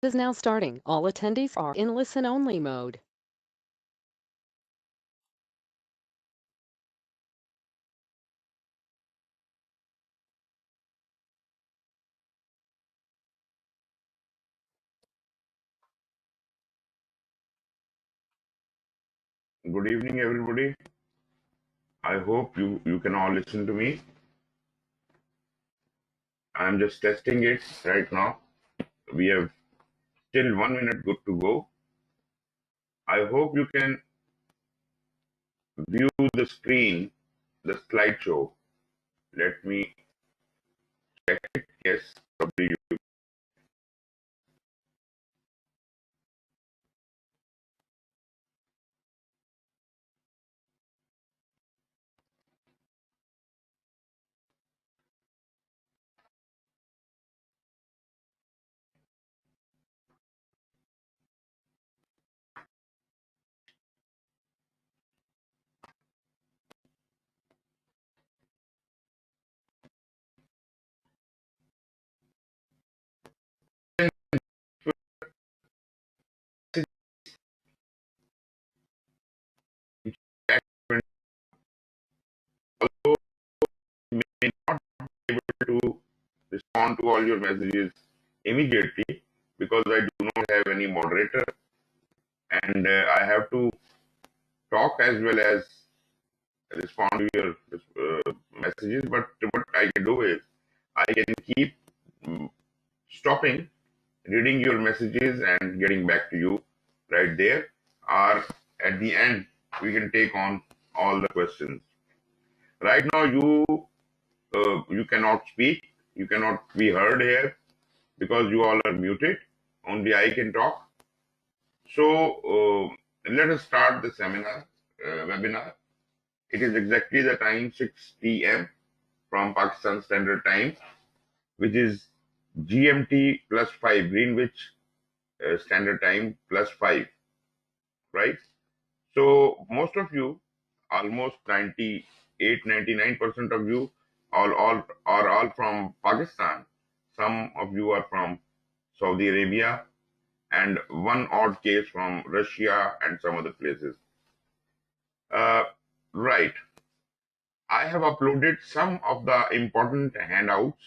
is now starting. All attendees are in listen-only mode. Good evening, everybody. I hope you can all listen to me. I'm just testing it right now. We have still 1 minute good to go. I hope you can view the screen, the slideshow. Let me check it. Yes, probably you. Although you may not be able to respond to all your messages immediately because I do not have any moderator and I have to talk as well as respond to your messages. But what I can do is I can keep stopping reading your messages and getting back to you right there, or at the end we can take on all the questions. Right now you cannot speak, you cannot be heard here because you all are muted. Only I can talk. So let us start the seminar webinar. It is exactly the time 6 p.m. from Pakistan Standard Time, which is GMT plus 5, Greenwich Standard Time plus 5, right? So most of you, almost 98-99% of you, are all from Pakistan. Some of you are from Saudi Arabia, and one odd case from Russia and some other places. Right. I have uploaded some of the important handouts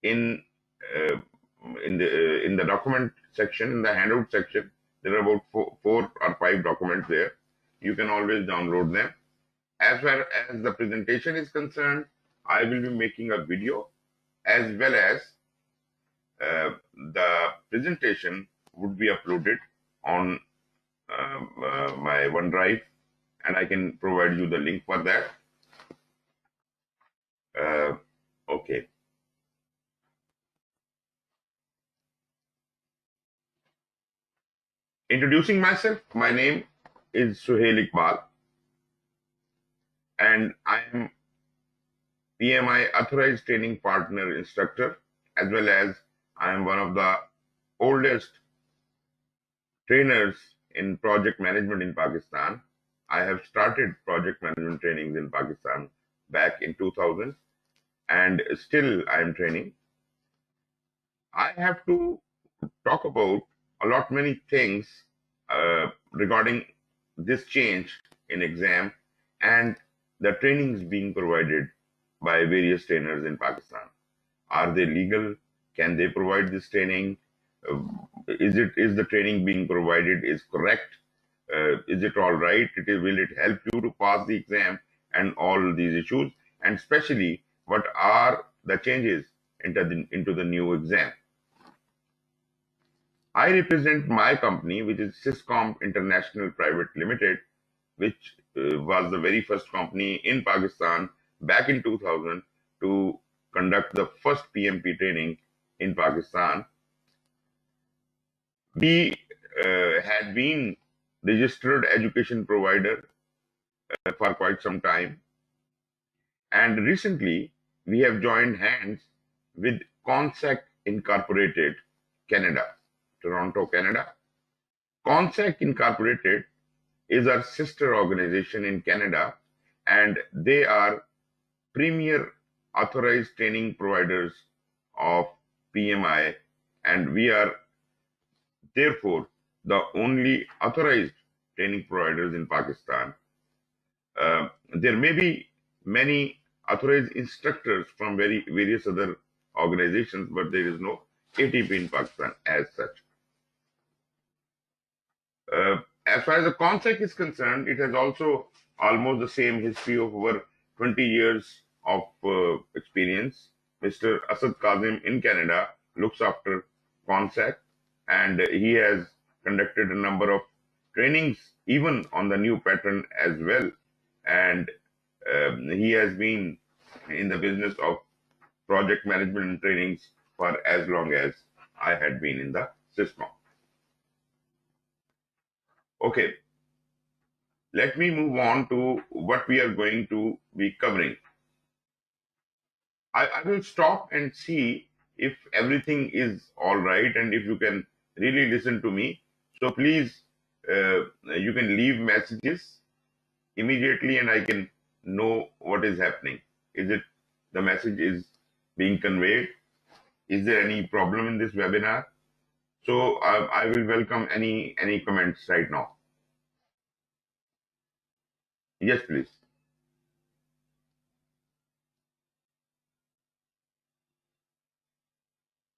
in the document section, in the handout section. There are about four or five documents there. You can always download them. As far as the presentation is concerned, I will be making a video as well as the presentation would be uploaded on my OneDrive, and I can provide you the link for that. Okay. Introducing myself, my name is Suhail Iqbal, and I am PMI Authorized Training Partner Instructor, as well as I am one of the oldest trainers in project management in Pakistan. I have started project management trainings in Pakistan back in 2000, and still I am training. I have to talk about a lot many things regarding this change in exam and the trainings being provided by various trainers in Pakistan. Are they legal? Can they provide this training? Is the training being provided is correct? Is it all right? Will it help you to pass the exam and all these issues? And especially, what are the changes into the new exam? I represent my company, which is SysComp International Private Limited, which was the very first company in Pakistan back in 2000 to conduct the first PMP training in Pakistan. We had been registered education provider for quite some time, and recently we have joined hands with Consec Incorporated, Canada, Toronto, Canada. Consec Incorporated is our sister organization in Canada, and they are premier authorized training providers of PMI and we are therefore the only authorized training providers in Pakistan. There may be many authorized instructors from various other organizations, but there is no ATP in Pakistan as such. As far as the CONSEC is concerned, it has also almost the same history of over 20 years of experience. Mr. Asad Kazim in Canada looks after CONSEC, and he has conducted a number of trainings even on the new pattern as well. And he has been in the business of project management trainings for as long as I had been in the SysComp. Okay, let me move on to what we are going to be covering. I will stop and see if everything is all right and if you can really listen to me. So please, you can leave messages immediately and I can know what is happening. Is it the message is being conveyed? Is there any problem in this webinar? So I will welcome any comments right now. Yes, please.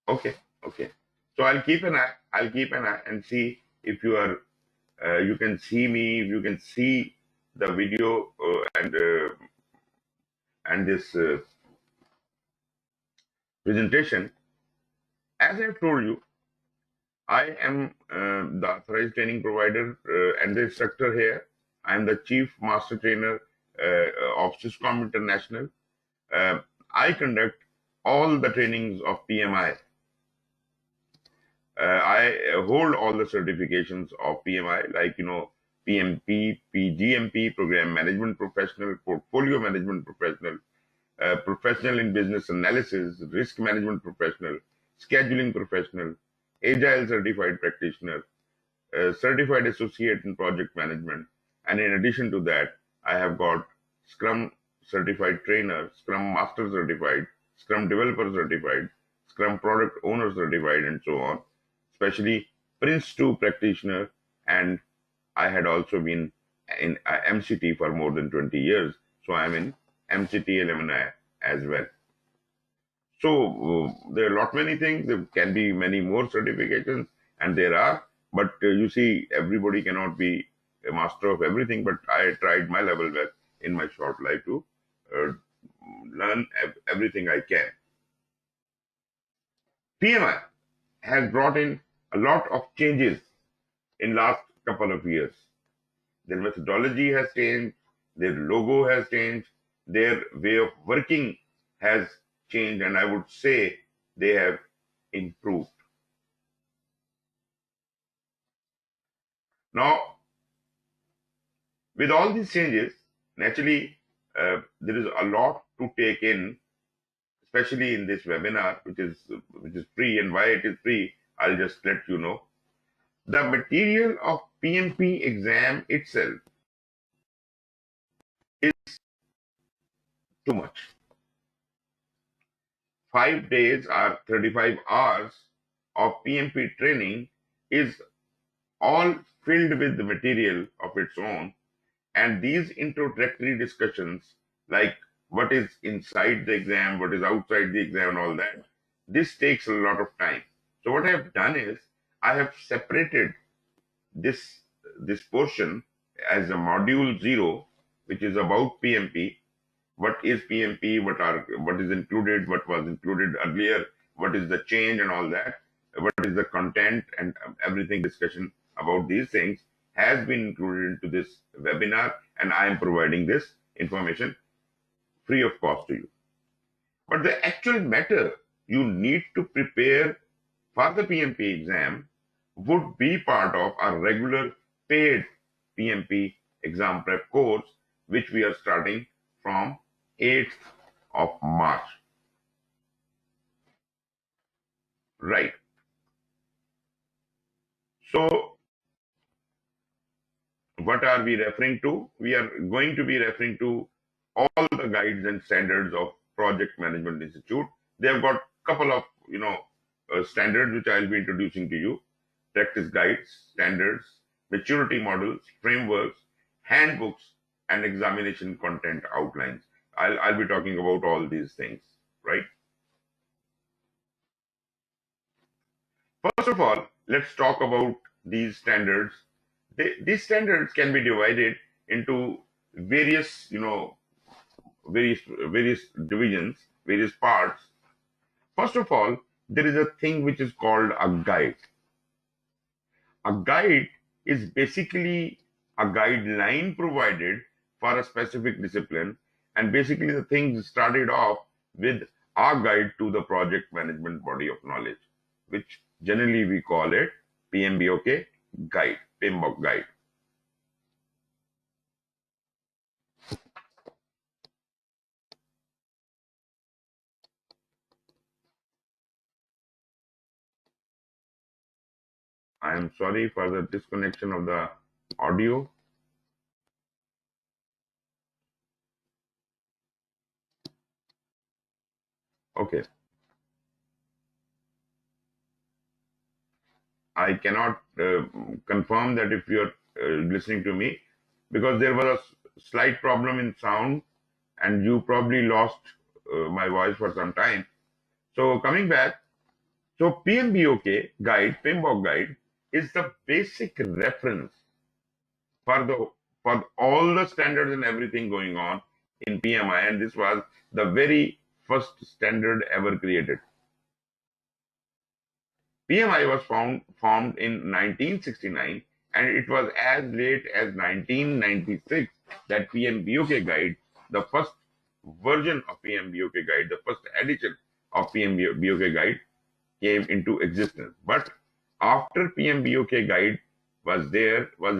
Okay. So I'll keep an eye and see if you are, you can see me, if you can see the video and this presentation. As I've told you, I am the authorized training provider and the instructor here. I am the chief master trainer of SysComp International. I conduct all the trainings of PMI. I hold all the certifications of PMI, like, PMP, PGMP, Program Management Professional, Portfolio Management Professional, Professional in Business Analysis, Risk Management Professional, Scheduling Professional, Agile Certified Practitioner, Certified Associate in Project Management. And in addition to that, I have got Scrum Certified Trainer, Scrum Master Certified, Scrum Developer Certified, Scrum Product Owner Certified, and so on. Especially Prince 2 practitioner, and I had also been in MCT for more than 20 years, so I'm in MCT alumni as well. So there are lot many things. There can be many more certifications, and there are, but you see, everybody cannot be a master of everything, but I tried my level best in my short life to learn everything I can. PMI has brought in a lot of changes in last couple of years. Their methodology has changed, their logo has changed, their way of working has changed, and I would say they have improved. Now, with all these changes, naturally, there is a lot to take in, especially in this webinar, which is free. And why it is free, I'll just let you know. The material of PMP exam itself is too much. 5 days or 35 hours of PMP training is all filled with the material of its own. And these introductory discussions, like what is inside the exam, what is outside the exam, and all that, this takes a lot of time. So what I have done is I have separated this portion as a module 0, which is about PMP. What is PMP? What is included? What was included earlier? What is the change and all that? What is the content and everything? Discussion about these things has been included into this webinar, and I am providing this information free of cost to you. But the actual matter you need to prepare for the PMP exam would be part of our regular paid PMP exam prep course, which we are starting from 8th of March. Right. So, what are we referring to? We are going to be referring to all the guides and standards of Project Management Institute. They have got a couple of, standards which I'll be introducing to you: practice guides, standards, maturity models, frameworks, handbooks, and examination content outlines. I'll be talking about all these things, right? First of all, let's talk about these standards. These standards can be divided into various, various divisions, various parts. First of all, there is a thing which is called a guide. A guide is basically a guideline provided for a specific discipline, and basically the thing started off with our guide to the project management body of knowledge, which generally we call it PMBOK guide, Pmbok guide. I am sorry for the disconnection of the audio. Okay. I cannot confirm that if you're listening to me, because there was a slight problem in sound and you probably lost my voice for some time. So coming back, so PMBOK guide, Pmbok guide, is the basic reference for all the standards and everything going on in PMI, and this was the very first standard ever created. PMI was formed in 1969, and it was as late as 1996 that PMBOK guide, the first version of PMBOK guide, the first edition of PMBOK guide came into existence. But after PMBOK guide was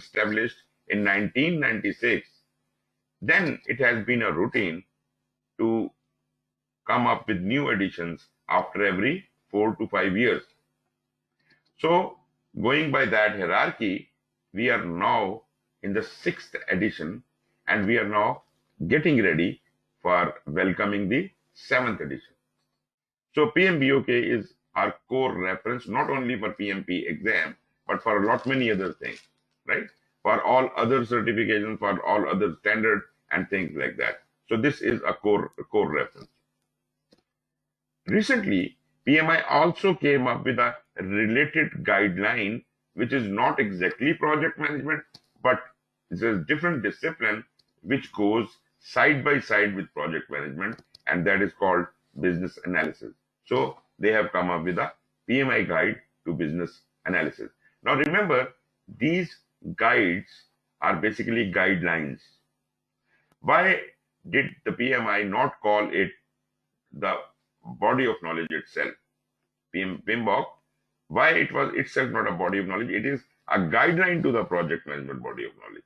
established in 1996, then it has been a routine to come up with new editions after every 4 to 5 years. So, going by that hierarchy, we are now in the 6th edition, and we are now getting ready for welcoming the 7th edition. So, PMBOK is our core reference, not only for PMP exam, but for a lot many other things, right? For all other certifications, for all other standards and things like that. So, this is a core reference. Recently, PMI also came up with a related guideline, which is not exactly project management, but it's a different discipline which goes side by side with project management, and that is called business analysis. So they have come up with a PMI guide to business analysis. Now remember, these guides are basically guidelines. Why did the PMI not call it the body of knowledge itself? Pmbok, why it was itself not a body of knowledge? It is a guideline to the project management body of knowledge,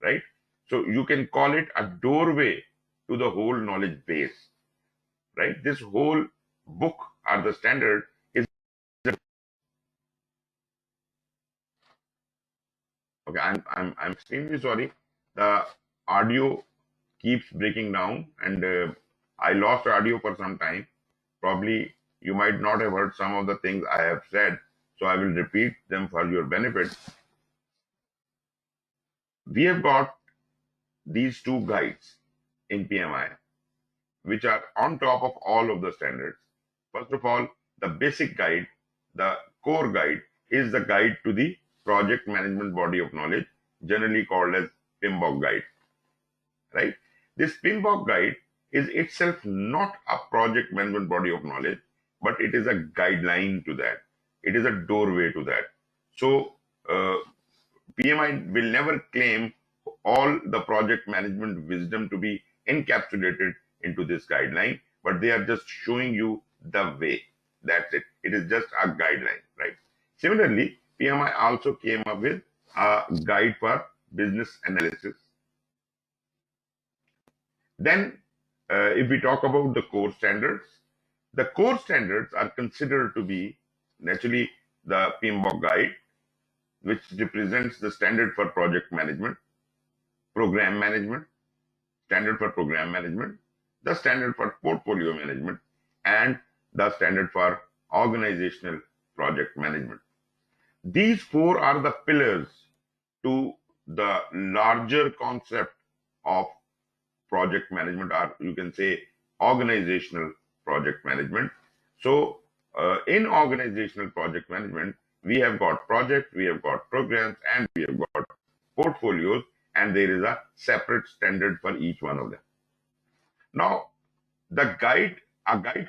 right? So you can call it a doorway to the whole knowledge base, right? This whole book or the standard is okay. I'm extremely sorry. The audio keeps breaking down, and I lost audio for some time. Probably you might not have heard some of the things I have said, so I will repeat them for your benefit. We have got these two guides in PMI, which are on top of all of the standards. First of all, the basic guide, the core guide, is the guide to the project management body of knowledge, generally called as Pmbok guide, right? This Pmbok guide is itself not a project management body of knowledge, but it is a guideline to that. It is a doorway to that. So PMI will never claim all the project management wisdom to be encapsulated into this guideline, but they are just showing you the way. That's it. It is just a guideline, right? Similarly, PMI also came up with a guide for business analysis. Then, if we talk about the core standards are considered to be naturally the Pmbok guide, which represents the standard for project management, program management, standard for program management, the standard for portfolio management, and the standard for organizational project management. These four are the pillars to the larger concept of project management, or you can say organizational project management. So, in organizational project management, we have got projects, we have got programs, and we have got portfolios, and there is a separate standard for each one of them. Now, a guide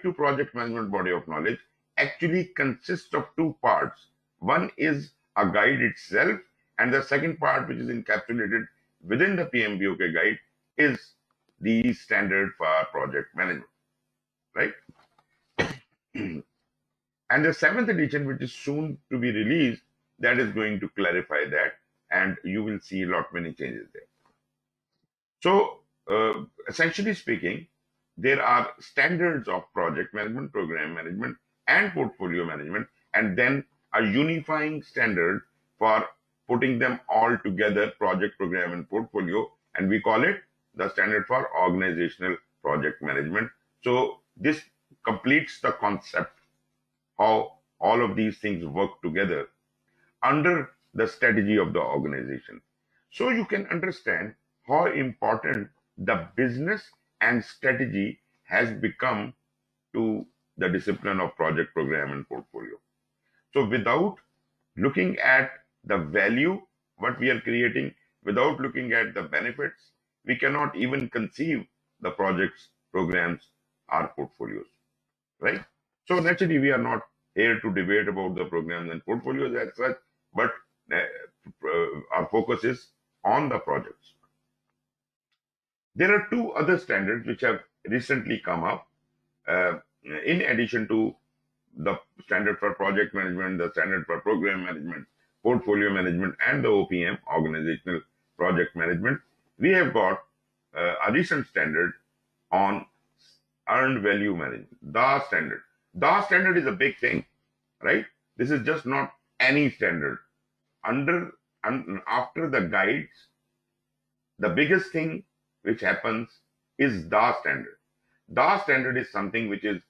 to project management body of knowledge actually consists of two parts. One is a guide itself, and the second part, which is encapsulated within the PMBOK guide, is the standard for project management, right? And the 7th edition, which is soon to be released, that is going to clarify that, and you will see a lot many changes there. So, essentially speaking, there are standards of project management, program management, and portfolio management, and then a unifying standard for putting them all together, project, program, and portfolio, and we call it the standard for organizational project management. So this completes the concept how all of these things work together under the strategy of the organization. So you can understand how important the business and strategy has become to the discipline of project, program, and portfolio. So without looking at the value, what we are creating, without looking at the benefits, we cannot even conceive the projects, programs, or portfolios, right? So naturally, we are not here to debate about the programs and portfolios as such, but our focus is on the projects. There are two other standards which have recently come up, in addition to the standard for project management, the standard for program management, portfolio management, and the OPM, organizational project management. We have got a recent standard on earned value management, the standard. The standard is a big thing, right? This is just not any standard. After the guides, the biggest thing which happens is the standard. The standard is something which is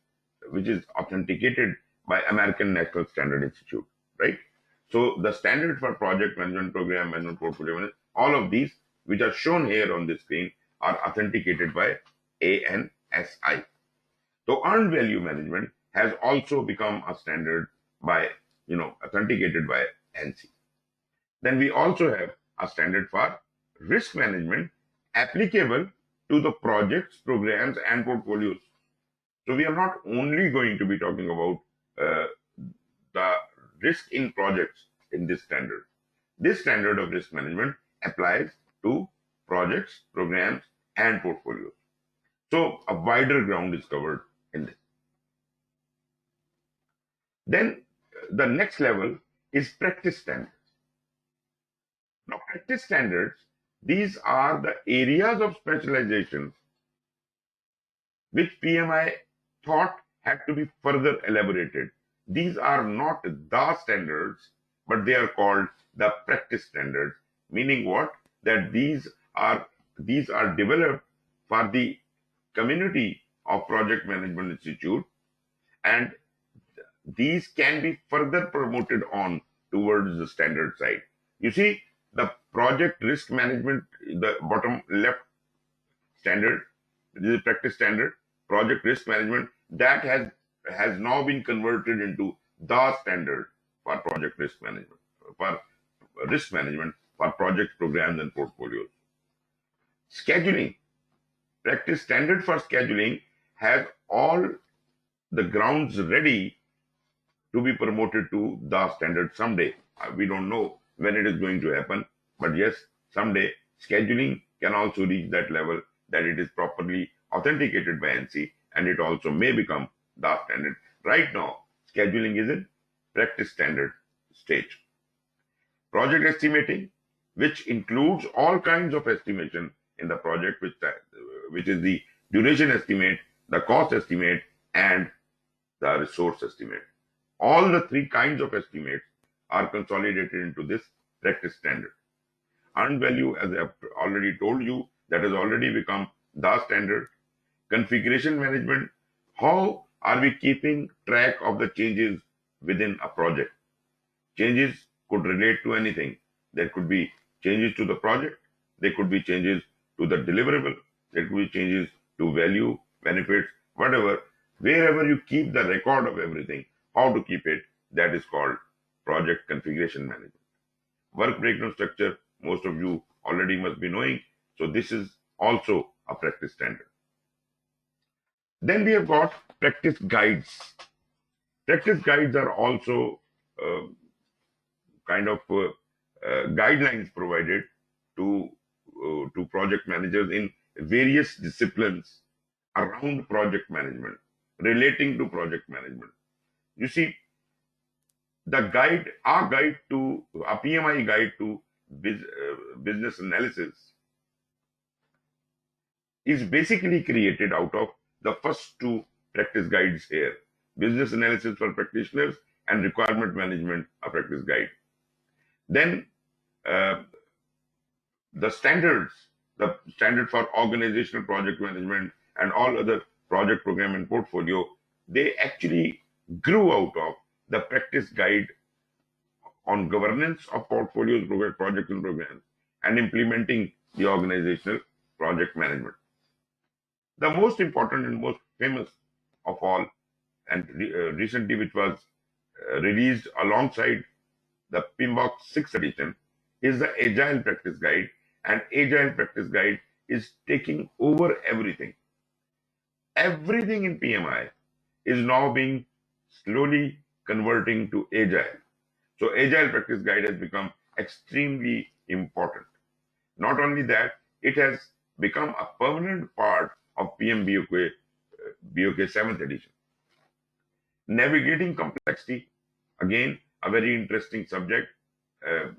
authenticated by American National Standard Institute, right? So the standard for project management, program management, portfolio management, all of these which are shown here on the screen are authenticated by ANSI. So earned value management has also become a standard by, authenticated by ANSI. Then we also have a standard for risk management applicable to the projects, programs, and portfolios. So we are not only going to be talking about the risk in projects in this standard. This standard of risk management applies to projects, programs, and portfolios. So a wider ground is covered in this. Then the next level is practice standards. Now, practice standards, these are the areas of specialization which PMI thought had to be further elaborated. These are not the standards, but they are called the practice standards, meaning what? That these are developed for the community of Project Management Institute, and these can be further promoted on towards the standard side. You see, the project risk management, the bottom left standard, this is practice standard, project risk management, that has now been converted into the standard for project risk management, for risk management, for project programs and portfolios. Scheduling, practice standard for scheduling has all the grounds ready to be promoted to the standard someday. We don't know when it is going to happen, but yes, someday scheduling can also reach that level that it is properly authenticated by ANSI, and it also may become the standard. Right now, scheduling is in practice standard stage. Project estimating, which includes all kinds of estimation in the project, which is the duration estimate, the cost estimate, and the resource estimate. All the three kinds of estimates are consolidated into this practice standard. Earned value, as I have already told you, that has already become the standard. Configuration management, how Are we keeping track of the changes within a project? Changes could relate to anything. There could be changes to the project. There could be changes to the deliverable. There could be changes to value, benefits, whatever. Wherever you keep the record of everything, how to keep it, that is called project configuration management. Work breakdown structure, most of you already must be knowing. So this is also a practice standard. Then we have got practice guides. Practice guides are also kind of guidelines provided to project managers in various disciplines around project management, relating to project management. You see, the guide, our guide to a PMI guide to business analysis is basically created out of the first two practice guides here: business analysis for practitioners and requirement management, a practice guide. Then the standard for organizational project management and all other project program and portfolio, they actually grew out of the practice guide on governance of portfolios, projects and programs, and implementing the organizational project management. The most important and most famous of all, and recently which was released alongside the Pmbok 6th edition, is the Agile Practice Guide. And Agile Practice Guide is taking over everything. Everything in PMI is now being slowly converting to Agile. So Agile Practice Guide has become extremely important. Not only that, it has become a permanent part of PMBOK 7th edition. Navigating complexity, again, a very interesting subject,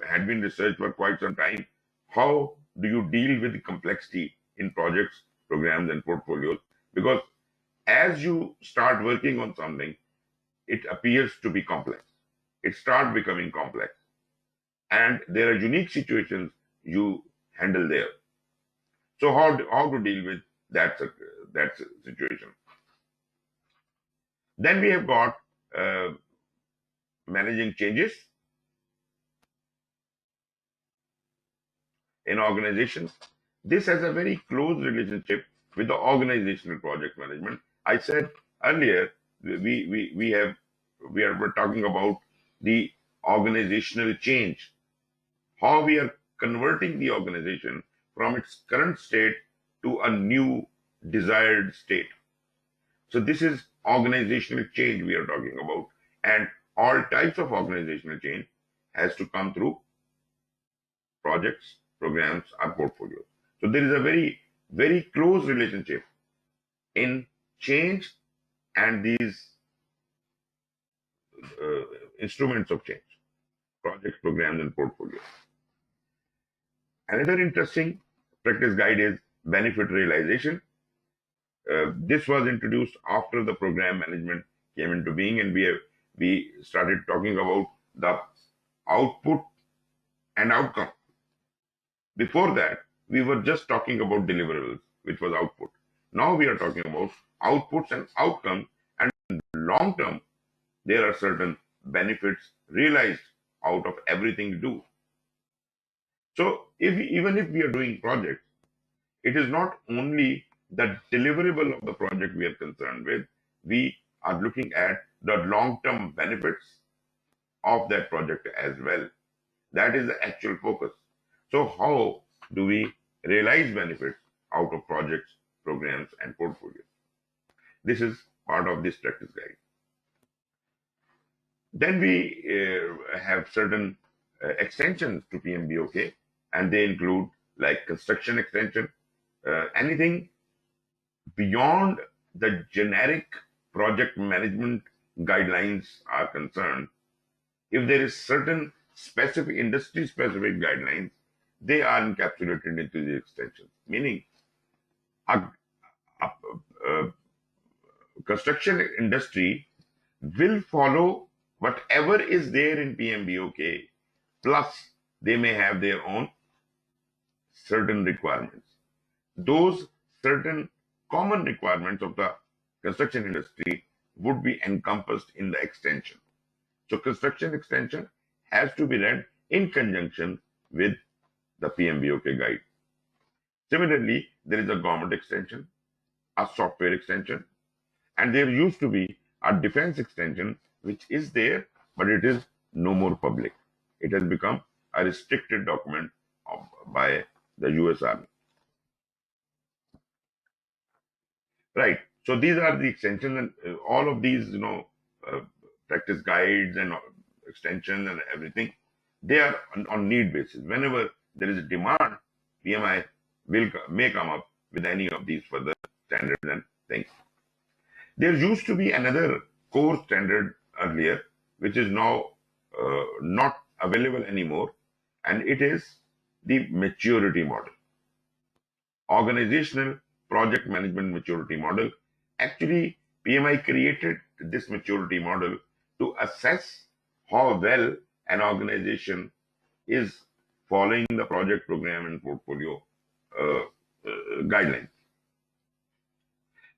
had been researched for quite some time. How do you deal with the complexity in projects, programs, and portfolios? Because as you start working on something, it appears to be complex. It starts becoming complex. And there are unique situations you handle there. So how to deal with that situation? Then we have got managing changes in organizations. This has a very close relationship with the organizational project management. I said earlier, we're talking about the organizational change, how we are converting the organization from its current state to a new desired state. So this is organizational change we are talking about, and all types of organizational change has to come through projects, programs, or portfolios. So there is a very, very close relationship in change and these instruments of change, projects, programs, and portfolios. Another interesting practice guide is benefit realization. This was introduced after the program management came into being, and we started talking about the output and outcome. Before that, we were just talking about deliverables, which was output. Now we are talking about outputs and outcomes, and long term, there are certain benefits realized out of everything we do. So even if we are doing projects, it is not only the deliverable of the project we are concerned with, we are looking at the long-term benefits of that project as well. That is the actual focus. So how do we realize benefits out of projects, programs, and portfolios? This is part of this practice guide. Then we have certain extensions to PMBOK, and they include like construction extension, anything beyond the generic project management guidelines are concerned. If there is certain specific industry specific guidelines, they are encapsulated into the extensions, meaning a construction industry will follow whatever is there in PMBOK, plus they may have their own certain requirements. Those certain common requirements of the construction industry would be encompassed in the extension. So construction extension has to be read in conjunction with the PMBOK guide. Similarly, there is a government extension, a software extension, and there used to be a defense extension, which is there, but it is no more public. It has become a restricted document by the US Army. Right. So these are the extensions, and all of these, practice guides and extensions and everything, they are on need basis. Whenever there is a demand, PMI may come up with any of these further standards and things. There used to be another core standard earlier, which is now not available anymore, and it is the maturity model. Organizational project management maturity model. Actually, PMI created this maturity model to assess how well an organization is following the project program and portfolio guidelines.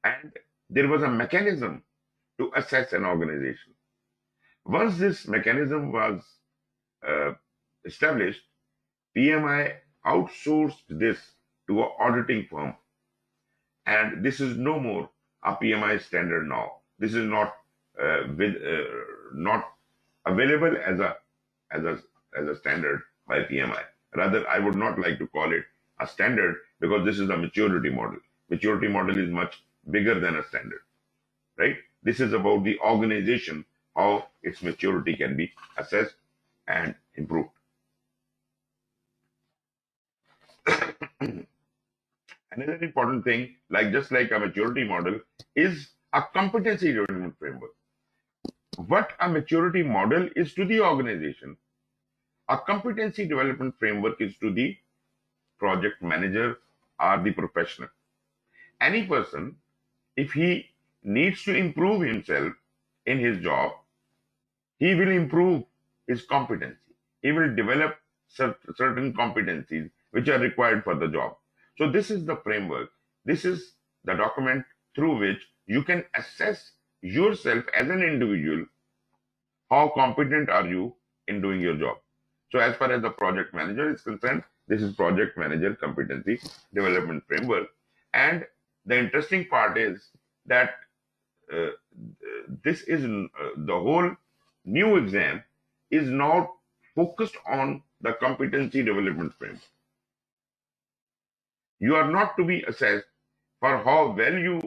And there was a mechanism to assess an organization. Once this mechanism was established, PMI outsourced this to an auditing firm. And this is no more a PMI standard now. This is not not available as a standard by PMI. Rather, I would not like to call it a standard, because this is a maturity model. Maturity model is much bigger than a standard, right? This is about the organization, how its maturity can be assessed and improved. Another important thing, just like a maturity model, is a competency development framework. What a maturity model is to the organization, a competency development framework is to the project manager or the professional. Any person, if he needs to improve himself in his job, he will improve his competency. He will develop certain competencies which are required for the job. So this is the framework. This is the document through which you can assess yourself as an individual. How competent are you in doing your job? So as far as the project manager is concerned, this is project manager competency development framework. And the interesting part is that this is the whole new exam is now focused on the competency development framework. You are not to be assessed for how well you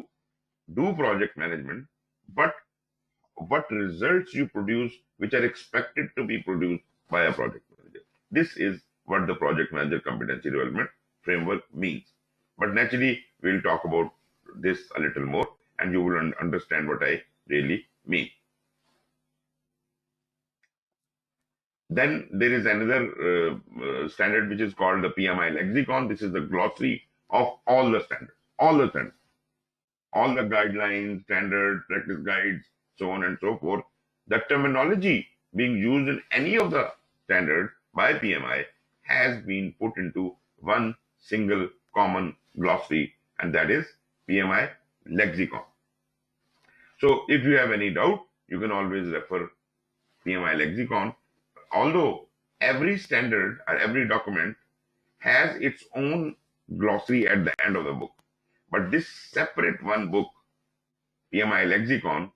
do project management, but what results you produce, which are expected to be produced by a project manager. This is what the project manager competency development framework means. But naturally, we'll talk about this a little more, and you will understand what I really mean. Then there is another standard which is called the Pmi Lexicon. This is the glossary of all the standards, all the guidelines, standards, practice guides, so on and so forth. The terminology being used in any of the standards by PMI has been put into one single common glossary, and that is Pmi Lexicon. So if you have any doubt, you can always refer Pmi Lexicon. Although every standard or every document has its own glossary at the end of the book, but this separate one book, Pmi Lexicon,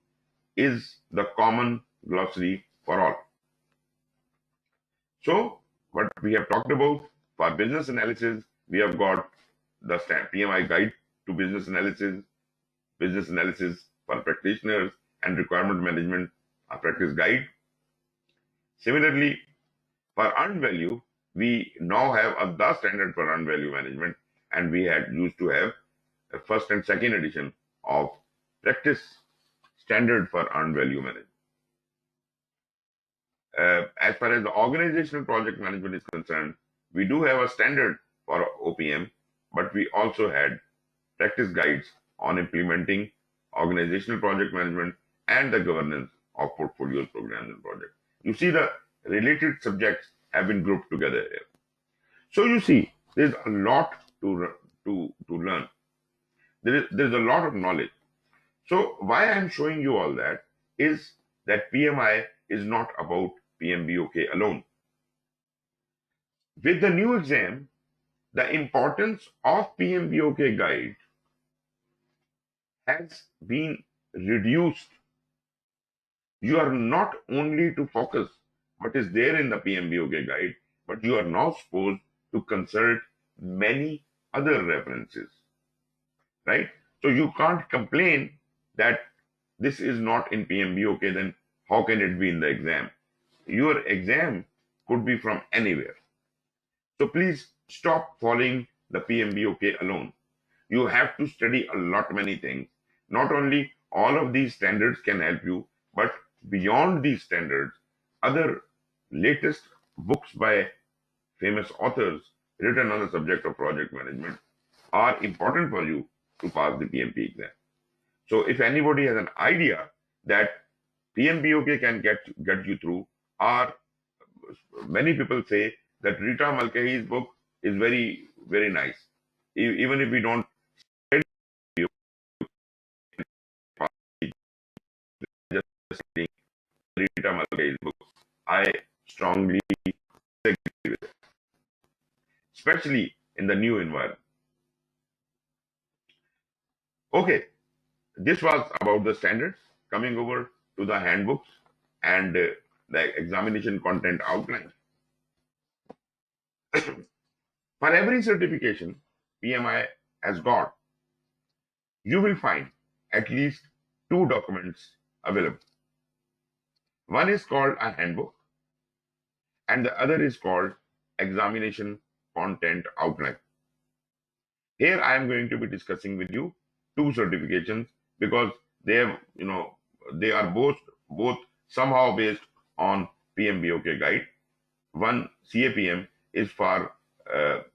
is the common glossary for all. So what we have talked about for business analysis, we have got the PMI guide to business analysis for practitioners, and requirement management, a practice guide. Similarly, for earned value, we now have the standard for earned value management, and we had used to have a first and second edition of practice standard for earned value management. As far as the organizational project management is concerned, we do have a standard for OPM, but we also had practice guides on implementing organizational project management and the governance of portfolios, programs, and projects. You see, the related subjects have been grouped together here. So you see, there's a lot to learn. There's a lot of knowledge. So why I'm showing you all that is that PMI is not about PMBOK alone. With the new exam, the importance of PMBOK guide has been reduced. You are not only to focus what is there in the PMBOK guide, but you are now supposed to consult many other references, right? So you can't complain that this is not in PMBOK, then how can it be in the exam? Your exam could be from anywhere. So please stop following the PMBOK alone. You have to study a lot many things. Not only all of these standards can help you, but beyond these standards, other latest books by famous authors written on the subject of project management are important for you to pass the PMP exam. So if anybody has an idea that PMBOK can get you through, or many people say that Rita Mulcahy's book is very, very nice. Even if we don't read just reading Rita Mulcahy's book, I strongly agree with it, especially in the new environment. Okay, this was about the standards. Coming over to the handbooks and the examination content outline. For every certification PMI has got, you will find at least 2 documents available. One is called a handbook and the other is called examination content outline. Here I am going to be discussing with you 2 certifications because they have, they are both somehow based on PMBOK guide. One, CAPM, is for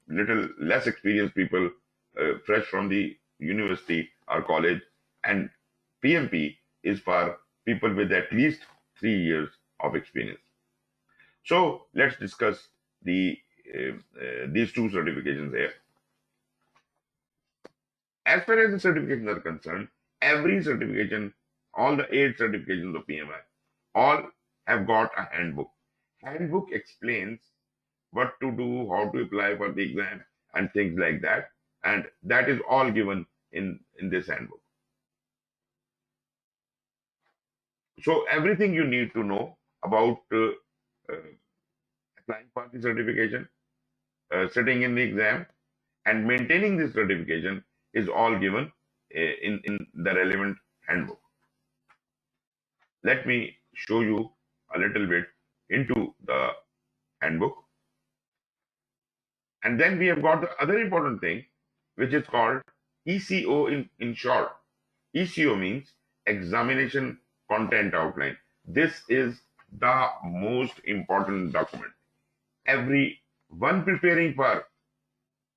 little less experienced people, fresh from the university or college, and PMP is for people with at least 3 years of experience. So let's discuss these 2 certifications here. As far as the certifications are concerned, every certification, all the 8 certifications of PMI, all have got a handbook. Handbook explains what to do, how to apply for the exam, and things like that. And that is all given in this handbook. So everything you need to know about applying for the certification, sitting in the exam, and maintaining this certification is all given in the relevant handbook. Let me show you a little bit into the handbook. And then we have got the other important thing, which is called ECO in short. ECO means Examination Content Outline. This is the most important document. Everyone preparing for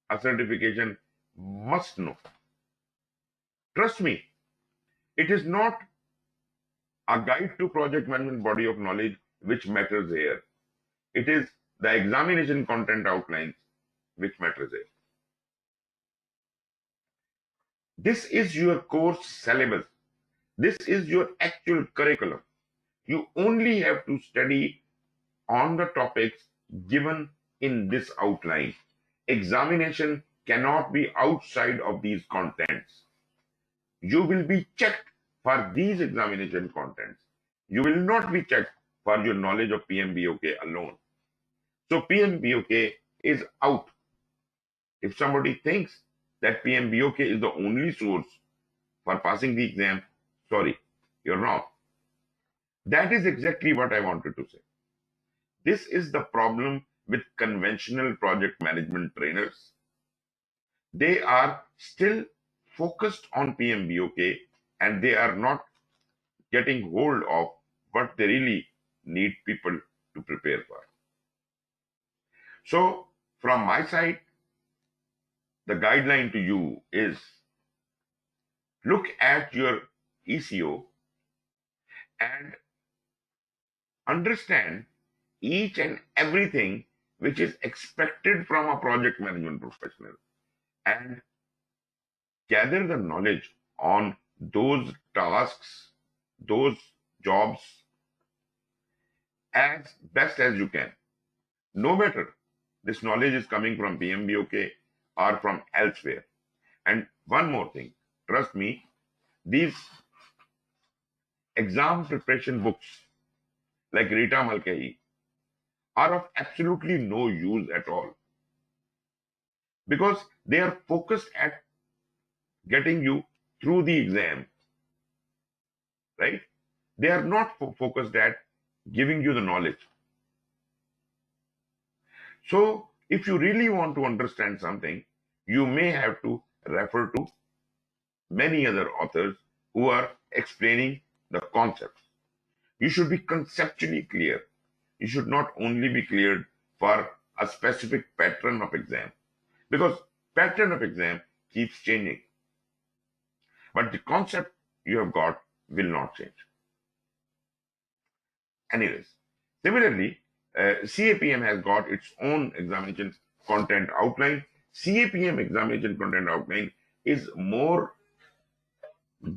a certification must know. Trust me, it is not a guide to project management body of knowledge which matters here. It is the examination content outlines which matters here. This is your course syllabus. This is your actual curriculum. You only have to study on the topics given in this outline. Examination cannot be outside of these contents. You will be checked for these examination contents. You will not be checked for your knowledge of PMBOK alone. So PMBOK is out. If somebody thinks that PMBOK is the only source for passing the exam, sorry, you're wrong. That is exactly what I wanted to say. This is the problem with conventional project management trainers. They are still focused on PMBOK and they are not getting hold of what they really need people to prepare for. So from my side, the guideline to you is look at your ECO and understand each and everything which is expected from a project management professional and gather the knowledge on those tasks, those jobs as best as you can. No matter this knowledge is coming from PMBOK or from elsewhere. And one more thing, trust me, these exam preparation books like Rita Malkahi are of absolutely no use at all, because they are focused at getting you through the exam, right? They are not focused at giving you the knowledge. So if you really want to understand something, you may have to refer to many other authors who are explaining the concepts. You should be conceptually clear. You should not only be cleared for a specific pattern of exam, because pattern of exam keeps changing. But the concept you have got will not change. Anyways, similarly, CAPM has got its own examination content outline. CAPM examination content outline is more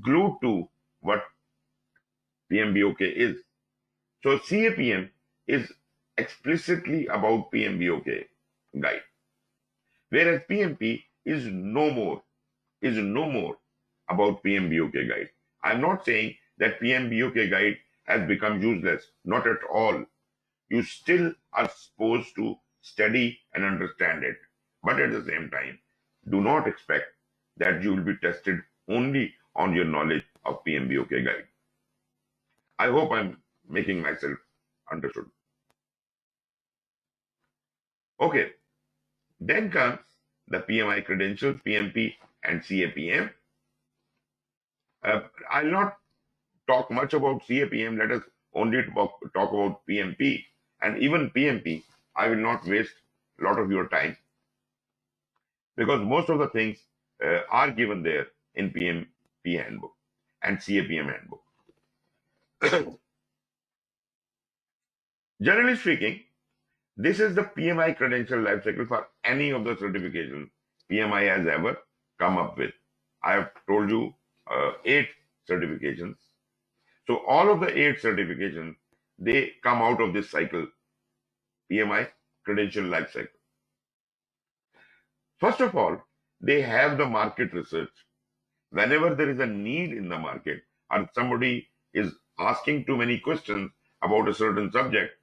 glued to what PMBOK is. So CAPM is explicitly about PMBOK guide, whereas PMP is no more about PMBOK guide. I'm not saying that PMBOK guide has become useless, not at all. You still are supposed to study and understand it, but at the same time, do not expect that you will be tested only on your knowledge of PMBOK guide. I hope I'm making myself understood. Okay, then comes the PMI credentials, PMP and CAPM. I'll not talk much about CAPM. Let us only talk about PMP. And even PMP, I will not waste a lot of your time, because most of the things are given there in PMP Handbook and CAPM Handbook. Generally speaking, this is the PMI credential lifecycle for any of the certifications PMI has ever come up with. I have told you 8 certifications. So all of the 8 certifications, they come out of this cycle, PMI credential lifecycle. First of all, they have the market research. Whenever there is a need in the market or somebody is asking too many questions about a certain subject,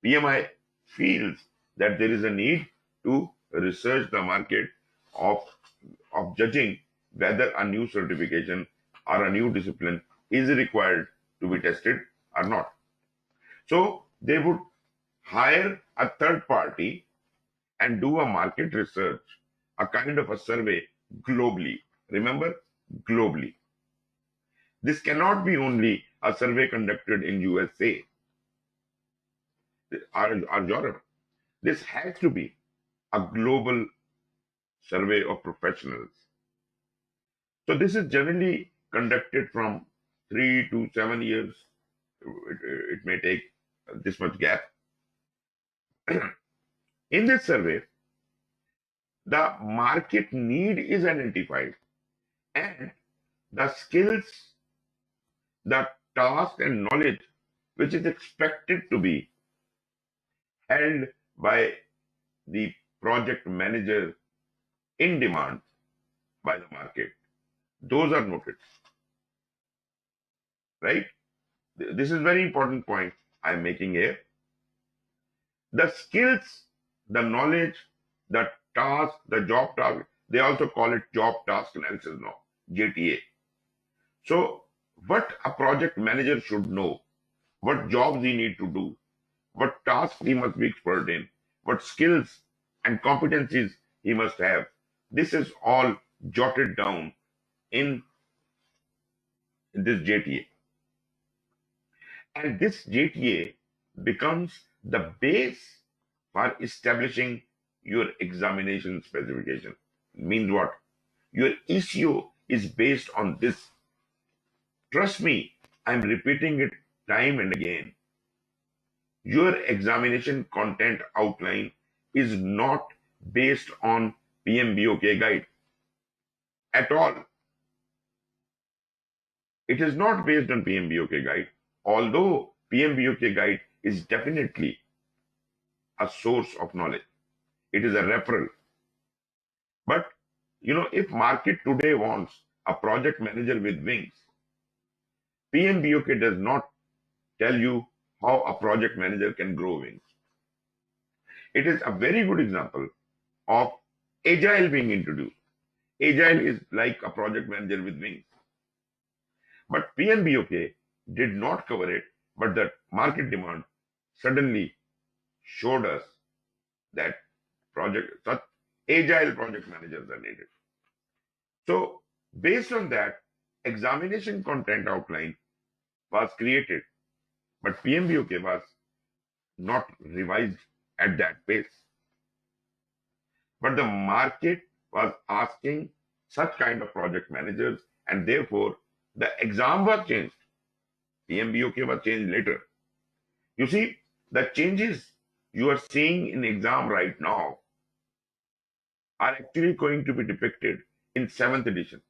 PMI feels that there is a need to research the market of judging whether a new certification or a new discipline is required to be tested or not. So they would hire a third party and do a market research, a kind of a survey globally. Remember, globally. This cannot be only a survey conducted in USA or Europe. This has to be a global survey of professionals. So this is generally conducted from 3 to 7 years. It may take this much gap. In this survey, the market need is identified, and the skills, the task and knowledge which is expected to be held by the project manager in demand by the market, those are noted, right? This is very important point I'm making here. The skills, the knowledge, the task, the job task, they also call it job task analysis now, JTA. So what a project manager should know, what jobs he need to do, what tasks he must be expert in, what skills and competencies he must have. This is all jotted down in this JTA. And this JTA becomes the base for establishing your examination specification. Means what? Your ECO is based on this. Trust me, I'm repeating it time and again. Your examination content outline is not based on PMBOK guide at all. It is not based on PMBOK guide, although PMBOK guide is definitely a source of knowledge. It is a referral. But, if market today wants a project manager with wings, PMBOK does not tell you how a project manager can grow wings. It is a very good example of Agile being introduced. Agile is like a project manager with wings. But PMBOK did not cover it, but the market demand suddenly showed us that such Agile project managers are needed. So based on that, examination content outline was created, but PMBOK was not revised at that pace. But the market was asking such kind of project managers, and therefore the exam was changed. PMBOK was changed later. You see, the changes you are seeing in exam right now are actually going to be depicted in 7th edition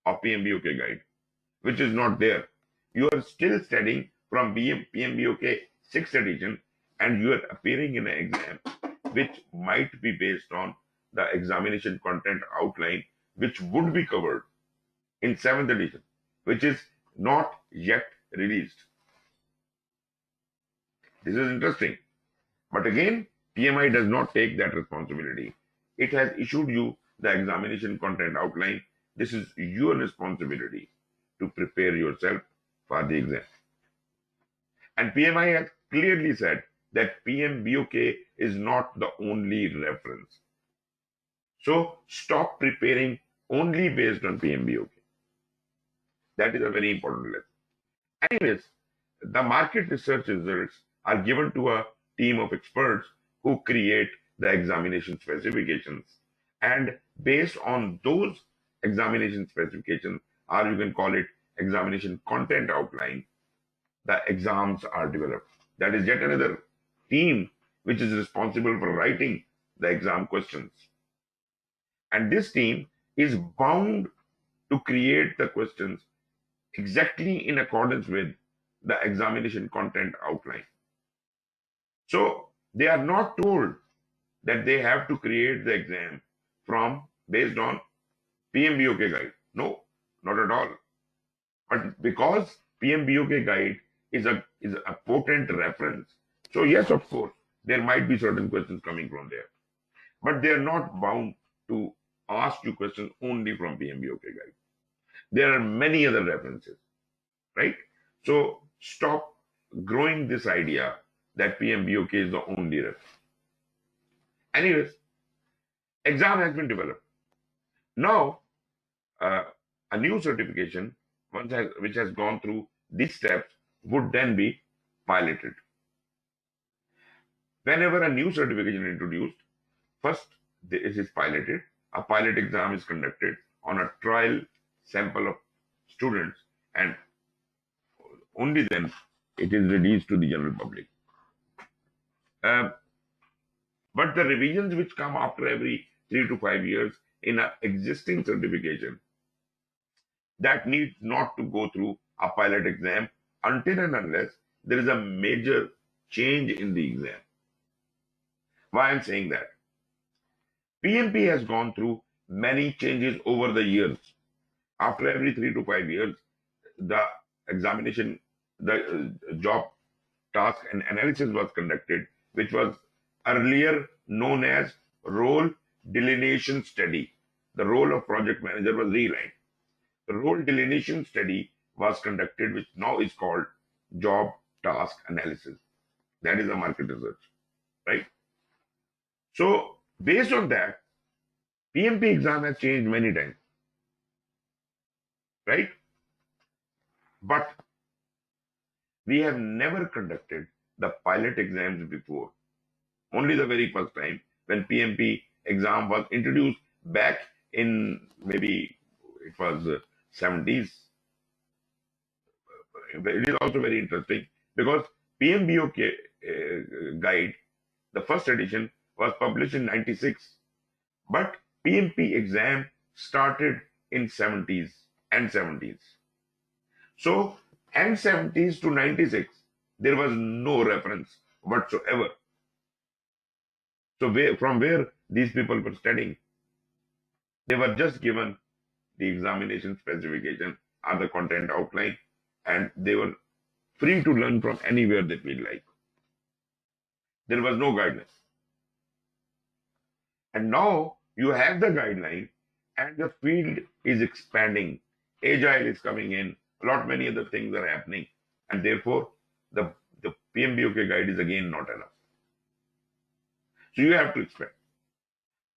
of PMBOK guide, which is not there. You are still studying from PMBOK 6th edition, and you are appearing in an exam which might be based on the examination content outline, which would be covered in 7th edition, which is not yet released. This is interesting. But again, PMI does not take that responsibility. It has issued you the examination content outline. This is your responsibility to prepare yourself for the exam. And PMI has clearly said that PMBOK is not the only reference. So stop preparing only based on PMBOK. That is a very important lesson. Anyways, the market research results are given to a team of experts who create the examination specifications. And based on those examination specifications, or you can call it examination content outline, the exams are developed. That is yet another team which is responsible for writing the exam questions. And this team is bound to create the questions exactly in accordance with the examination content outline. So they are not told that they have to create the exam based on PMBOK guide. No, not at all. But because PMBOK guide is a potent reference, so yes, of course, there might be certain questions coming from there. But they are not bound to ask you questions only from PMBOK guide. There are many other references, right? So stop growing this idea that PMBOK is the only reference. Anyways, exam has been developed. Now, a new certification, which has gone through these steps, would then be piloted. Whenever a new certification is introduced, first it is piloted. A pilot exam is conducted on a trial sample of students, and only then it is released to the general public. But the revisions which come after every 3 to 5 years in an existing certification, that needs not to go through a pilot exam until and unless there is a major change in the exam. Why I'm saying that? PMP has gone through many changes over the years. After every 3 to 5 years, the examination, the job task and analysis was conducted, which was earlier known as role delineation study. The role of project manager was realigned. The role delineation study was conducted, which now is called job task analysis. That is a market research, right? So based on that, PMP exam has changed many times, right? But we have never conducted the pilot exams before. Only the very first time when PMP exam was introduced back in maybe it was 70s. It is also very interesting because PMBOK guide, the first edition, was published in 96, but PMP exam started in 70s and 70s. So M70s to 96, there was no reference whatsoever. So from where these people were studying? They were just given the examination specification or the content outline, and they were free to learn from anywhere they feel like. There was no guidelines. And now you have the guideline, and the field is expanding. Agile is coming in. A lot many other things are happening, and therefore the PMBOK guide is again not enough. So you have to expand.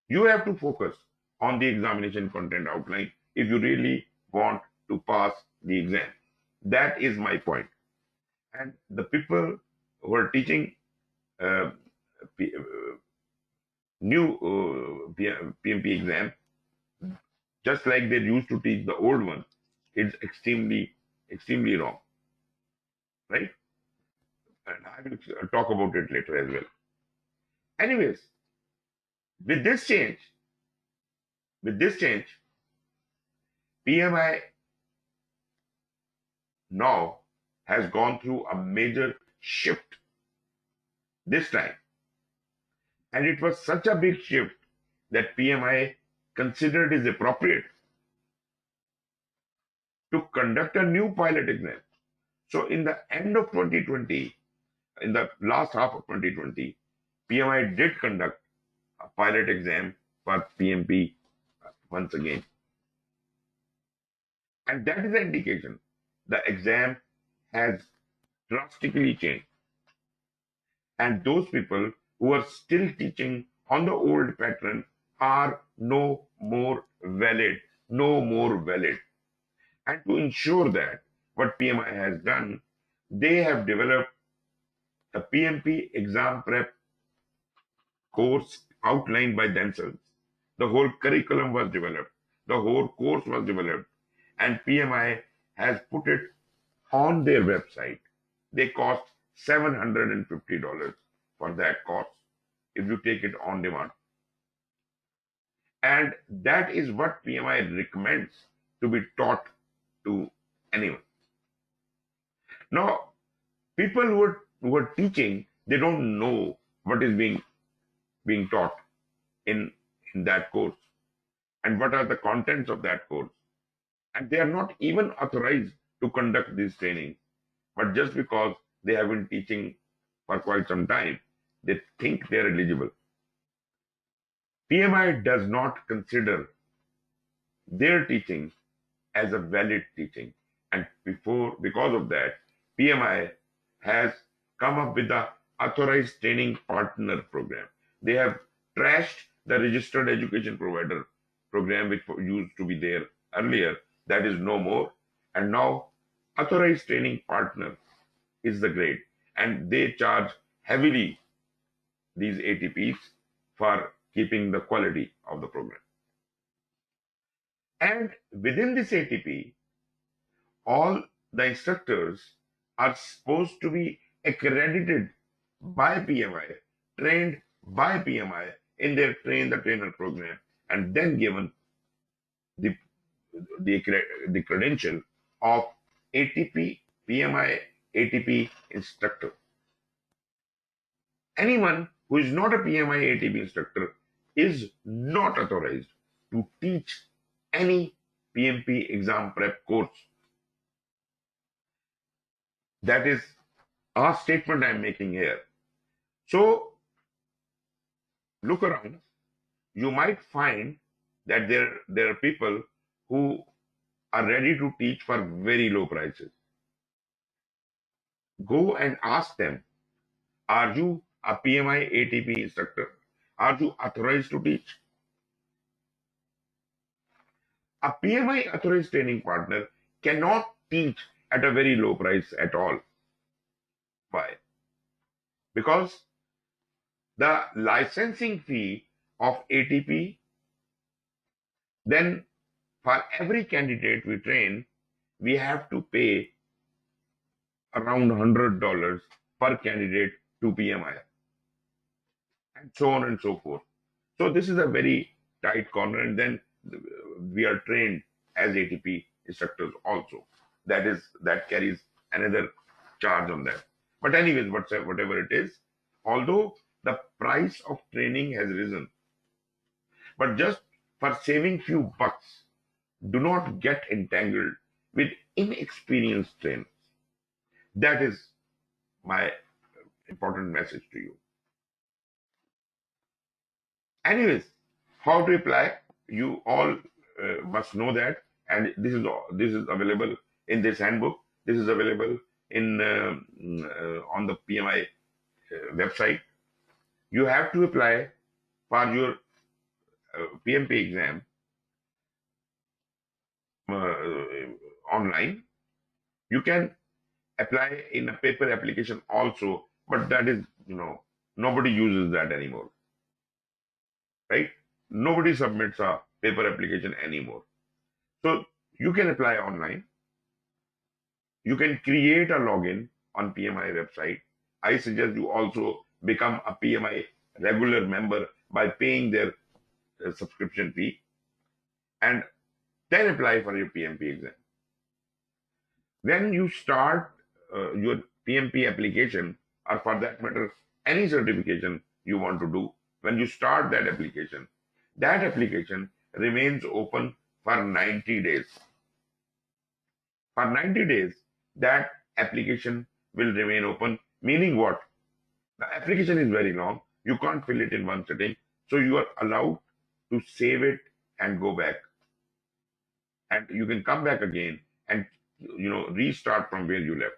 You have to focus on the examination content outline if you really want to pass the exam. That is my point. And the people who are teaching new PMP exam, just like they used to teach the old one, it's extremely wrong, right? And I will talk about it later as well. Anyways, with this change, PMI now has gone through a major shift this time. And it was such a big shift that PMI considered it appropriate to conduct a new pilot exam. So in the end of 2020, in the last half of 2020, PMI did conduct a pilot exam for PMP once again. And that is an indication the exam has drastically changed. And those people who are still teaching on the old pattern are no more valid. And to ensure that, what PMI has done, they have developed a PMP Exam Prep course outlined by themselves. The whole curriculum was developed. The whole course was developed. And PMI has put it on their website. They cost $750 for that course if you take it on demand. And that is what PMI recommends to be taught to anyone. Now, people who are teaching, they don't know what is being taught in that course and what are the contents of that course. And they are not even authorized to conduct these trainings. But just because they have been teaching for quite some time, they think they are eligible. PMI does not consider their teaching as a valid teaching. And because of that, PMI has come up with the Authorized Training Partner Program. They have trashed the Registered Education Provider program, which used to be there earlier. That is no more. And now Authorized Training Partner is the grade. And they charge heavily these ATPs for keeping the quality of the program. And within this ATP, all the instructors are supposed to be accredited by PMI, trained by PMI in their train the trainer program, and then given the credential of ATP, PMI, ATP instructor. Anyone who is not a PMI ATP instructor is not authorized to teach any PMP exam prep course. That is a statement I am making here. So look around. You might find that there are people who are ready to teach for very low prices. Go and ask them, are you a PMI ATP instructor? Are you authorized to teach? A PMI authorized training partner cannot teach at a very low price at all. Why? Because the licensing fee of ATP, then for every candidate we train, we have to pay around $100 per candidate to PMI, and so on and so forth. So this is a very tight corner, and then we are trained as ATP instructors also. that carries another charge on that. But anyways, whatever it is, although the price of training has risen, but just for saving few bucks, do not get entangled with inexperienced trainers. That is my important message to you. Anyways, how to apply? You all must know that, and this is available in this handbook. This is available in on the PMI website. You have to apply for your PMP exam online. You can apply in a paper application also, but that is, nobody uses that anymore, right? Nobody submits a paper application anymore. So you can apply online. You can create a login on PMI website. I suggest you also become a PMI regular member by paying their subscription fee, and then apply for your PMP exam. When you start your PMP application, or for that matter, any certification you want to do, when you start that application remains open for 90 days. For 90 days, that application will remain open, meaning what? The application is very long. You can't fill it in one sitting. So you are allowed to save it and go back. And you can come back again and restart from where you left.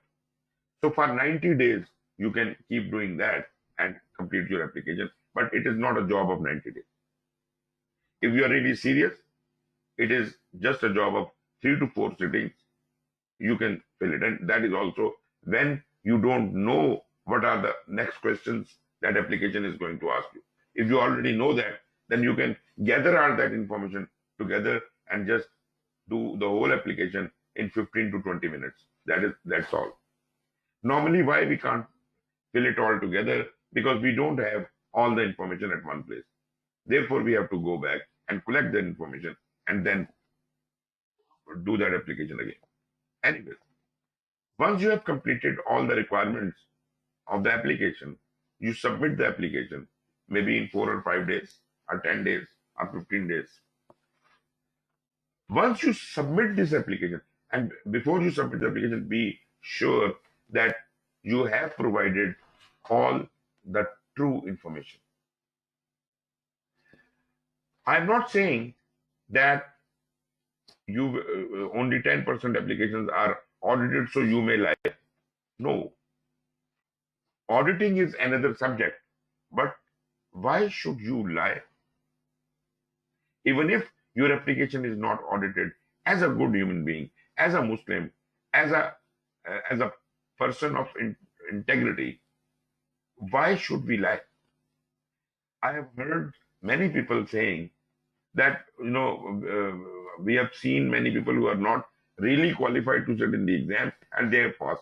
So for 90 days, you can keep doing that and complete your application. But it is not a job of 90 days. If you are really serious, it is just a job of 3 to 4 sittings. You can fill it. And that is also when you don't know what are the next questions that application is going to ask you. If you already know that, then you can gather all that information together and just do the whole application in 15 to 20 minutes. That's all. Normally, why we can't fill it all together? Because we don't have all the information at one place. Therefore, we have to go back and collect the information and then do that application again. Anyways, once you have completed all the requirements of the application, you submit the application maybe in 4 or 5 days, or 10 days, or 15 days. Once you submit this application, and before you submit the application, be sure that you have provided all the true information. I'm not saying that you only 10% applications are audited, so you may lie. No. Auditing is another subject, but why should you lie? Even if your application is not audited, as a good human being, as a Muslim, as a person of integrity, why should we lie? I have heard many people saying that, we have seen many people who are not really qualified to sit in the exam and they have passed.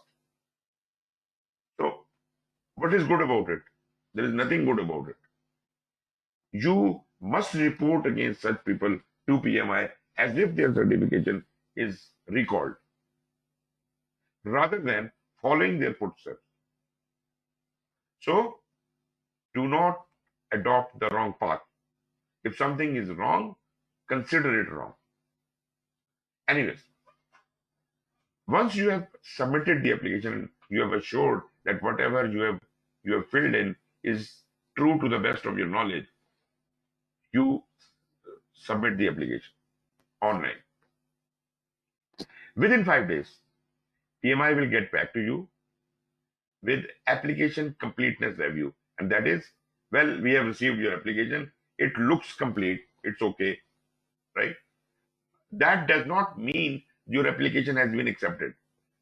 So, what is good about it? There is nothing good about it. You must report against such people to PMI as if their certification is recalled, rather than following their footsteps. So, do not adopt the wrong path. If something is wrong, consider it wrong. Anyways, once you have submitted the application, you have assured that whatever you have filled in is true to the best of your knowledge, you submit the application online. Within 5 days, PMI will get back to you with application completeness review. And that is, well, we have received your application. It looks complete. It's okay, right? That does not mean your application has been accepted.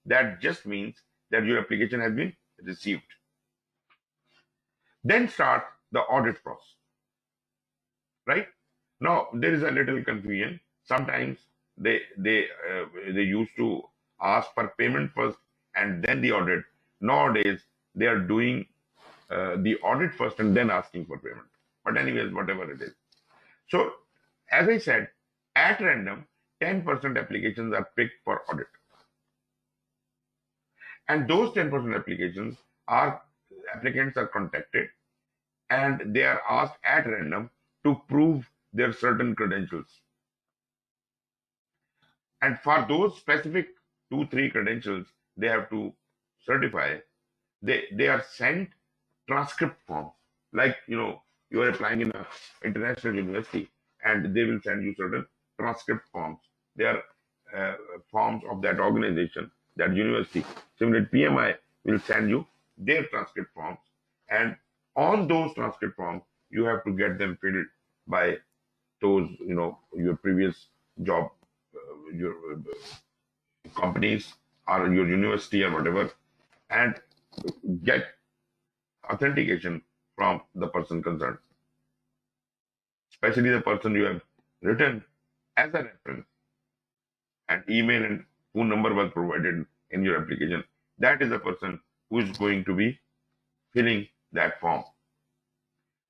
That just means that your application has been received. Then start the audit process, right? Now, there is a little confusion. Sometimes they used to ask for payment first and then the audit. Nowadays, they are doing the audit first and then asking for payment. But anyways, whatever it is. So, as I said, at random, 10% applications are picked for audit. And those 10% applicants are contacted and they are asked at random to prove their certain credentials. And for those specific 2-3 credentials they have to certify, they are sent transcript forms. Like, you are applying in an international university and they will send you certain transcript forms. They are forms of that organization, that university. Similarly, PMI will send you their transcript forms. And on those transcript forms, you have to get them filled by those, your previous job, your companies or your university or whatever, and get authentication from the person concerned, especially the person you have written as a reference, and email and phone number was provided in your application. That is the person who is going to be filling that form.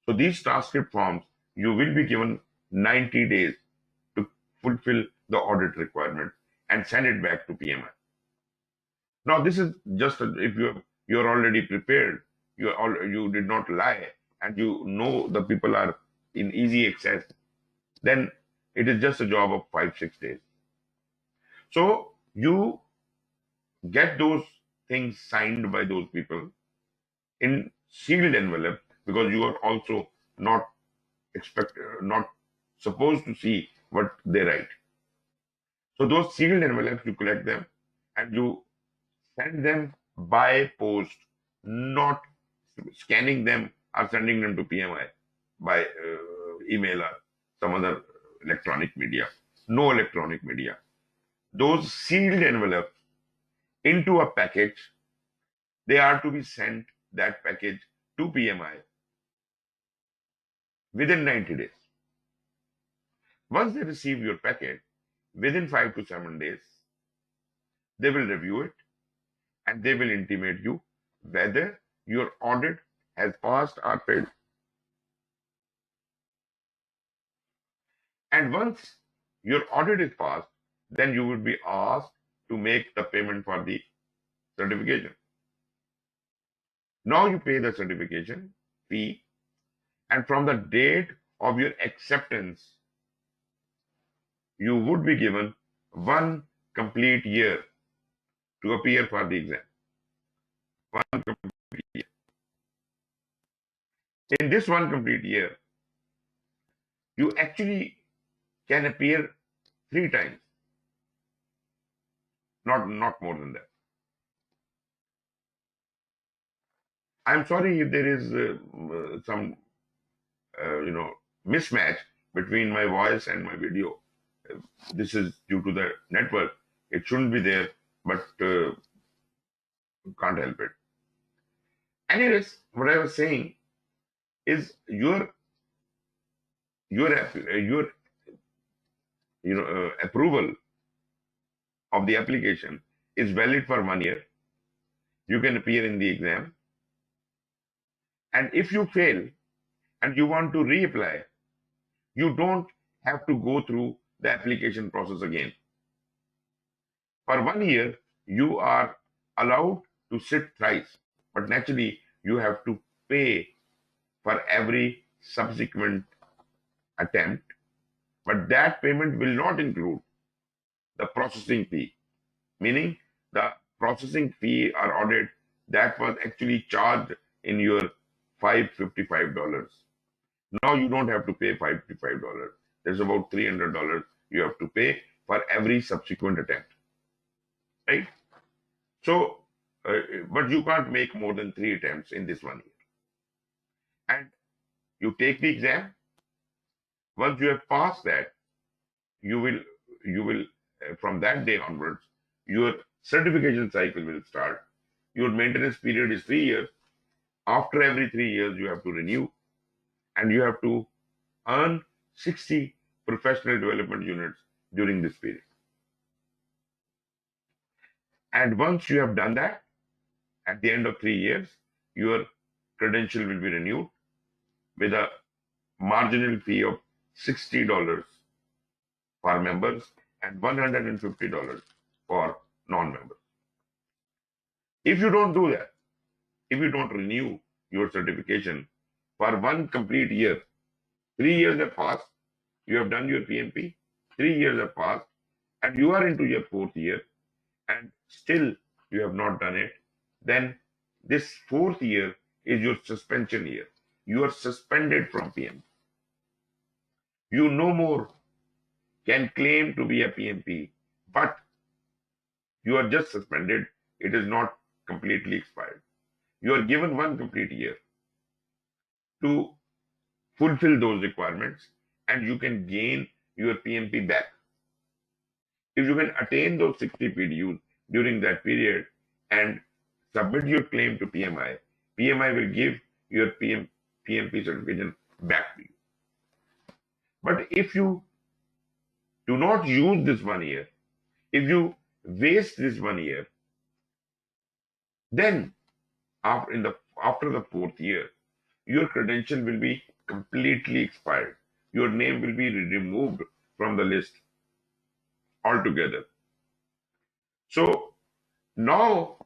So these transcript forms, you will be given 90 days to fulfill the audit requirement and send it back to PMI. Now, this is just if you're already prepared, you did not lie, and you know the people are in easy access, then it is just a job of 5-6 days. So you get those things signed by those people in sealed envelope, because you are also not supposed to see what they write. So those sealed envelopes, you collect them and you send them by post, not scanning them or sending them to PMI by email or some other electronic media. No electronic media. Those sealed envelopes into a package, they are to be sent, that package, to PMI within 90 days. Once they receive your packet, within 5 to 7 days, they will review it and they will intimate you whether your audit has passed or failed. And once your audit is passed, then you will be asked to make the payment for the certification. Now you pay the certification fee, and from the date of your acceptance, you would be given 1 complete year to appear for the exam. 1 complete year. In this 1 complete year, you actually can appear 3 times, not more than that. I'm sorry if there is some mismatch between my voice and my video. This is due to the network. It shouldn't be there, but can't help it. Anyways, what I was saying is your approval of the application is valid for 1 year. You can appear in the exam, and if you fail and you want to reapply, you don't have to go through the application process again. For 1 year, you are allowed to sit thrice, but naturally you have to pay for every subsequent attempt, but that payment will not include the processing fee, meaning the processing fee or audit that was actually charged in your $555. Now you don't have to pay $555. There's about $300 you have to pay for every subsequent attempt, right? So, but you can't make more than 3 attempts in this 1 year. And you take the exam. Once you have passed that, you will from that day onwards, your certification cycle will start. Your maintenance period is 3 years. After every 3 years, you have to renew, and you have to earn 60 professional development units during this period. And once you have done that, at the end of 3 years, your credential will be renewed with a marginal fee of $60 for members and $150 for non-members. If you don't do that, if you don't renew your certification for one complete year, 3 years have passed, you have done your PMP, 3 years have passed, and you are into your fourth year, and still you have not done it, then this fourth year is your suspension year. You are suspended from PMP. You no more can claim to be a PMP, but you are just suspended. It is not completely expired. You are given one complete year to fulfill those requirements, and you can gain your PMP back. If you can attain those 60 PDUs during that period and submit your claim to PMI, PMI will give your PMP certification back to you. But if you do not use this 1 year, if you waste this 1 year, then after the fourth year, your credential will be completely expired. Your name will be removed from the list altogether. So now,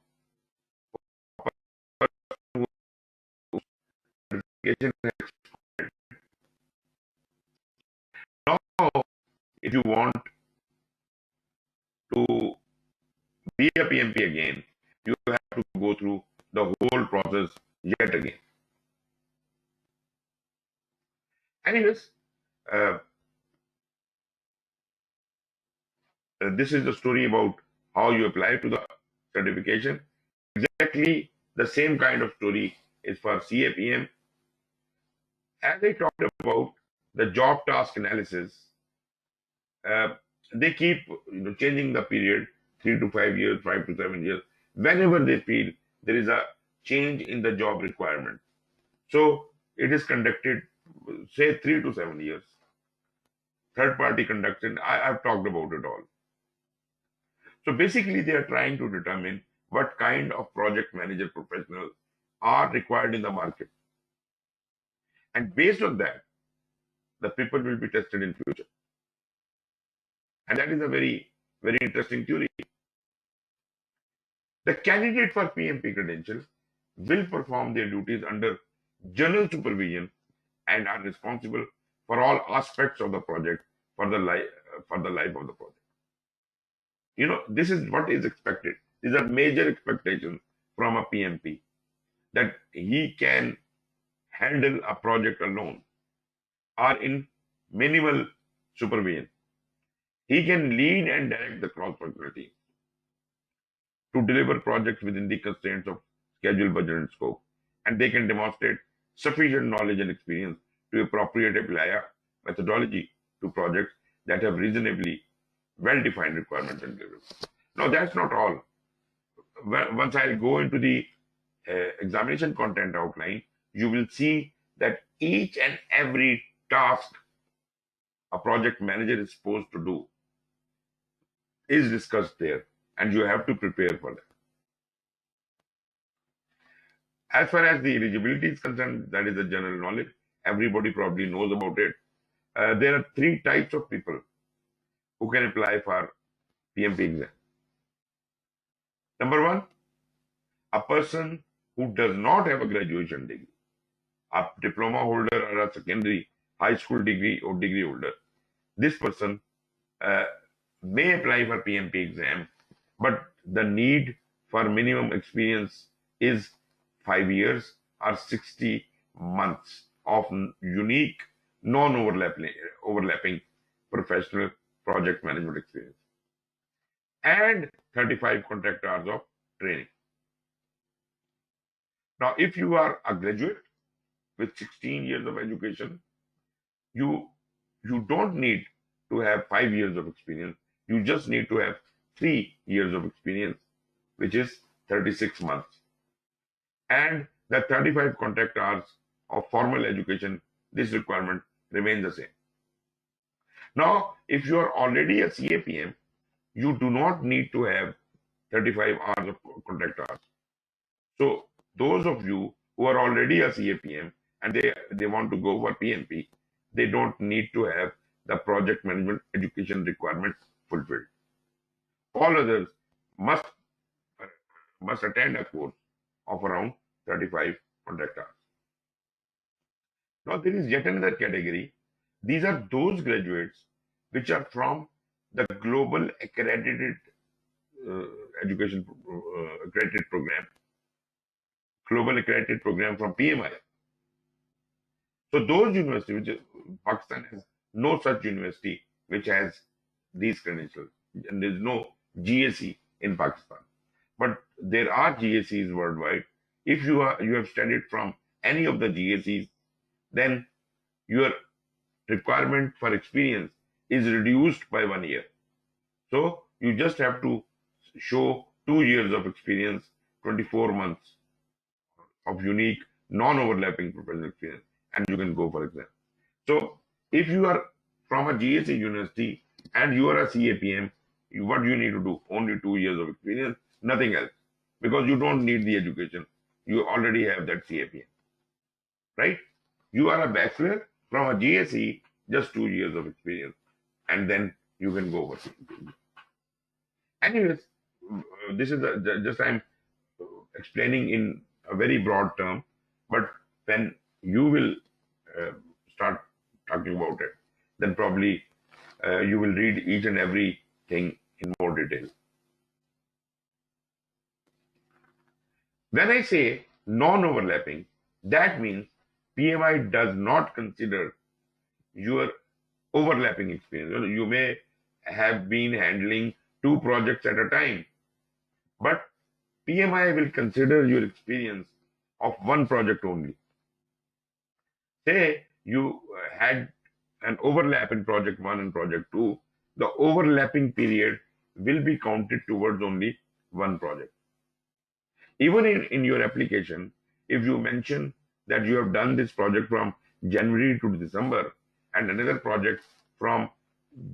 now if you want to be a PMP again, you have to go through the whole process yet again. Anyways, this is the story about how you apply to the certification. Exactly the same kind of story is for CAPM. As I talked about the job task analysis, they keep changing the period, 3 to 5 years, 5 to 7 years, whenever they feel there is a change in the job requirement. So it is conducted, say 3 to 7 years. Third party conducted, I've talked about it all. So basically they are trying to determine what kind of project manager professionals are required in the market. And based on that, the people will be tested in future. And that is a very, very interesting theory. The candidate for PMP credentials will perform their duties under general supervision and are responsible for all aspects of the project for the life of the project. This is what is expected. These are major expectations from a PMP, that he can handle a project alone or in minimal supervision. He can lead and direct the cross-functional team to deliver projects within the constraints of schedule, budget, and scope. And they can demonstrate sufficient knowledge and experience to appropriate apply a methodology to projects that have reasonably well-defined requirements and deliverables. Now, that's not all. Once I go into the examination content outline, you will see that each and every task a project manager is supposed to do is discussed there, and you have to prepare for that. As far as the eligibility is concerned, that is the general knowledge. Everybody probably knows about it. There are 3 types of people who can apply for PMP exam. Number 1, a person who does not have a graduation degree, a diploma holder or a secondary high school degree or degree holder. This person may apply for PMP exam, but the need for minimum experience is 5 years or 60 months of unique, non-overlapping professional project management experience, and 35 contract hours of training. Now, if you are a graduate with 16 years of education, you don't need to have 5 years of experience. You just need to have 3 years of experience, which is 36 months. And the 35 contract hours of formal education, this requirement remains the same. Now, if you are already a CAPM, you do not need to have 35 hours of contract hours. So those of you who are already a CAPM and they want to go for PMP, they don't need to have the project management education requirements fulfilled. All others must must attend a course of around 35 contract hours. Now there is yet another category. These are those graduates which are from the global accredited education accredited program, global accredited program from PMI. So those universities, which Pakistan has no such university which has these credentials, and there is no GSE in Pakistan. But there are GSEs worldwide. If you have studied from any of the GSEs, then your requirement for experience is reduced by 1 year. So you just have to show 2 years of experience, 24 months of unique, non-overlapping professional experience, and you can go for exam. So if you are from a GSE university and you are a CAPM, what you need to do? Only 2 years of experience, nothing else, because you don't need the education. You already have that CAPM, right? You are a bachelor from a GSE, just 2 years of experience, and then you can go over. Anyways, this is just I'm explaining in a very broad term, but when you will start talking about it, then probably you will read each and every thing in more detail. When I say non-overlapping, that means PMI does not consider your overlapping experience. You may have been handling 2 projects at a time, but PMI will consider your experience of 1 project only. Say you had an overlap in project 1 and project 2, the overlapping period will be counted towards only 1 project. Even in your application, if you mention that you have done this project from January to December and another project from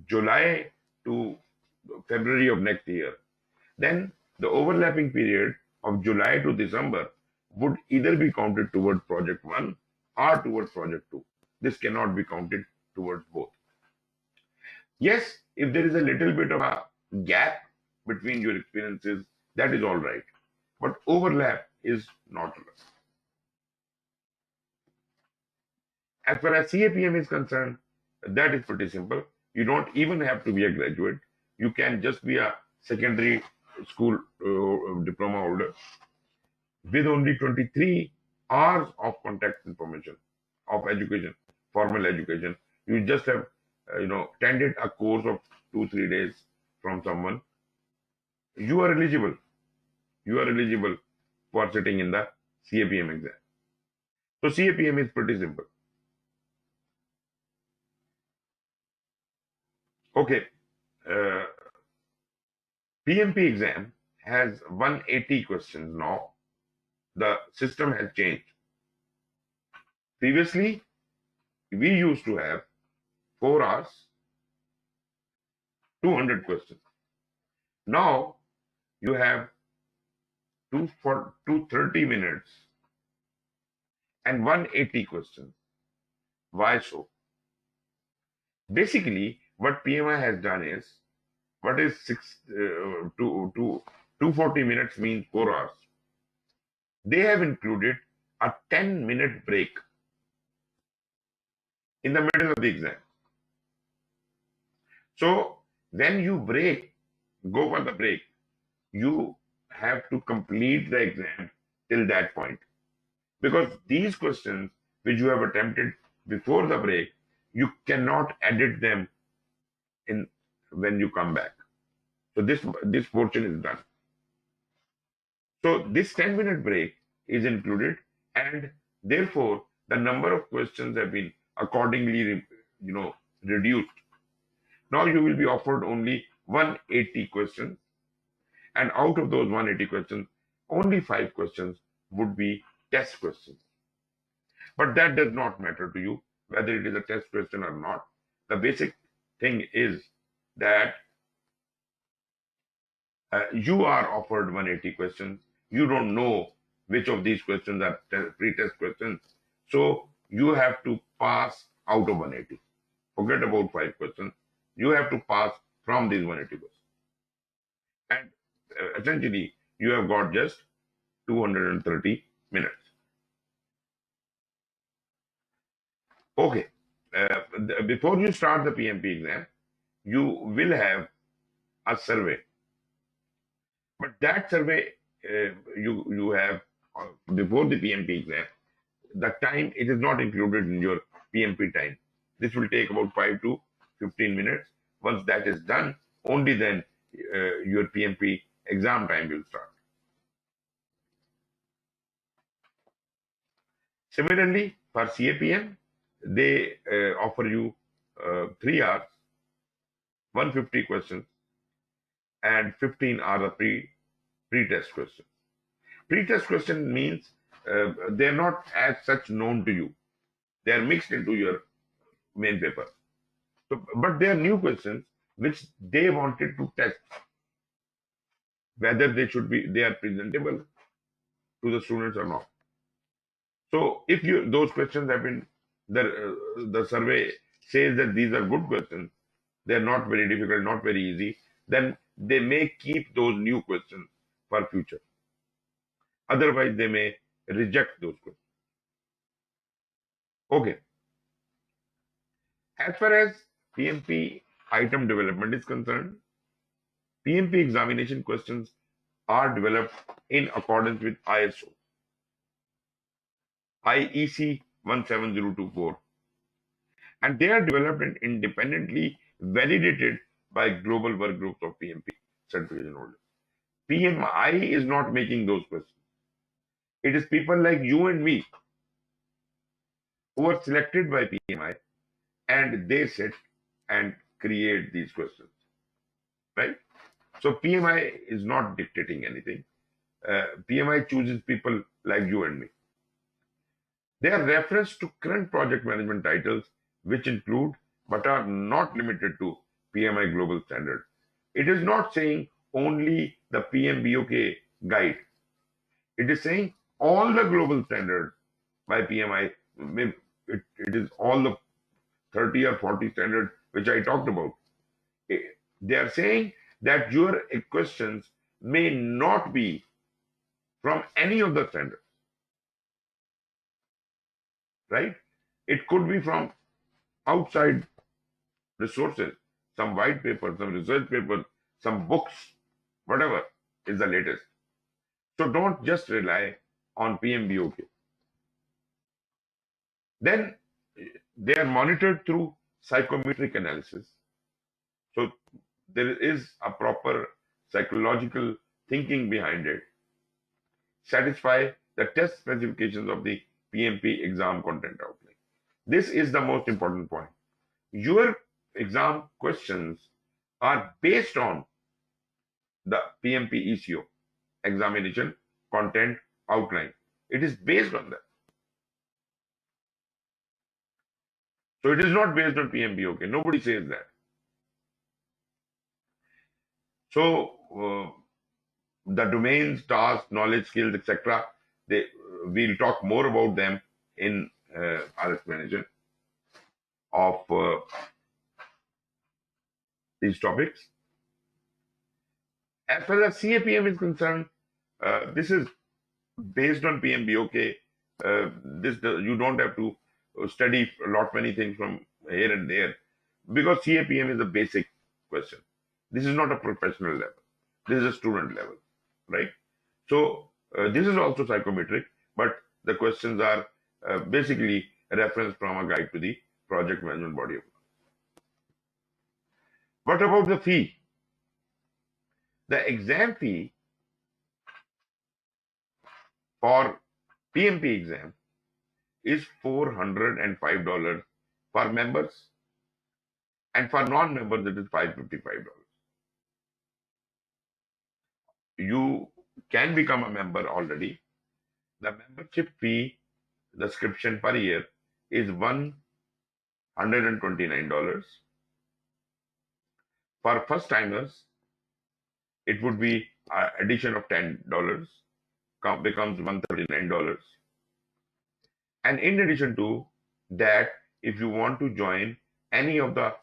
July to February of next year, then the overlapping period of July to December would either be counted towards project 1 or towards project 2. This cannot be counted towards both. Yes, if there is a little bit of a gap between your experiences, that is all right. But overlap is not allowed. As far as CAPM is concerned, that is pretty simple. You don't even have to be a graduate. You can just be a secondary school diploma holder with only 23 hours of contact information of education, formal education. You just have attended a course of 2-3 days from someone. You are eligible. You are eligible for sitting in the CAPM exam. So CAPM is pretty simple. Okay. PMP exam has 180 questions now. The system has changed. Previously, we used to have 4 hours, 200 questions. Now, you have 230 minutes and 180 questions. Why so? Basically, what PMI has done is, what is 240 minutes means 4 hours. They have included a 10-minute break in the middle of the exam. So when you go for the break, you have to complete the exam till that point. Because these questions which you have attempted before the break, you cannot edit them in when you come back. So this portion is done. So this 10-minute break is included, and therefore the number of questions have been accordingly reduced. Now you will be offered only 180 questions, and out of those 180 questions, only 5 questions would be test questions. But that does not matter to you whether it is a test question or not. The basic thing is that you are offered 180 questions. You don't know which of these questions are pre-test questions. So you have to pass out of 180. Forget about 5 questions. You have to pass from these 180 questions. And essentially, you have got just 230 minutes. Okay. Before you start the PMP exam, you will have a survey. But that survey you have before the PMP exam, the time, it is not included in your PMP time. This will take about 5 to 15 minutes. Once that is done, only then your PMP exam time will start. Similarly, for CAPM, they offer you 3 hours, 150 questions, and 15 are the pre-test questions. Pre-test question means they're not as such known to you. They are mixed into your main paper. So, but they are new questions which they wanted to test whether they are presentable to the students or not. So if those questions have been, the survey says that these are good questions, they're not very difficult, not very easy, then they may keep those new questions for future. Otherwise, they may reject those questions. Okay. As far as PMP item development is concerned, PMP examination questions are developed in accordance with ISO, IEC 17024, and they are developed and independently validated by global work groups of PMP certification holders. PMI is not making those questions. It is people like you and me who are selected by PMI, and they sit and create these questions, right? So PMI is not dictating anything. PMI chooses people like you and me. They are referenced to current project management titles, which include but are not limited to PMI Global Standard. It is not saying only the PMBOK guide. It is saying all the global standards by PMI. It is all the 30 or 40 standards which I talked about. They are saying that your questions may not be from any of the standards, right? It could be from outside resources, some white paper, some research paper, some books, whatever is the latest. So don't just rely on PMBOK. Then they are monitored through psychometric analysis. So there is a proper psychological thinking behind it. Satisfy the test specifications of the PMP exam content outline. This is the most important point. Your exam questions are based on the PMP ECO, examination content outline. It is based on that. So it is not based on PMBOK. Nobody says that. So the domains, tasks, knowledge, skills, etc. We'll talk more about them in our explanation of these topics. As far as CAPM is concerned, this is based on PMBOK. You don't have to study many things from here and there, because CAPM is a basic question. This is not a professional level. This is a student level, right? So this is also psychometric, but the questions are basically a reference from a guide to the project management body of law. What about the fee? The exam fee for PMP exam is $405 for members, and for non-members it is $555. You can become a member already. The membership fee, the subscription per year, is $129. For first timers, it would be an addition of $10, becomes $139. And in addition to that, if you want to join any of the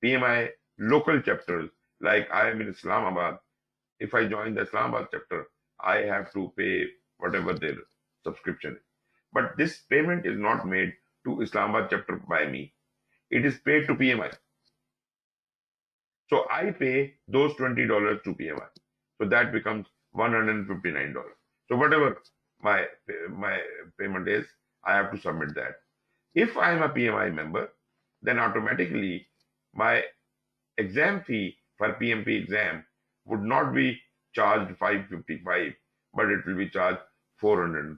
PMI local chapters, like I am in Islamabad, if I join the Islamabad chapter, I have to pay whatever their subscription is. But this payment is not made to Islamabad chapter by me. It is paid to PMI. So I pay those $20 to PMI. So that becomes $159. So whatever my payment is, I have to submit that. If I am a PMI member, then automatically my exam fee for PMP exam would not be charged $555, but it will be charged $405.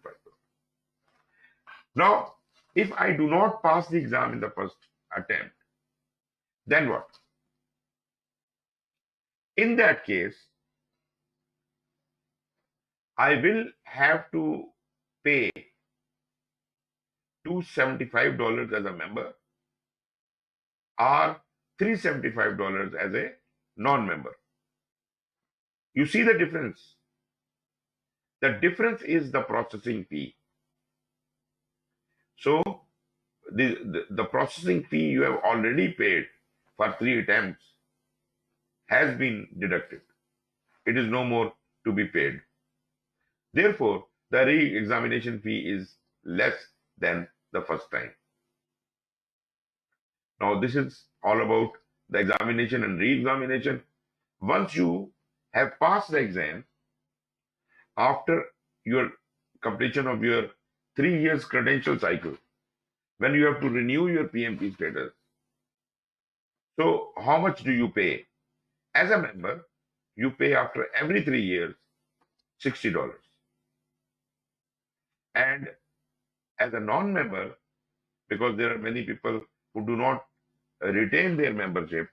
Now, if I do not pass the exam in the first attempt, then what? In that case, I will have to pay $275 as a member or $375 as a non-member. You see the difference? The difference is the processing fee. So the processing fee you have already paid for 3 attempts has been deducted. It is no more to be paid. Therefore, the re-examination fee is less than the first time. Now, this is all about the examination and re-examination. Once you have passed the exam, after your completion of your 3 years credential cycle, when you have to renew your PMP status, so how much do you pay? As a member, you pay after every 3 years $60. And as a non-member, because there are many people who do not retain their membership,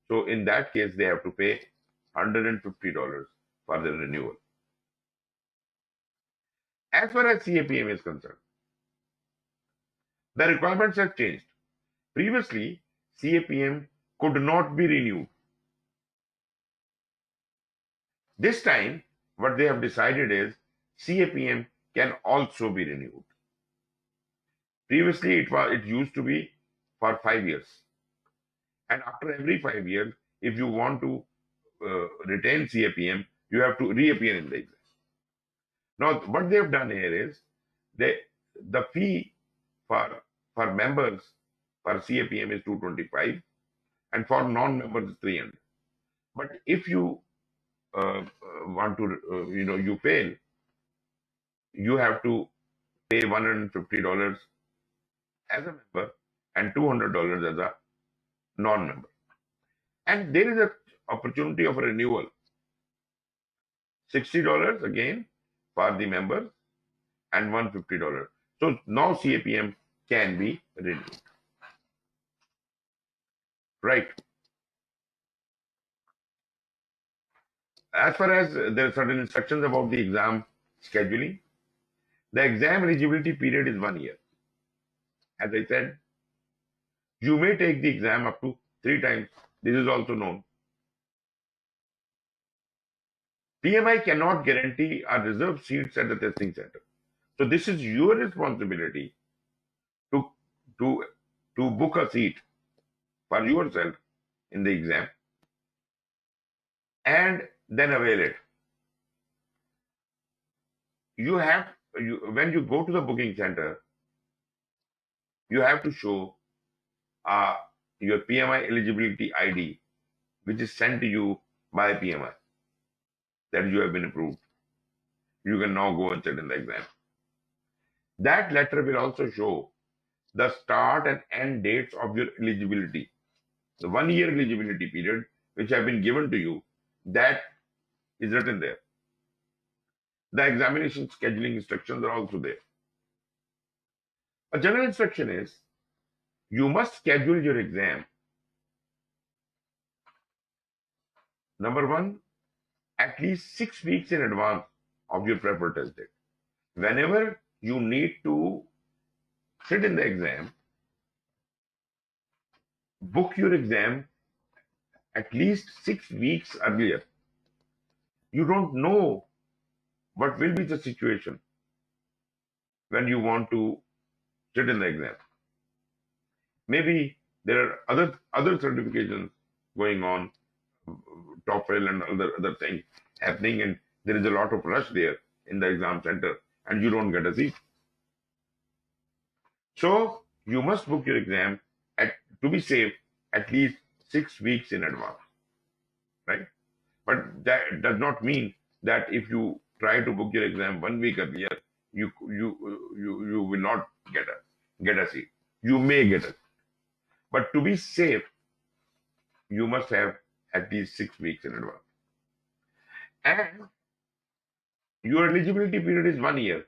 so in that case, they have to pay $150 for the renewal. As far as CAPM is concerned, the requirements have changed. Previously, CAPM could not be renewed. This time, what they have decided is CAPM can also be renewed. Previously, it used to be for 5 years. And after every 5 years, if you want to retain CAPM, you have to reappear in the exam. Now, what they have done here is the fee for members for CAPM is $225 and for non-members is $300. But if you want to, you fail, you have to pay $150 as a member and $200 as a non-member. And there is an opportunity of a renewal. $60 again for the members and $150. So now CAPM can be renewed. Right. As far as there are certain instructions about the exam scheduling, the exam eligibility period is 1 year. As I said, you may take the exam up to 3 times. This is also known. PMI cannot guarantee or reserve seats at the testing center. So this is your responsibility to book a seat for yourself in the exam and then avail it. When you go to the booking center, you have to show your PMI eligibility ID, which is sent to you by PMI, that you have been approved. You can now go and sit in the exam. That letter will also show the start and end dates of your eligibility. The 1 year eligibility period, which have been given to you, that is written there. The examination scheduling instructions are also there. A general instruction is, you must schedule your exam. Number 1, at least 6 weeks in advance of your preferred test date. Whenever you need to sit in the exam, book your exam at least 6 weeks earlier. You don't know what will be the situation when you want to sit in the exam. Maybe there are other certifications going on, TOEFL and other things happening, and there is a lot of rush there in the exam center and you don't get a seat. So you must book your exam to be safe at least 6 weeks in advance, right? But that does not mean that if you try to book your exam 1 week earlier, you will not get a seat. You may get it, but to be safe, you must have at least 6 weeks in advance. And your eligibility period is 1 year.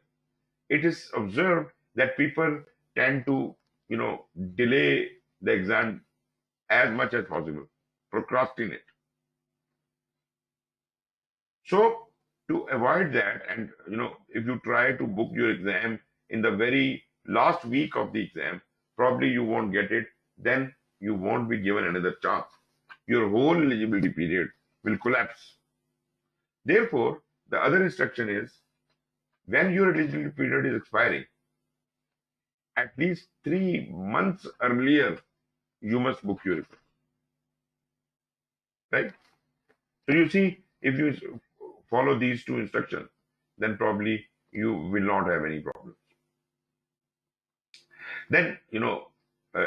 It is observed that people tend to, delay the exam as much as possible, procrastinate. So to avoid that, and if you try to book your exam in the very last week of the exam, probably you won't get it. Then you won't be given another chance. Your whole eligibility period will collapse. Therefore, the other instruction is when your eligibility period is expiring, at least 3 months earlier, you must book your exam. Right? So you see, if you follow these two instructions, then probably you will not have any problems. Then,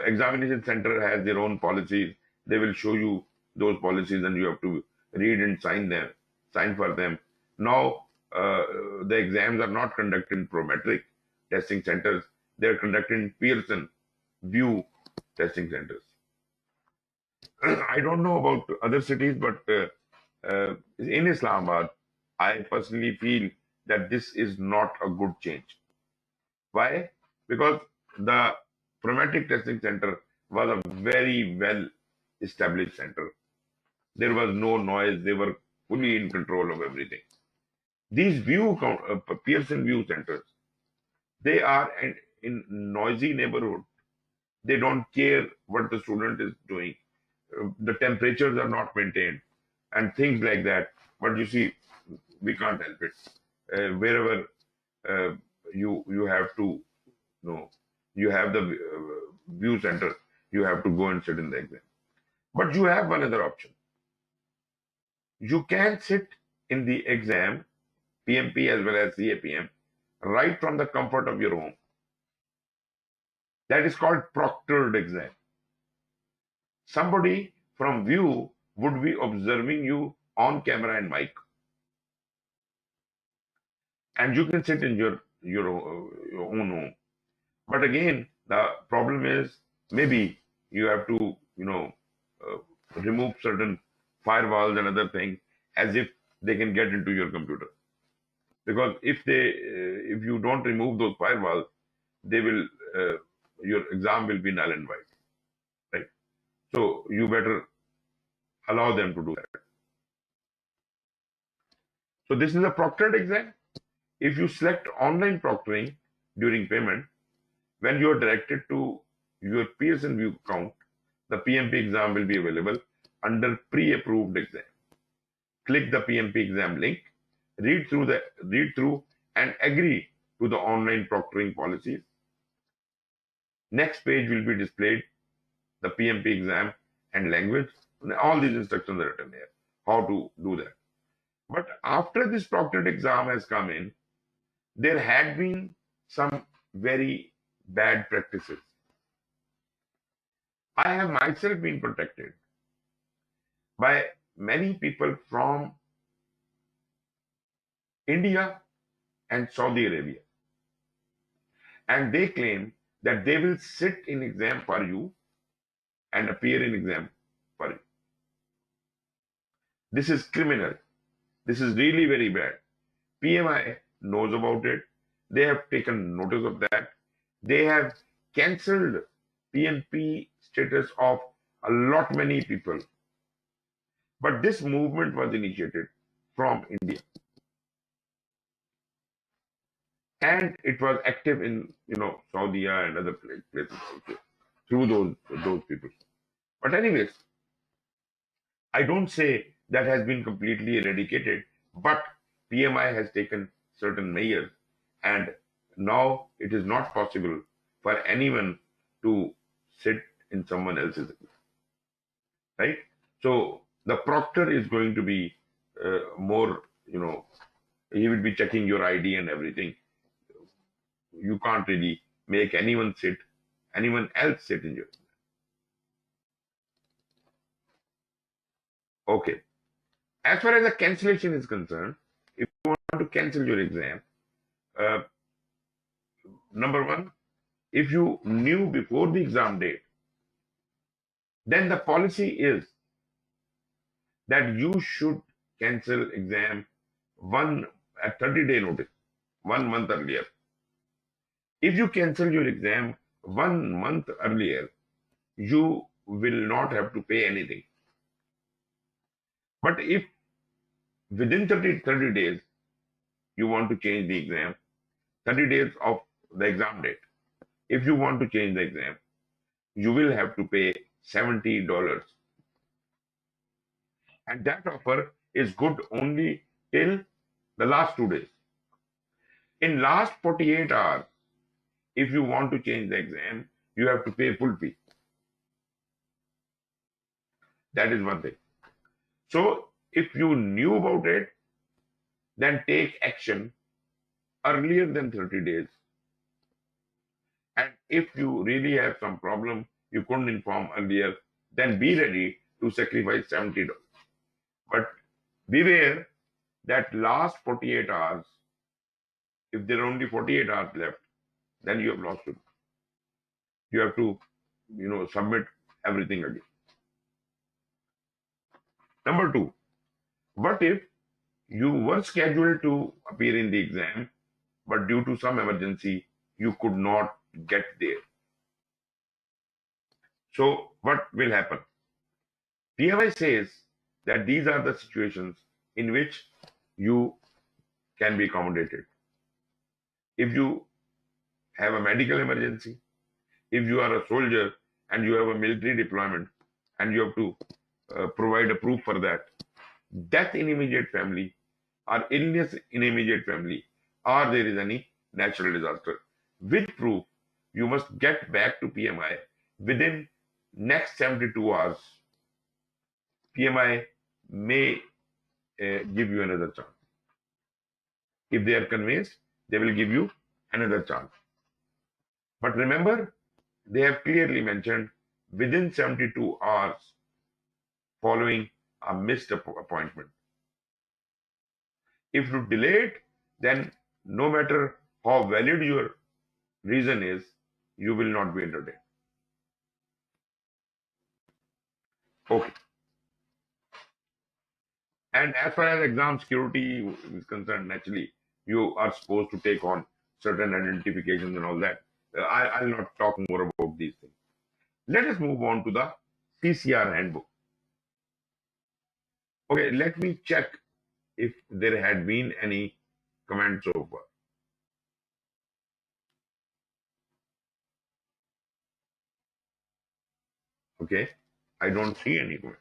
examination center has their own policies. They will show you those policies and you have to read and sign for them. Now, the exams are not conducted in Prometric testing centers. They're conducted in Pearson VUE testing centers. I don't know about other cities, but in Islamabad, I personally feel that this is not a good change. Why? Because the Prometric testing center was a very well established center. There was no noise. They were fully in control of everything. These Pearson VUE centers, they are in noisy neighborhood. They don't care what the student is doing. The temperatures are not maintained and things like that. But you see, we can't help it. Wherever you have to, you have the VUE center, you have to go and sit in the exam. But you have one other option. You can sit in the exam, PMP as well as CAPM, right from the comfort of your home. That is called Proctored Exam. Somebody from VUE would be observing you on camera and mic. And you can sit in your own home. But again, the problem is maybe you have to, remove certain firewalls and other things as if they can get into your computer. Because if you don't remove those firewalls, they will, your exam will be null and void, right? So you better allow them to do that. So this is a proctored exam. If you select online proctoring during payment, when you are directed to your Pearson VUE account, the PMP exam will be available under pre-approved exam. Click the PMP exam link, read through and agree to the online proctoring policies. Next page will be displayed the PMP exam and language. All these instructions are written here, how to do that. But after this proctored exam has come in, there had been some very bad practices. I have myself been protected by many people from India and Saudi Arabia. And they claim that they will sit in exam for you and appear in exam for you. This is criminal. This is really very bad. PMI knows about it. They have taken notice of that. They have cancelled PMP status of a lot many people. But this movement was initiated from India. And it was active in, Saudi and other places also, through those people. But anyways, I don't say that has been completely eradicated, but PMI has taken certain measures, and now it is not possible for anyone to sit in someone else's exam, right? So the proctor is going to be more, He will be checking your ID and everything. You can't really make anyone else sit in your. Okay. As far as the cancellation is concerned, if you want to cancel your exam, uh, number one, if you knew before the exam date, then the policy is that you should cancel exam at 30-day notice, 1 month earlier. If you cancel your exam 1 month earlier, you will not have to pay anything. But if within 30 days you want to change the exam, 30 days of the exam date, if you want to change the exam, you will have to pay $70. And that offer is good only till the last 2 days. In last 48 hours, if you want to change the exam, you have to pay full fee. That is one thing. So if you knew about it, then take action earlier than 30 days. And if you really have some problem, you couldn't inform earlier, then be ready to sacrifice $70. But beware that last 48 hours, if there are only 48 hours left, then you have lost it. You have to, submit everything again. Number two, what if you were scheduled to appear in the exam, but due to some emergency, you could not get there? So what will happen? PMI says that these are the situations in which you can be accommodated. If you have a medical emergency, if you are a soldier and you have a military deployment and you have to provide a proof for that, death in immediate family or illness in immediate family, or there is any natural disaster, with proof, you must get back to PMI within next 72 hours. PMI may give you another chance. If they are convinced, they will give you another chance. But remember, they have clearly mentioned within 72 hours following a missed appointment. If you delay it, then no matter how valid your reason is, you will not be entertained. Okay. And as far as exam security is concerned, naturally, you are supposed to take on certain identifications and all that. I'll not talk more about these things. Let us move on to the Ccr Handbook. Okay, let me check if there had been any comments so far. Okay, I don't see any comment.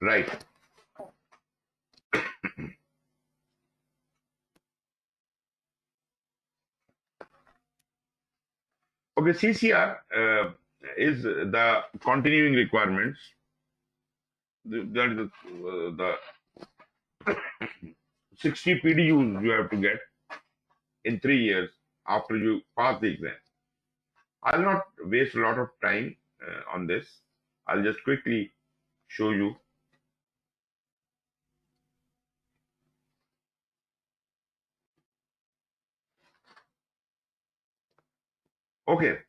Right. Okay, CCR is the continuing requirements. That is the 60 PDUs you have to get in 3 years after you pass the exam. I'll not waste a lot of time on this. I'll just quickly show you. Okay,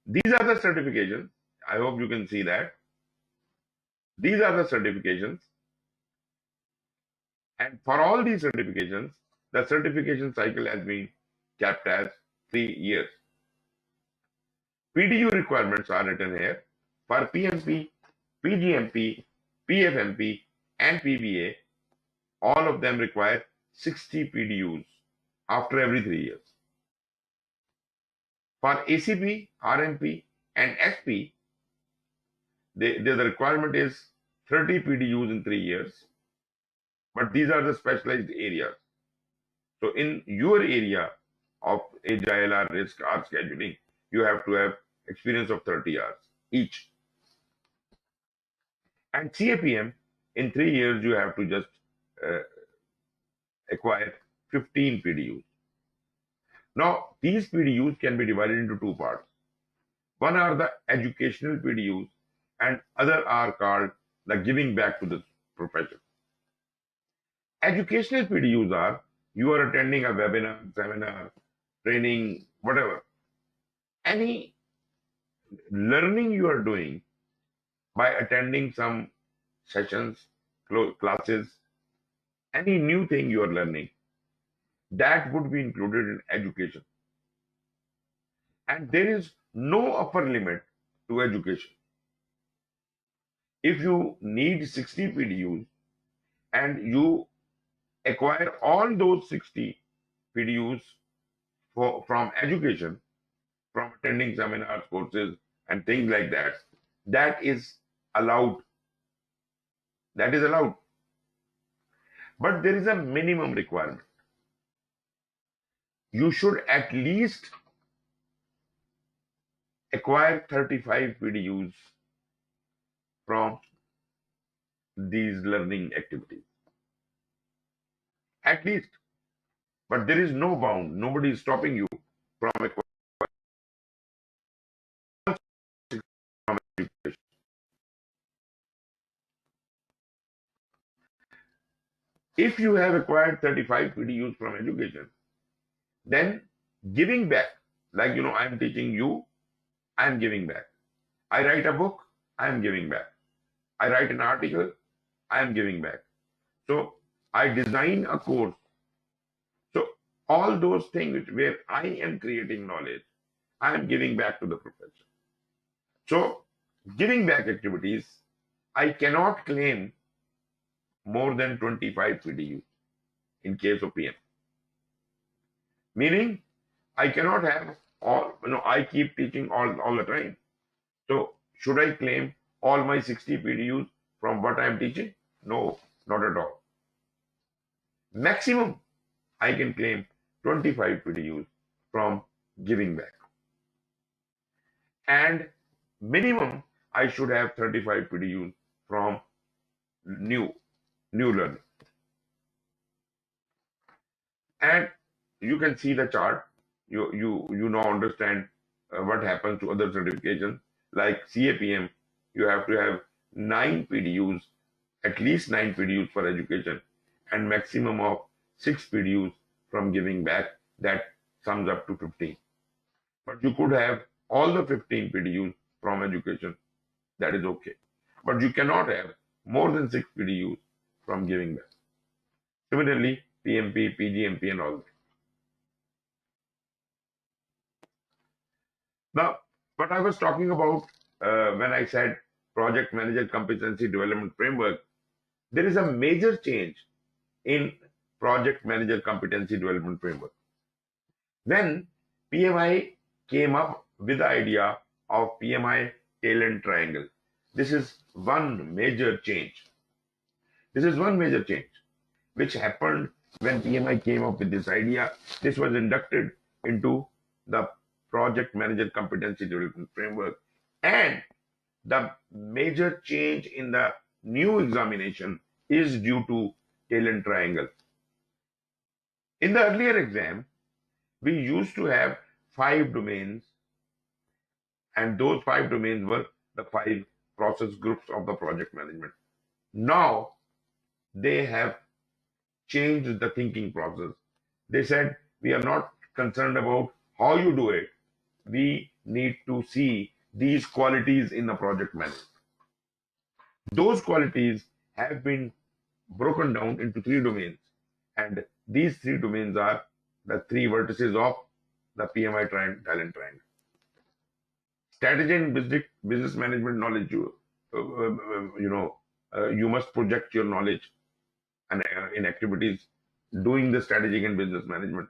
these are the certifications. I hope you can see that. These are the certifications. And for all these certifications, the certification cycle has been kept as 3 years. PDU requirements are written here. For PMP, PGMP, PFMP, and PBA, all of them require 60 PDUs after every 3 years. For ACP, RMP, and SP, the requirement is 30 PDUs in 3 years. But these are the specialized areas. So in your area of agile or risk or scheduling, you have to have experience of 30 hours each. And CAPM In 3 years, you have to just uh, acquire 15 PDUs. Now, these PDUs can be divided into two parts. One are the educational PDUs and other are called the giving back to the profession. Educational PDUs are you are attending a webinar, seminar, training, whatever. Any learning you are doing by attending some sessions, classes, any new thing you are learning, that would be included in education. And there is no upper limit to education. If you need 60 PDUs and you acquire all those 60 PDUs from education, from attending seminars, courses, and things like that, that is allowed. That is allowed. But there is a minimum requirement. You should at least acquire 35 PDUs from these learning activities. At least. But there is no bound. Nobody is stopping you from acquiring from education. If you have acquired 35 PDUs from education, then giving back, like I'm teaching you, I'm giving back. I write a book, I'm giving back. I write an article, I'm giving back. So I design a course. So all those things where I am creating knowledge, I am giving back to the profession. So giving back activities, I cannot claim more than 25 PDU in case of PM. Meaning, I cannot have all, I keep teaching all the time. So should I claim all my 60 PDUs from what I am teaching? No, not at all. Maximum, I can claim 25 PDUs from giving back. And minimum, I should have 35 PDUs from new learning. And you can see the chart. You now understand what happens to other certifications like CAPM. You have to have 9 PDUs, at least 9 PDUs for education, and maximum of 6 PDUs from giving back. That sums up to 15. But you could have all the 15 PDUs from education. That is okay. But you cannot have more than 6 PDUs from giving back. Similarly, PMP, PGMP, and all that. Now, what I was talking about when I said Project Manager Competency Development Framework, there is a major change in Project Manager Competency Development Framework. When PMI came up with the idea of PMI Talent Triangle, this is one major change. This is one major change which happened when PMI came up with this idea. This was inducted into the Project Manager Competency Development Framework, and the major change in the new examination is due to Talent Triangle. In the earlier exam, we used to have 5 domains, and those 5 domains were the 5 process groups of the project management. Now, they have changed the thinking process. They said, we are not concerned about how you do it. We need to see these qualities in the project management. Those qualities have been broken down into 3 domains. And these 3 domains are the 3 vertices of the PMI Talent Triangle. Strategy and business management knowledge, you must project your knowledge and in activities doing the strategic and business management.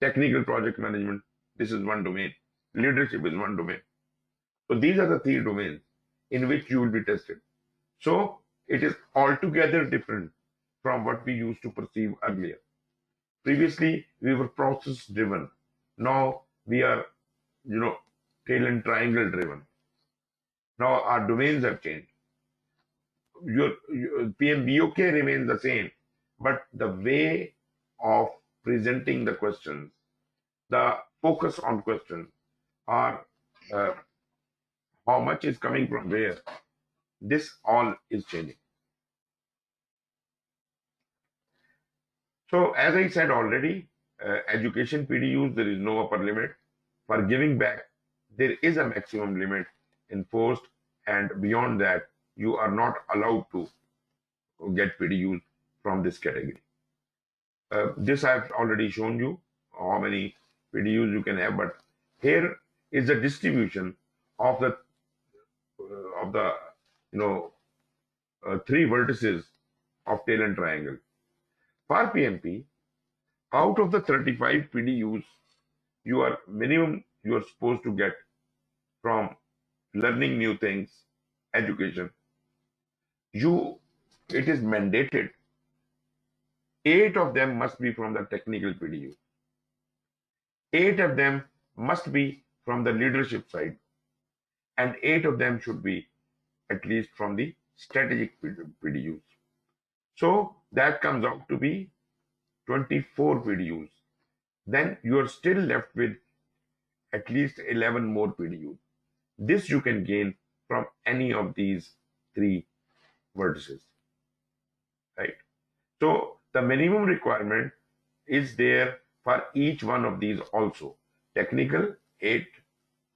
Technical project management, this is one domain. Leadership is one domain. So these are the 3 domains in which you will be tested. So it is altogether different from what we used to perceive earlier. Previously, we were process driven. Now we are, talent triangle driven. Now our domains have changed. your PMBOK remains the same, but the way of presenting the questions, the focus on questions, or uh, how much is coming from where, this all is changing. So as I said already, education PDUs, there is no upper limit. For giving back, there is a maximum limit enforced, and beyond that, you are not allowed to get PDUs from this category. This I've already shown you how many PDUs you can have, but here is the distribution of the three vertices of tail and triangle. For PMP, out of the 35 PDUs, you are supposed to get from learning new things, education. It is mandated. 8 of them must be from the technical PDU. 8 of them must be from the leadership side, and 8 of them should be at least from the strategic PDUs. So that comes out to be 24 PDUs. Then you are still left with at least 11 more PDUs. This you can gain from any of these 3 vertices, right? So the minimum requirement is there for each one of these also. Technical, 8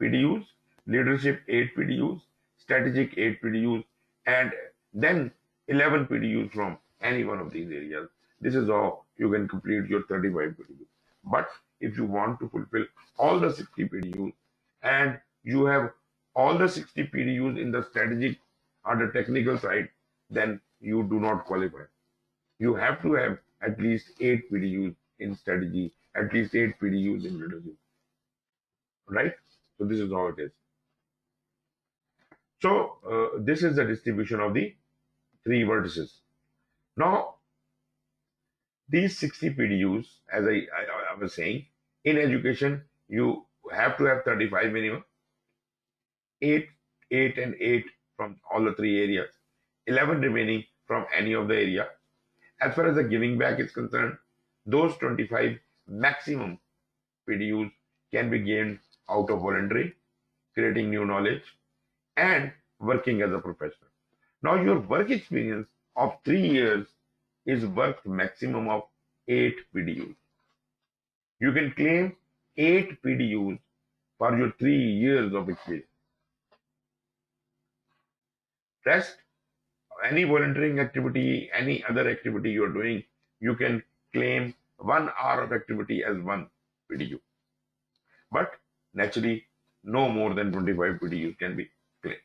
PDUs, leadership, 8 PDUs, strategic, 8 PDUs, and then 11 PDUs from any one of these areas. This is how you can complete your 35 PDUs. But if you want to fulfill all the 60 PDUs and you have all the 60 PDUs in the strategic or the technical side, then you do not qualify. You have to have at least 8 PDUs in strategy, at least 8 PDUs in leadership, right? So this is how it is. So this is the distribution of the 3 vertices. Now, these 60 PDUs, as I was saying, in education, you have to have 35 minimum, 8, 8 and 8 from all the 3 areas, 11 remaining from any of the area. As far as the giving back is concerned, those 25 maximum PDUs can be gained out of voluntary, creating new knowledge, and working as a professional. Now, your work experience of 3 years is worth maximum of 8 PDUs. You can claim 8 PDUs for your 3 years of experience. Rest, any volunteering activity, any other activity you are doing, you can claim 1 hour of activity as 1 PDU. But naturally, no more than 25 PDUs can be claimed.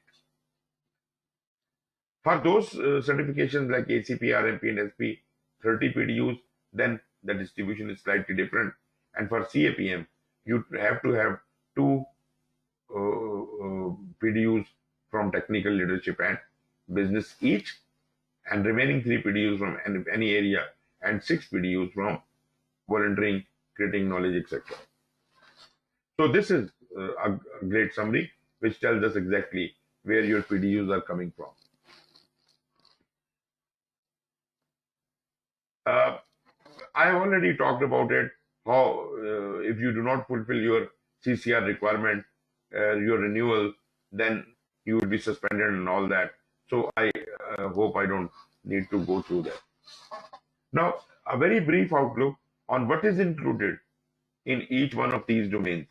For those certifications like ACP, RMP, and SP, 30 PDUs, then the distribution is slightly different. And for CAPM, you have to have 2 PDUs from technical, leadership, and business each, and remaining 3 PDUs from any area, and 6 PDUs from volunteering, creating knowledge, etc. So this is a great summary which tells us exactly where your PDUs are coming from. I have already talked about it, how if you do not fulfill your CCR requirement, your renewal, then you will be suspended and all that. So I hope I don't need to go through that. Now, a very brief outlook on what is included in each one of these domains.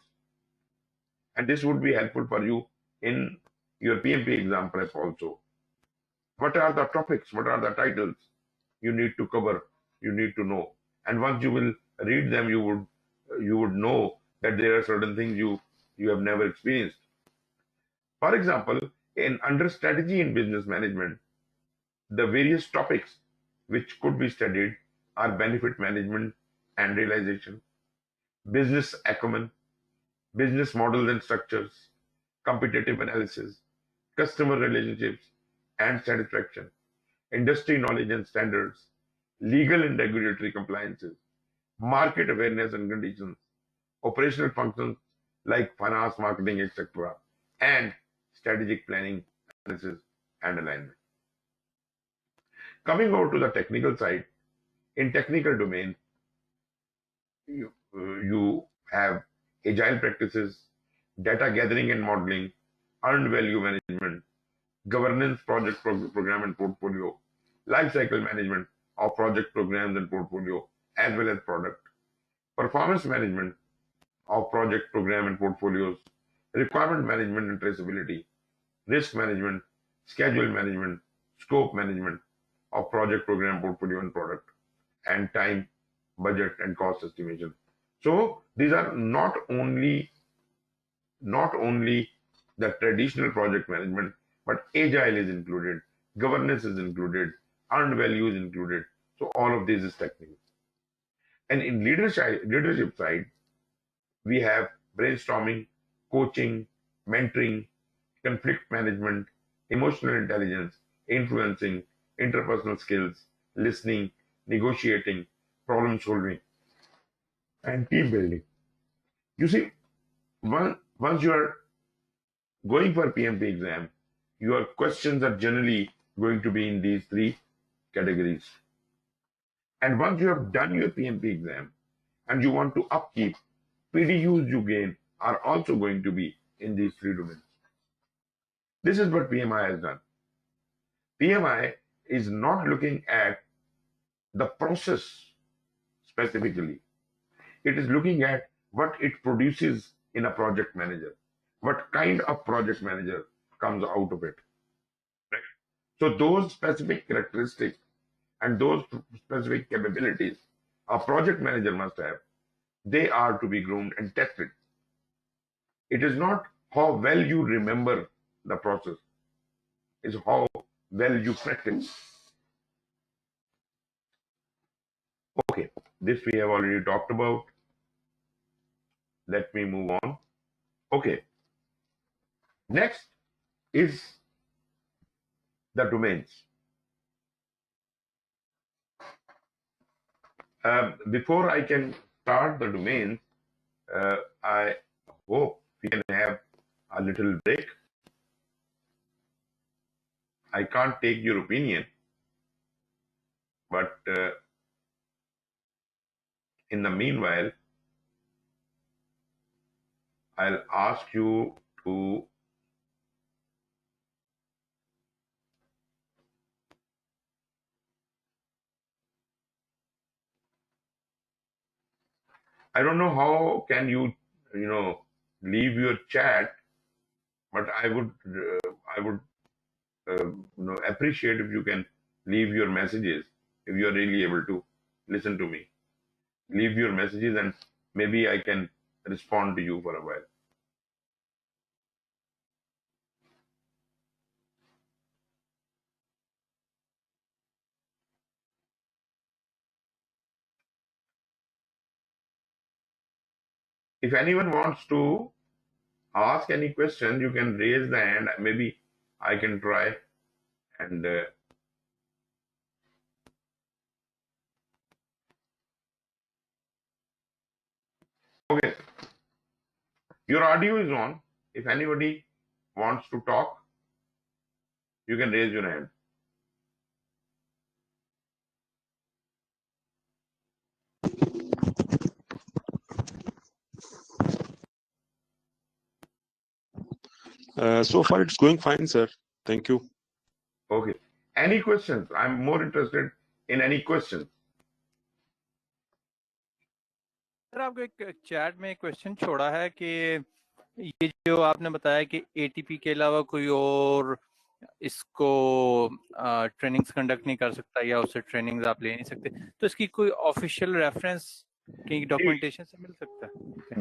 And this would be helpful for you in your PMP exam prep also. What are the topics? What are the titles you need to cover? You need to know. And once you will read them, you would know that there are certain things you have never experienced. For example, under strategy in business management, the various topics which could be studied are benefit management and realization, business acumen, business models and structures, competitive analysis, customer relationships and satisfaction, industry knowledge and standards, legal and regulatory compliances, market awareness and conditions, operational functions like finance, marketing, etc., and strategic planning, analysis, and alignment. Coming over to the technical side, in technical domain, you have agile practices, data gathering and modeling, earned value management, governance, project program and portfolio, life cycle management of project programs and portfolio, as well as product, performance management of project program and portfolios, requirement management and traceability, risk management, schedule management, scope management of project program, portfolio and product, and time, budget and cost estimation. So these are not only the traditional project management, but agile is included, governance is included, earned value is included. So all of this is technical. And in leadership side, we have brainstorming, coaching, mentoring, conflict management, emotional intelligence, influencing, interpersonal skills, listening, negotiating, problem solving, and team building. You see, once you are going for PMP exam, your questions are generally going to be in these three categories. And once you have done your PMP exam and you want to upkeep, PDUs you gain are also going to be in these three domains. This is what PMI has done. PMI is not looking at the process specifically. It is looking at what it produces in a project manager, what kind of project manager comes out of it. Right? So those specific characteristics and those specific capabilities a project manager must have, they are to be groomed and tested. It is not how well you remember the process, it's how well you practice. Okay, this we have already talked about. Let me move on. Okay, next is the domains. Before I can start the domains, I hope we can have a little break. I can't take your opinion, but in the meanwhile, I'll ask you to I don't know how can you leave your chat, but I would appreciate if you can leave your messages if you are really able to listen to me. Leave your messages and maybe I can respond to you for a while. If anyone wants to ask any question, you can raise the hand. Maybe I can try and okay. Your audio is on. If anybody wants to talk, you can raise your hand. So far, it's going fine, sir. Thank you. Okay. Any questions? I'm more interested in any questions. Sir आपको एक chat में question छोड़ा है कि ये जो आपने बताया कि एटीपी के अलावा कोई और इसको ट्रेनिंग्स कंडक्ट नहीं कर सकता या उससे ट्रेनिंग्स आप ले नहीं सकते, तो इसकी कोई ऑफिशियल रेफरेंस की डॉक्यूमेंटेशन से मिल सकता है?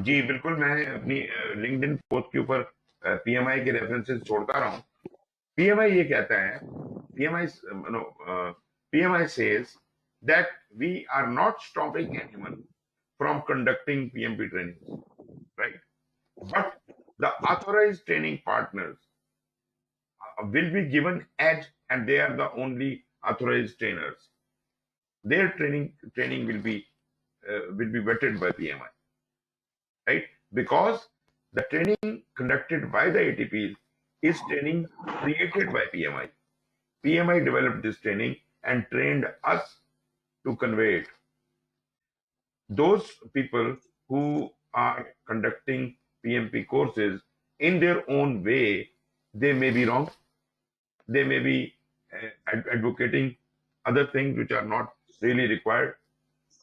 जी बिल्कुल, मैं अपनी लिंक्डइन पोस्ट के ऊपर पीएमआई के रेफरेंसेस छोड़ता रहा हूँ. पीएमआई ये कहता है, PMI says that we are not stopping anyone from conducting PMP trainings, right? But the authorized training partners will be given edge, and they are the only authorized trainers. Their training will be vetted by PMI, right? Because the training conducted by the ATPs is training created by PMI. PMI developed this training and trained us to convey it. Those people who are conducting PMP courses in their own way, they may be wrong. They may be advocating other things which are not really required.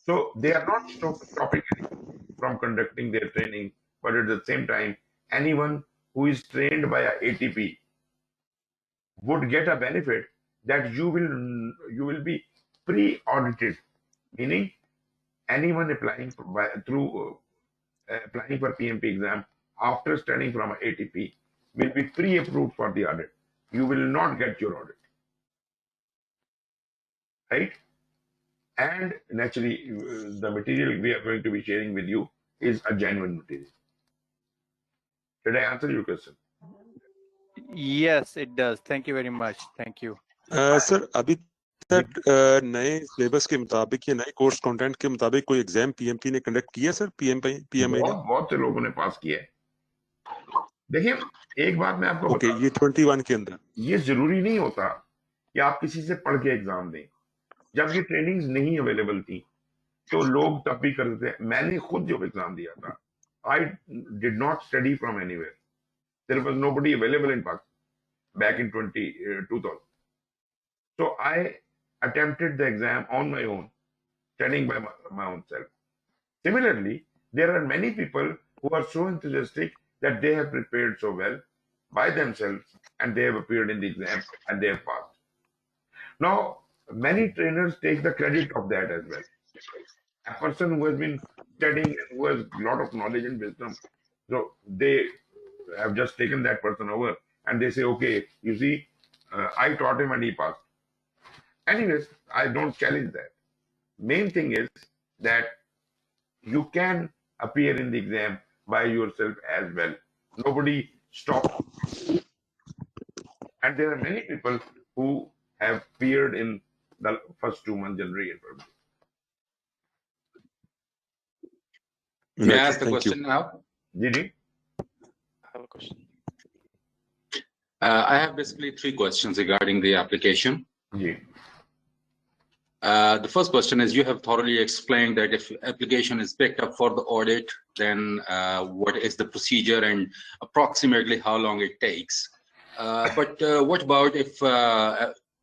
So they are not stopping anyone from conducting their training, but at the same time, anyone who is trained by a ATP would get a benefit that you will be pre-audited, meaning anyone applying applying for PMP exam after studying from an ATP will be pre-approved for the audit. You will not get your audit, right? And naturally, the material we are going to be sharing with you is a genuine material. Did I answer your question? Yes, it does. Thank you very much. Thank you. Sir अभी तक नए syllabus के मुताबिक या नए course content के मुताबिक कोई एग्जाम पीएमपी ने कंडक्ट किया सर पीएमआई ने बहुत से लोगों ने पास किया है। देखिए, एक बात मैं आपको ओके, ये 21 के अंदर ये जरूरी नहीं होता कि आप किसी से पढ़ के एग्जाम दें। जब ये ट्रेनिंग्स नहीं अवेलेबल थी तो लोग तब भी करते थे। मैंने खुद जब एग्जाम दिया था, I did not study from anywhere, there was nobody available in Pakistan back in 2000. So I attempted the exam on my own, studying by my own self. Similarly, there are many people who are so enthusiastic that they have prepared so well by themselves and they have appeared in the exam and they have passed. Now, many trainers take the credit of that as well. A person who has been studying and who has a lot of knowledge and wisdom, so they have just taken that person over and they say, okay, you see, I taught him and he passed. Anyways, I don't challenge that. Main thing is that you can appear in the exam by yourself as well. Nobody stops. And there are many people who have appeared in the first 2 months, January and February. May I ask the question now? Gigi? I have a question. I have basically 3 questions regarding the application. Gigi. The first question is, you have thoroughly explained that if application is picked up for the audit, then what is the procedure and approximately how long it takes. But what about if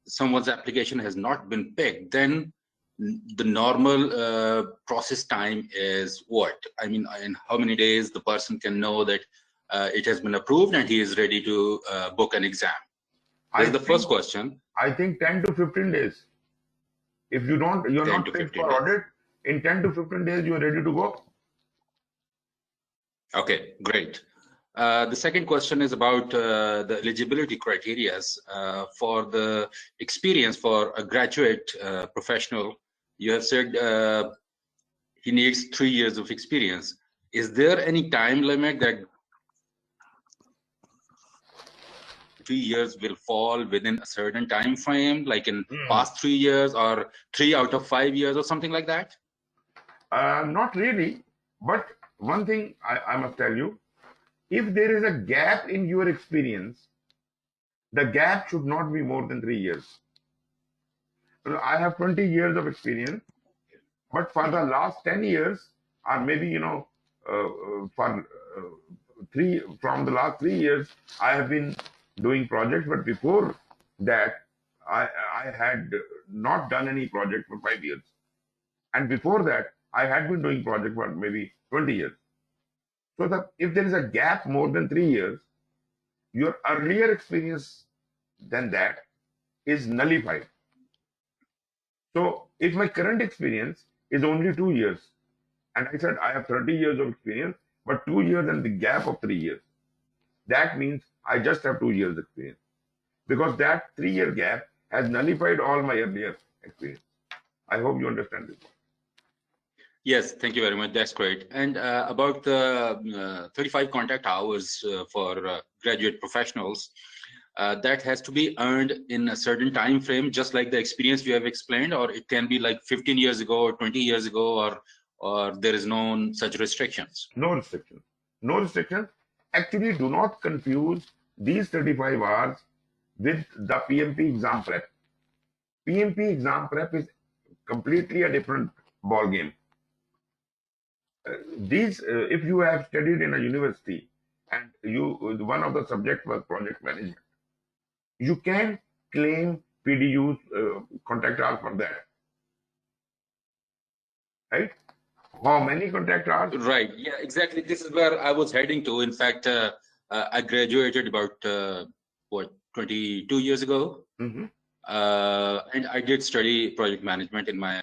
someone's application has not been picked, then the normal process time is what? I mean, in how many days the person can know that it has been approved and he is ready to book an exam? That's the first question. I think 10 to 15 days. If you're not picked for audit, in 10 to 15 days, you're ready to go. Okay, great. The second question is about the eligibility criteria for the experience for a graduate professional. You have said he needs 3 years of experience. Is there any time limit that 3 years will fall within a certain time frame, like in past 3 years or 3 out of 5 years or something like that? Not really, but one thing I must tell you, if there is a gap in your experience, the gap should not be more than 3 years. I have 20 years of experience, but for the last 10 years, or maybe, from the last 3 years, I have been doing projects, but before that, I had not done any project for 5 years. And before that, I had been doing project for maybe 20 years. So if there is a gap more than 3 years, your earlier experience than that is nullified. So if my current experience is only 2 years, and I said I have 30 years of experience, but 2 years and the gap of 3 years, that means I just have 2 years experience, because that 3-year gap has nullified all my earlier experience. I hope you understand this. Yes, thank you very much. That's great. And about the 35 contact hours for graduate professionals, that has to be earned in a certain time frame, just like the experience you have explained, or it can be like 15 years ago or 20 years ago, or there is no such restrictions? No restrictions. No restrictions. Actually, do not confuse these 35 hours with the PMP exam prep. PMP exam prep is completely a different ball game. If you have studied in a university and one of the subjects was project management, you can claim PDUs, contract hours for that, right? How many contract hours? Right. Yeah, exactly. This is where I was heading to. In fact, I graduated about 22 years ago, Mm-hmm. and I did study project management in my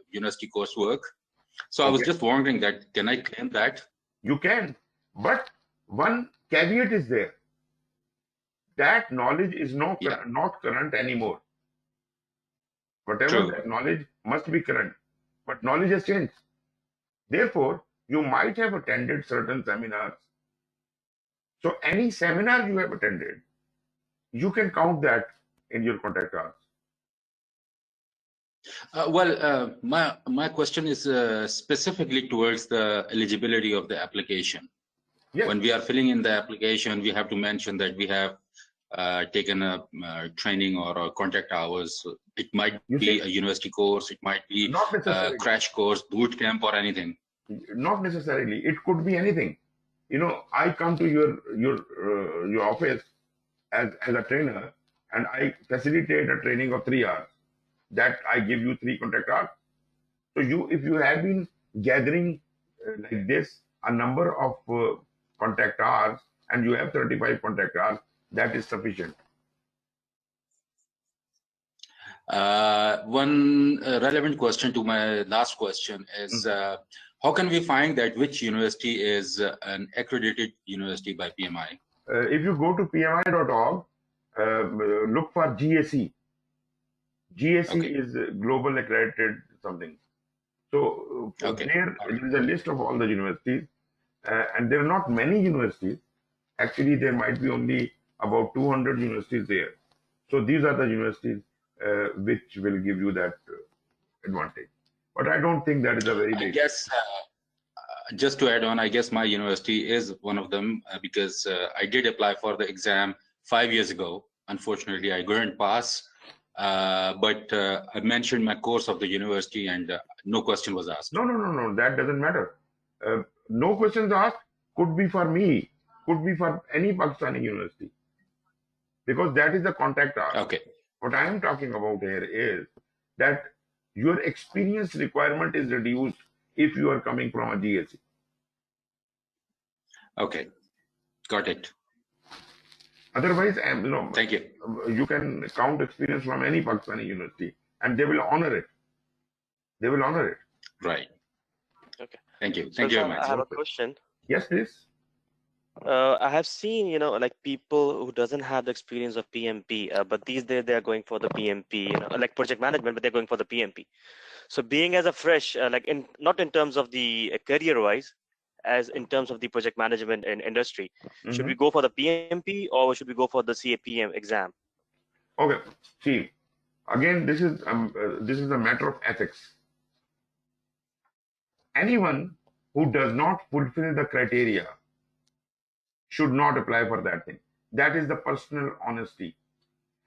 university coursework. So I was just wondering that can I claim that? You can, but one caveat is there. That knowledge is not current anymore. Whatever that knowledge must be current, but knowledge has changed. Therefore, you might have attended certain seminars. So any seminar you have attended, you can count that in your contract hours. My question is specifically towards the eligibility of the application. Yes. When we are filling in the application, we have to mention that we have taken a training or a contract hours. It might be a university course, it might be a crash course, boot camp, or anything. Not necessarily. It could be anything. You know, I come to your office as a trainer, and I facilitate a training of 3 hours. That I give you 3 contract hours. So if you have been gathering like this a number of contract hours, and you have 35 contract hours, that is sufficient. One relevant question to my last question is, how can we find that which university is an accredited university by PMI? If you go to pmi.org, look for GAC. GAC is Global Accredited something. So there is a list of all the universities, and there are not many universities. Actually, there might be only about 200 universities there. So these are the universities which will give you that advantage. But I don't think that is a very big. I guess, just to add on, I guess my university is one of them because I did apply for the exam 5 years ago. Unfortunately, I couldn't pass. But I mentioned my course of the university and no question was asked. No, that doesn't matter. No questions asked could be for me, could be for any Pakistani university, because that is the contact hour. Okay. What I am talking about here is that your experience requirement is reduced if you are coming from a GSC. Okay, got it. Otherwise, thank you. You can count experience from any Pakistani university, and they will honor it. They will honor it. Right. Okay. Thank you. Thank you very much. I have a question. Yes, please. I have seen, like people who doesn't have the experience of PMP, but these days they are going for the PMP, like project management, but they're going for the PMP. So being as a fresh, not in terms of the career-wise, as in terms of the project management and industry, should we go for the PMP or should we go for the CAPM exam? Okay. See, again, this is a matter of ethics. Anyone who does not fulfill the criteria should not apply for that thing. That is the personal honesty.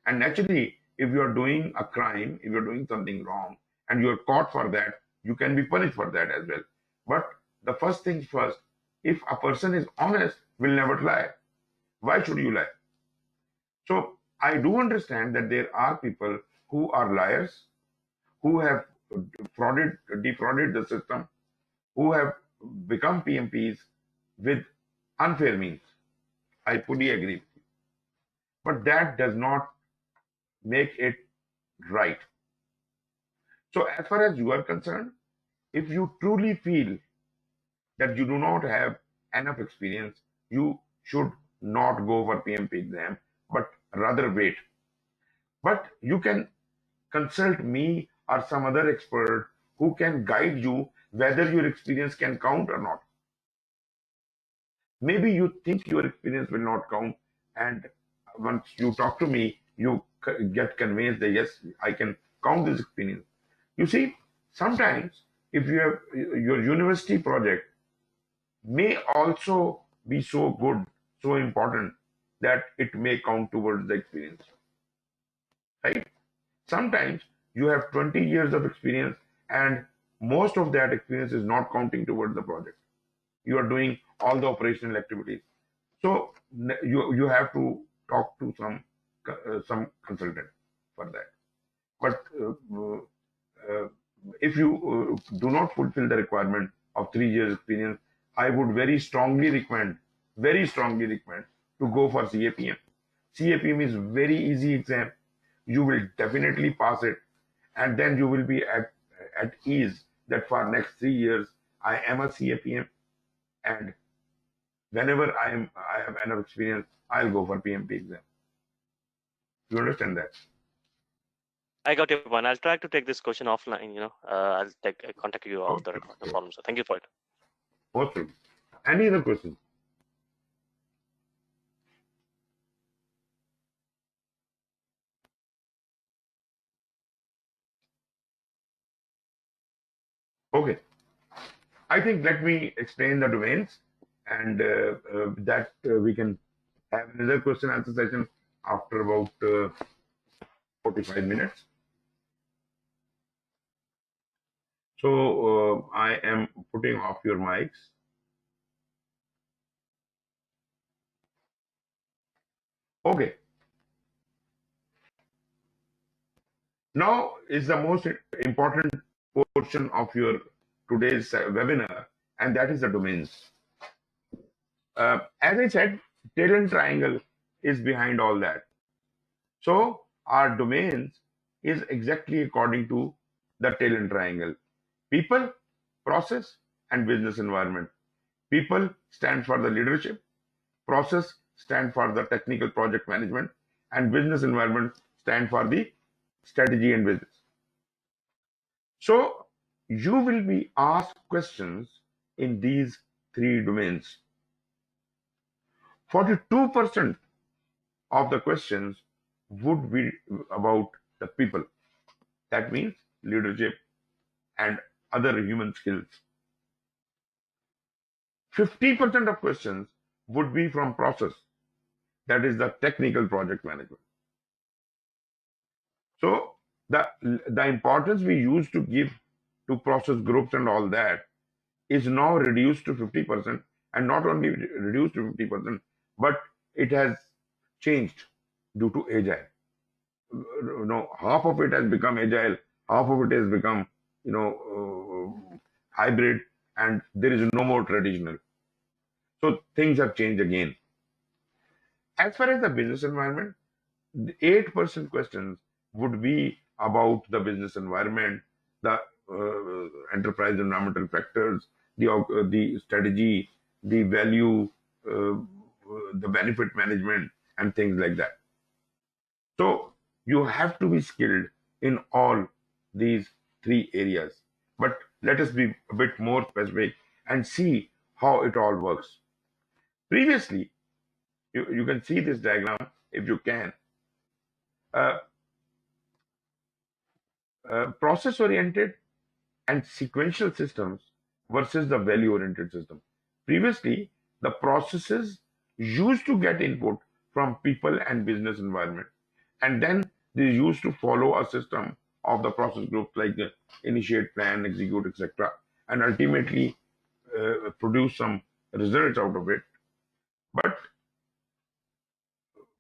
And naturally, if you are doing a crime, if you're doing something wrong, and you're caught for that, you can be punished for that as well. But the first things first, if a person is honest, will never lie. Why should you lie? So I do understand that there are people who are liars, who have defrauded the system, who have become PMPs with unfair means. I fully agree with you. But that does not make it right. So as far as you are concerned, if you truly feel that you do not have enough experience, you should not go for PMP exam, but rather wait. But you can consult me or some other expert who can guide you whether your experience can count or not. Maybe you think your experience will not count, and once you talk to me, you get convinced that yes, I can count this experience. You see, sometimes if you have your university project may also be so good, so important that it may count towards the experience, right? Sometimes you have 20 years of experience and most of that experience is not counting towards the project. You are doing all the operational activities. So you have to talk to some consultant for that. But if you do not fulfill the requirement of 3 years experience, I would very strongly recommend to go for CAPM. CAPM is very easy exam. You will definitely pass it, and then you will be at ease that for next 3 years I am a CAPM, and whenever I have enough experience, I'll go for PMP exam. You understand that? I got your point. I'll try to take this question offline. I'll contact you off the Okay. record. No problem. So thank you for it. Awesome. Any other questions? Okay. I think let me explain the domains, and that we can have another question answer session after about 45 minutes. So I am putting off your mics. Okay. Now is the most important portion of your today's webinar, and that is the domains. As I said, talent triangle is behind all that. So our domains is exactly according to the talent triangle. People, process, and business environment. People stand for the leadership, process stand for the technical project management, and business environment stand for the strategy and business. So you will be asked questions in these 3 domains. 42% of the questions would be about the people. That means leadership and other human skills. 50% of questions would be from process. That is the technical project management. So the importance we used to give to process groups and all that is now reduced to 50%, and not only reduced to 50%, but it has changed due to agile. Half of it has become agile, half of it has become hybrid, and there is no more traditional. So things have changed again. As far as the business environment, the 8% questions would be about the business environment, the enterprise environmental factors, the strategy, the value, the benefit management, and things like that. So you have to be skilled in all these 3 areas. But let us be a bit more specific and see how it all works. Previously, you can see this diagram if you can. Process-oriented and sequential systems versus the value-oriented system. Previously, the processes used to get input from people and business environment, and then they used to follow a system of the process groups like the initiate, plan, execute, etc., and ultimately produce some results out of it. But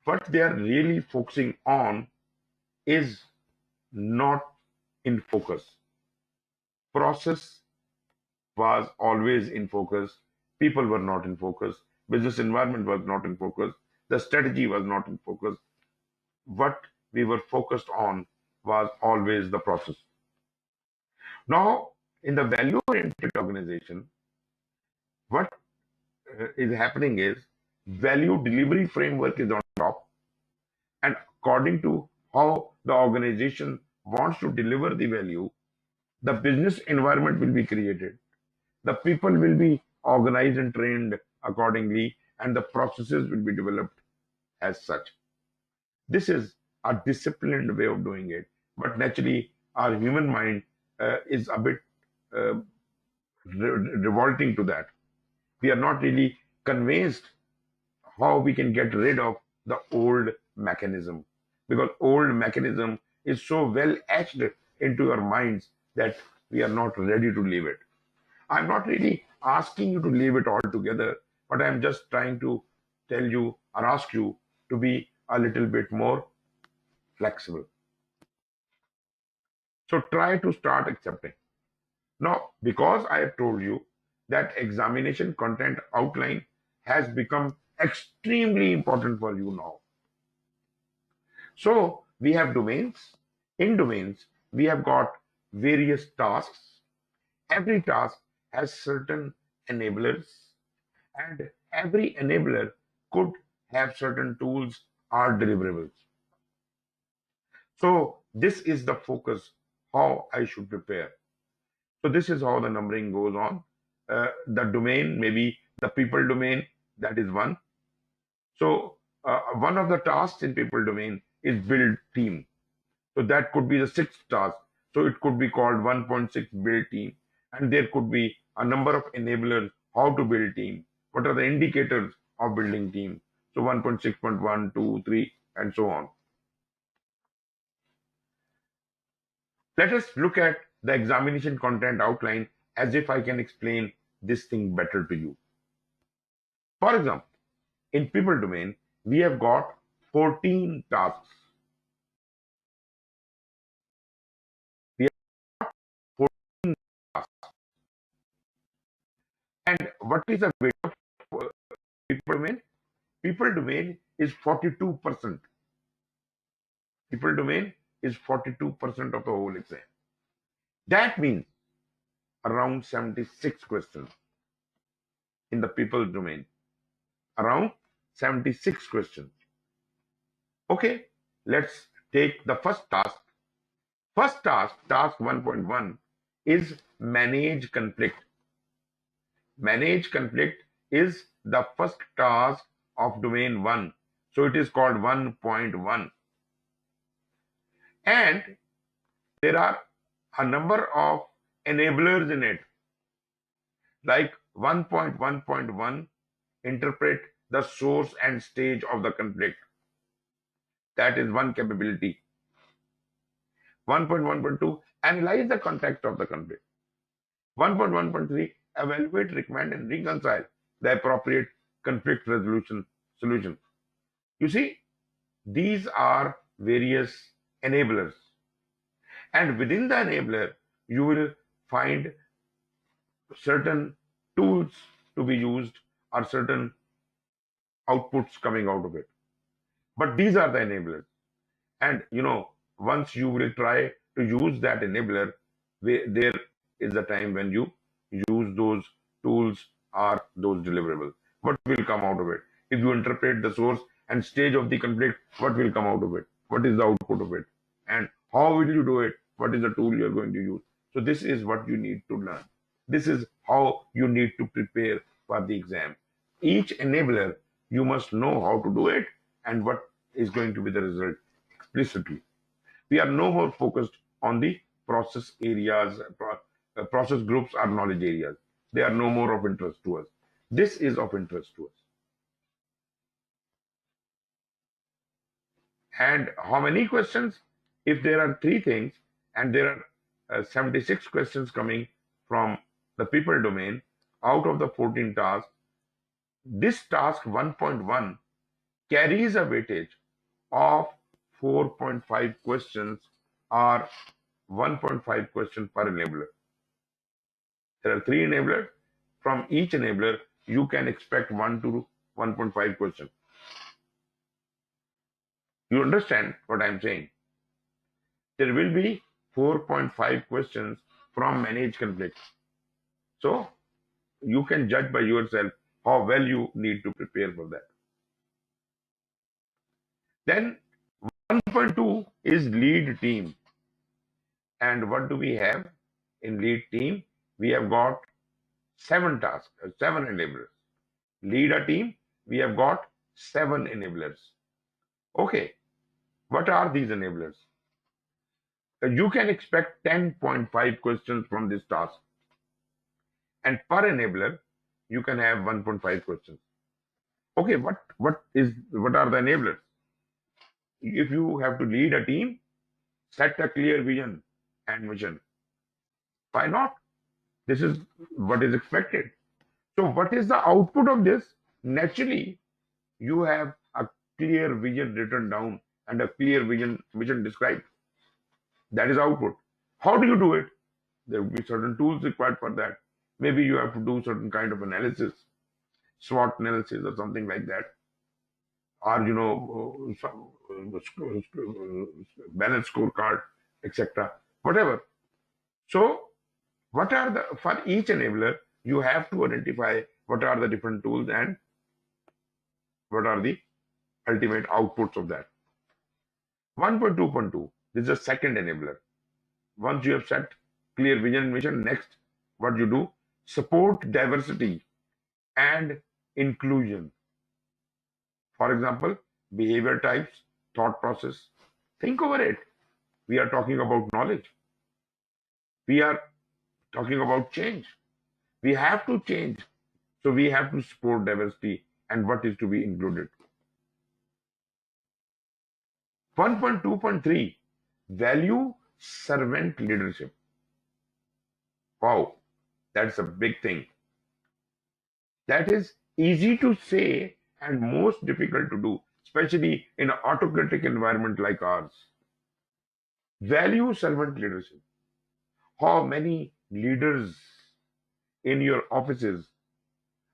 what they are really focusing on is not in focus. Process was always in focus. People were not in focus. Business environment was not in focus. The strategy was not in focus. What we were focused on was always the process. Now, in the value-oriented organization, what is happening is value delivery framework is on top, and according to how the organization wants to deliver the value, the business environment will be created. The people will be organized and trained accordingly, and the processes will be developed as such. This is a disciplined way of doing it, but naturally our human mind is a bit revolting to that. We are not really convinced how we can get rid of the old mechanism, because old mechanism is so well etched into your minds that we are not ready to leave it. I'm not really asking you to leave it altogether, but I'm just trying to tell you or ask you to be a little bit more flexible. So try to start accepting. Now, because I have told you that examination content outline has become extremely important for you now. So we have domains. In domains, we have got various tasks. Every task has certain enablers, and every enabler could have certain tools or deliverables. So this is the focus, how I should prepare. So this is how the numbering goes on. The domain, maybe the people domain, that is one. So one of the tasks in people domain is build team. So that could be the sixth task. So it could be called 1.6 build team. And there could be a number of enablers how to build team. What are the indicators of building team? So 1.6.1, 2, 3, and so on. Let us look at the examination content outline as if I can explain this thing better to you. For example, in people domain, we have got 14 tasks. We have 14 tasks. And what is the weight of people domain? People domain is 42%. People domain is 42% of the whole exam. That means around 76 questions in the people domain. Around 76 questions. Okay, let's take the first task. First task, task 1.1, is manage conflict. Manage conflict is the first task of domain 1. So it is called 1.1. And there are a number of enablers in it. Like 1.1.1, interpret the source and stage of the conflict. That is one capability. 1.1.2, analyze the context of the conflict. 1.1.3, evaluate, recommend, and reconcile the appropriate conflict resolution solution. You see, these are various enablers. And within the enabler, you will find certain tools to be used or certain outputs coming out of it. But these are the enablers. And once you will try to use that enabler, there is a time when you use those tools or those deliverables. What will come out of it? If you interpret the source and stage of the conflict, what will come out of it? What is the output of it? And how will you do it? What is the tool you are going to use? So this is what you need to learn. This is how you need to prepare for the exam. Each enabler, you must know how to do it and what is going to be the result explicitly. We are no more focused on the process areas, process groups or knowledge areas. They are no more of interest to us. This is of interest to us. And how many questions? If there are 3 things and there are 76 questions coming from the people domain out of the 14 tasks, this task 1.1 carries a weightage of 4.5 questions or 1.5 questions per enabler. There are 3 enablers. From each enabler, you can expect 1 to 1.5 questions. You understand what I'm saying? There will be 4.5 questions from managed conflicts. So you can judge by yourself how well you need to prepare for that. Then 1.2 is lead team. And what do we have in lead team? We have got 7 tasks, 7 enablers. Lead a team, we have got 7 enablers. Okay, what are these enablers? You can expect 10.5 questions from this task. And per enabler, you can have 1.5 questions. Okay, what are the enablers? If you have to lead a team, set a clear vision and mission. Why not? This is what is expected. So what is the output of this? Naturally, you have a clear vision written down and a clear vision described. That is output. How do you do it? There will be certain tools required for that. Maybe you have to do certain kind of analysis, SWOT analysis or something like that, or some balance scorecard, etc. Whatever. So, what are the for each enabler? You have to identify what are the different tools and what are the ultimate outputs of that. 1.2.2. This is the second enabler. Once you have set clear vision and mission, next, what you do? Support diversity and inclusion. For example, behavior types, thought process. Think over it. We are talking about knowledge. We are talking about change. We have to change. So we have to support diversity and what is to be included. 1.2.3. Value servant leadership. Wow, that's a big thing. That is easy to say and most difficult to do, especially in an autocratic environment like ours. Value servant leadership. How many leaders in your offices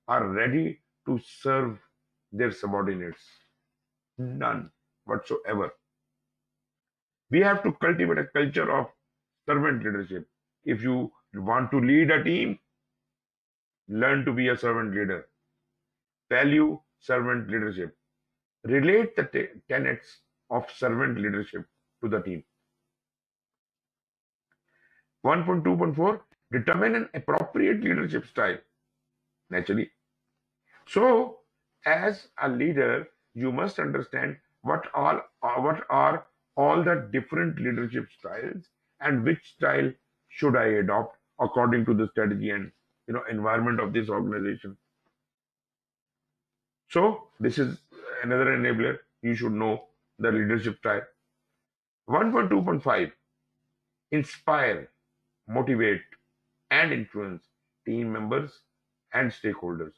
are ready to serve their subordinates? None whatsoever. We have to cultivate a culture of servant leadership. If you want to lead a team, learn to be a servant leader. Value servant leadership. Relate the tenets of servant leadership to the team. 1.2.4. Determine an appropriate leadership style. Naturally. So, as a leader, you must understand what are all the different leadership styles and which style should I adopt according to the strategy and environment of this organization. So this is another enabler. You should know the leadership style. 1.2.5. Inspire, motivate, and influence team members and stakeholders.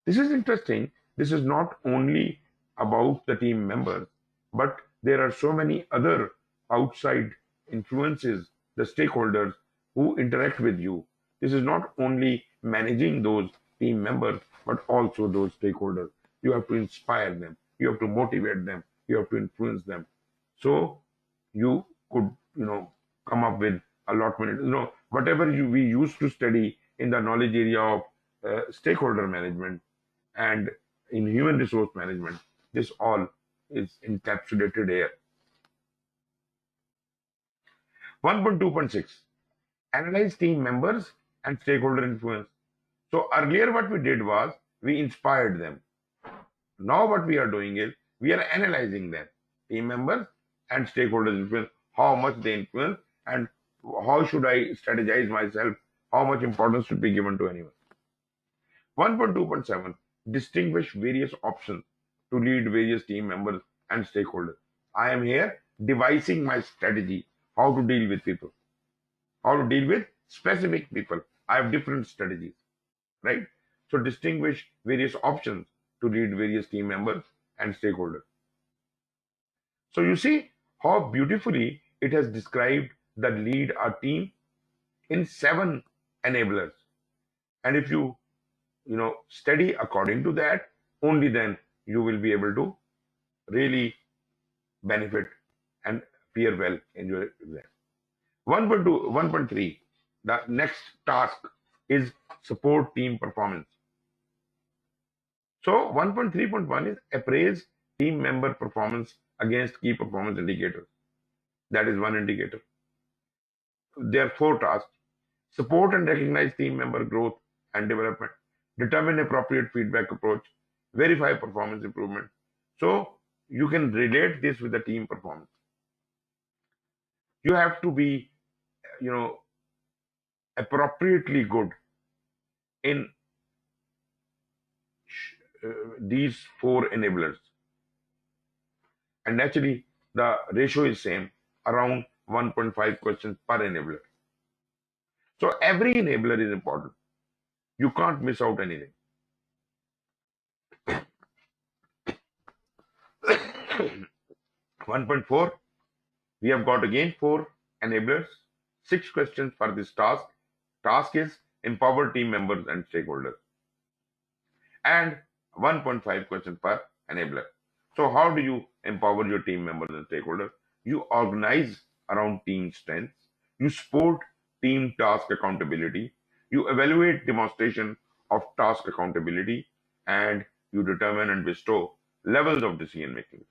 This is interesting. This is not only about the team members, but there are so many other outside influences, the stakeholders who interact with you. This is not only managing those team members, but also those stakeholders. You have to inspire them. You have to motivate them. You have to influence them. So you could, come up with allotment. Whatever we used to study in the knowledge area of stakeholder management and in human resource management, this all is encapsulated here. 1.2.6. Analyze team members and stakeholder influence. So earlier what we did was we inspired them. Now what we are doing is we are analyzing them, team members and stakeholders influence, how much they influence and how should I strategize myself, how much importance should be given to anyone. 1.2.7. Distinguish various options to lead various team members and stakeholders. I am here devising my strategy, how to deal with people, how to deal with specific people. I have different strategies, right? So distinguish various options to lead various team members and stakeholders. So you see how beautifully it has described the lead a team in 7 enablers. And if you study according to that, only then you will be able to really benefit and appear well in your exam. 1.3. The next task is support team performance. So 1.3.1 is appraise team member performance against key performance indicators. That is one indicator. There are 4 tasks. Support and recognize team member growth and development. Determine appropriate feedback approach. Verify performance improvement. So you can relate this with the team performance. You have to be, appropriately good in these 4 enablers. And naturally, the ratio is same, around 1.5 questions per enabler. So every enabler is important. You can't miss out anything. 1.4, we have got again 4 enablers, 6 questions for this task. Task is empower team members and stakeholders. And 1.5 questions per enabler. So how do you empower your team members and stakeholders? You organize around team strengths. You support team task accountability. You evaluate demonstration of task accountability, and you determine and bestow levels of decision making.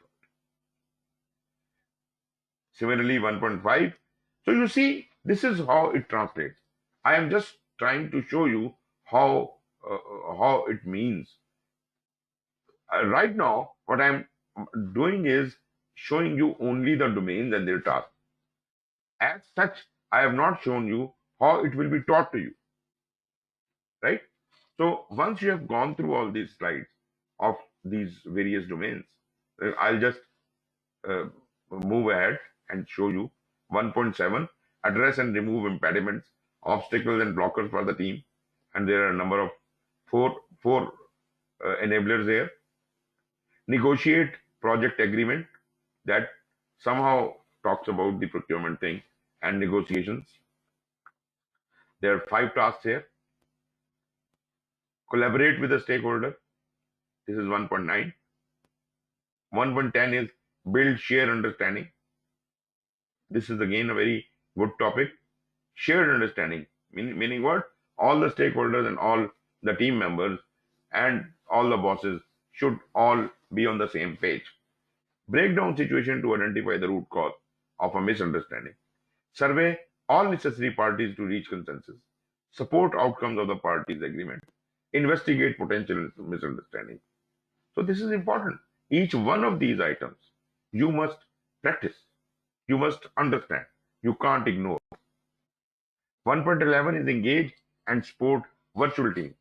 Similarly, 1.5. So you see, this is how it translates. I am just trying to show you how it means. Right now, what I'm doing is showing you only the domains and their tasks. As such, I have not shown you how it will be taught to you. Right? So once you have gone through all these slides of these various domains, I'll just move ahead and show you 1.7, address and remove impediments, obstacles and blockers for the team. And there are a number of four enablers there. Negotiate project agreement, that somehow talks about the procurement thing and negotiations. There are 5 tasks here. Collaborate with the stakeholder. This is 1.9. 1.10 is build shared understanding. This is again a very good topic. Shared understanding, meaning what? All the stakeholders and all the team members and all the bosses should all be on the same page. Break down situation to identify the root cause of a misunderstanding. Survey all necessary parties to reach consensus. Support outcomes of the parties' agreement. Investigate potential misunderstanding. So this is important. Each one of these items you must practice. You must understand. You can't ignore. 1.11 is engage and support virtual teams.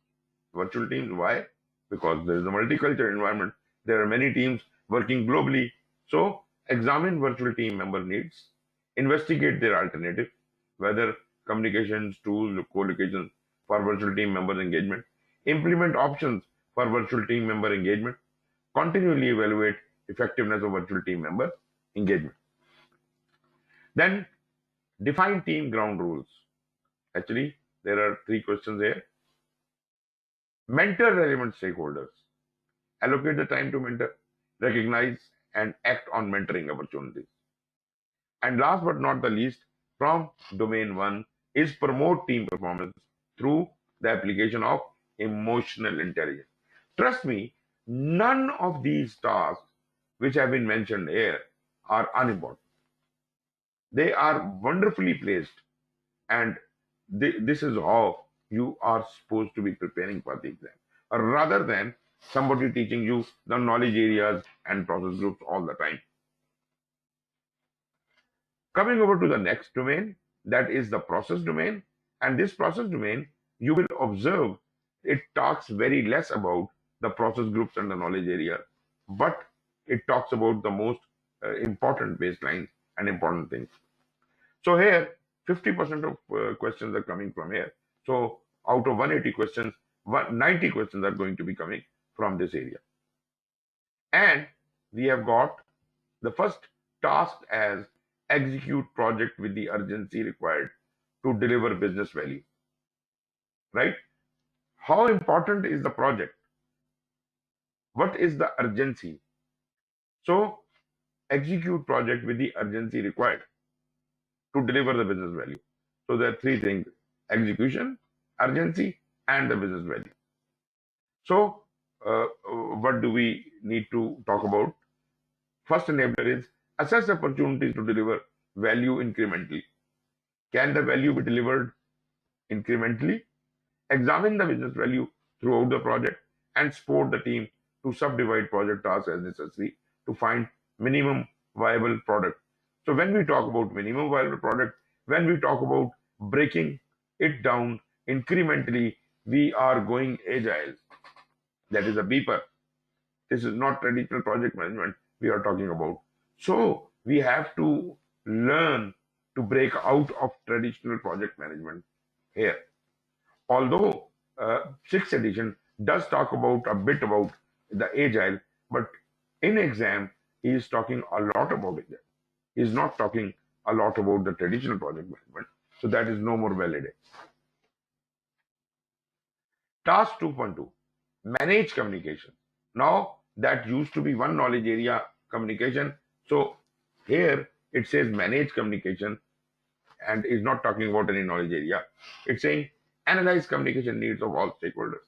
Virtual teams, why? Because there is a multicultural environment. There are many teams working globally. So examine virtual team member needs. Investigate their alternative, whether communications, tools, or co-locations for virtual team member engagement. Implement options for virtual team member engagement. Continually evaluate effectiveness of virtual team member engagement. Then define team ground rules. Actually, there are 3 questions here. Mentor relevant stakeholders. Allocate the time to mentor, recognize and act on mentoring opportunities. And last but not the least, from domain 1 is promote team performance through the application of emotional intelligence. Trust me, none of these tasks which have been mentioned here are unimportant. They are wonderfully placed, and this is how you are supposed to be preparing for the exam, rather than somebody teaching you the knowledge areas and process groups all the time. Coming over to the next domain, that is the process domain. And this process domain, you will observe it talks very less about the process groups and the knowledge area, but it talks about the most important baselines and important things. So here, 50% of questions are coming from here. So out of 180 questions, 90 questions are going to be coming from this area. And we have got the first task as execute project with the urgency required to deliver business value. Right? How important is the project? What is the urgency? So execute project with the urgency required to deliver the business value. So there are 3 things: execution, urgency, and the business value. So what do we need to talk about? First enabler is assess opportunities to deliver value incrementally. Can the value be delivered incrementally? Examine the business value throughout the project and support the team to subdivide project tasks as necessary to find minimum viable product. So when we talk about minimum viable product, when we talk about breaking it down incrementally, we are going agile. That is a beeper. This is not traditional project management we are talking about. So we have to learn to break out of traditional project management here. Although 6th edition does talk about a bit about the agile, but in exam he is talking a lot about it. He is not talking a lot about the traditional project management, so that is no more valid. Task 2.2, manage communication. Now that used to be one knowledge area, communication. So here it says manage communication and is not talking about any knowledge area. It's saying analyze communication needs of all stakeholders,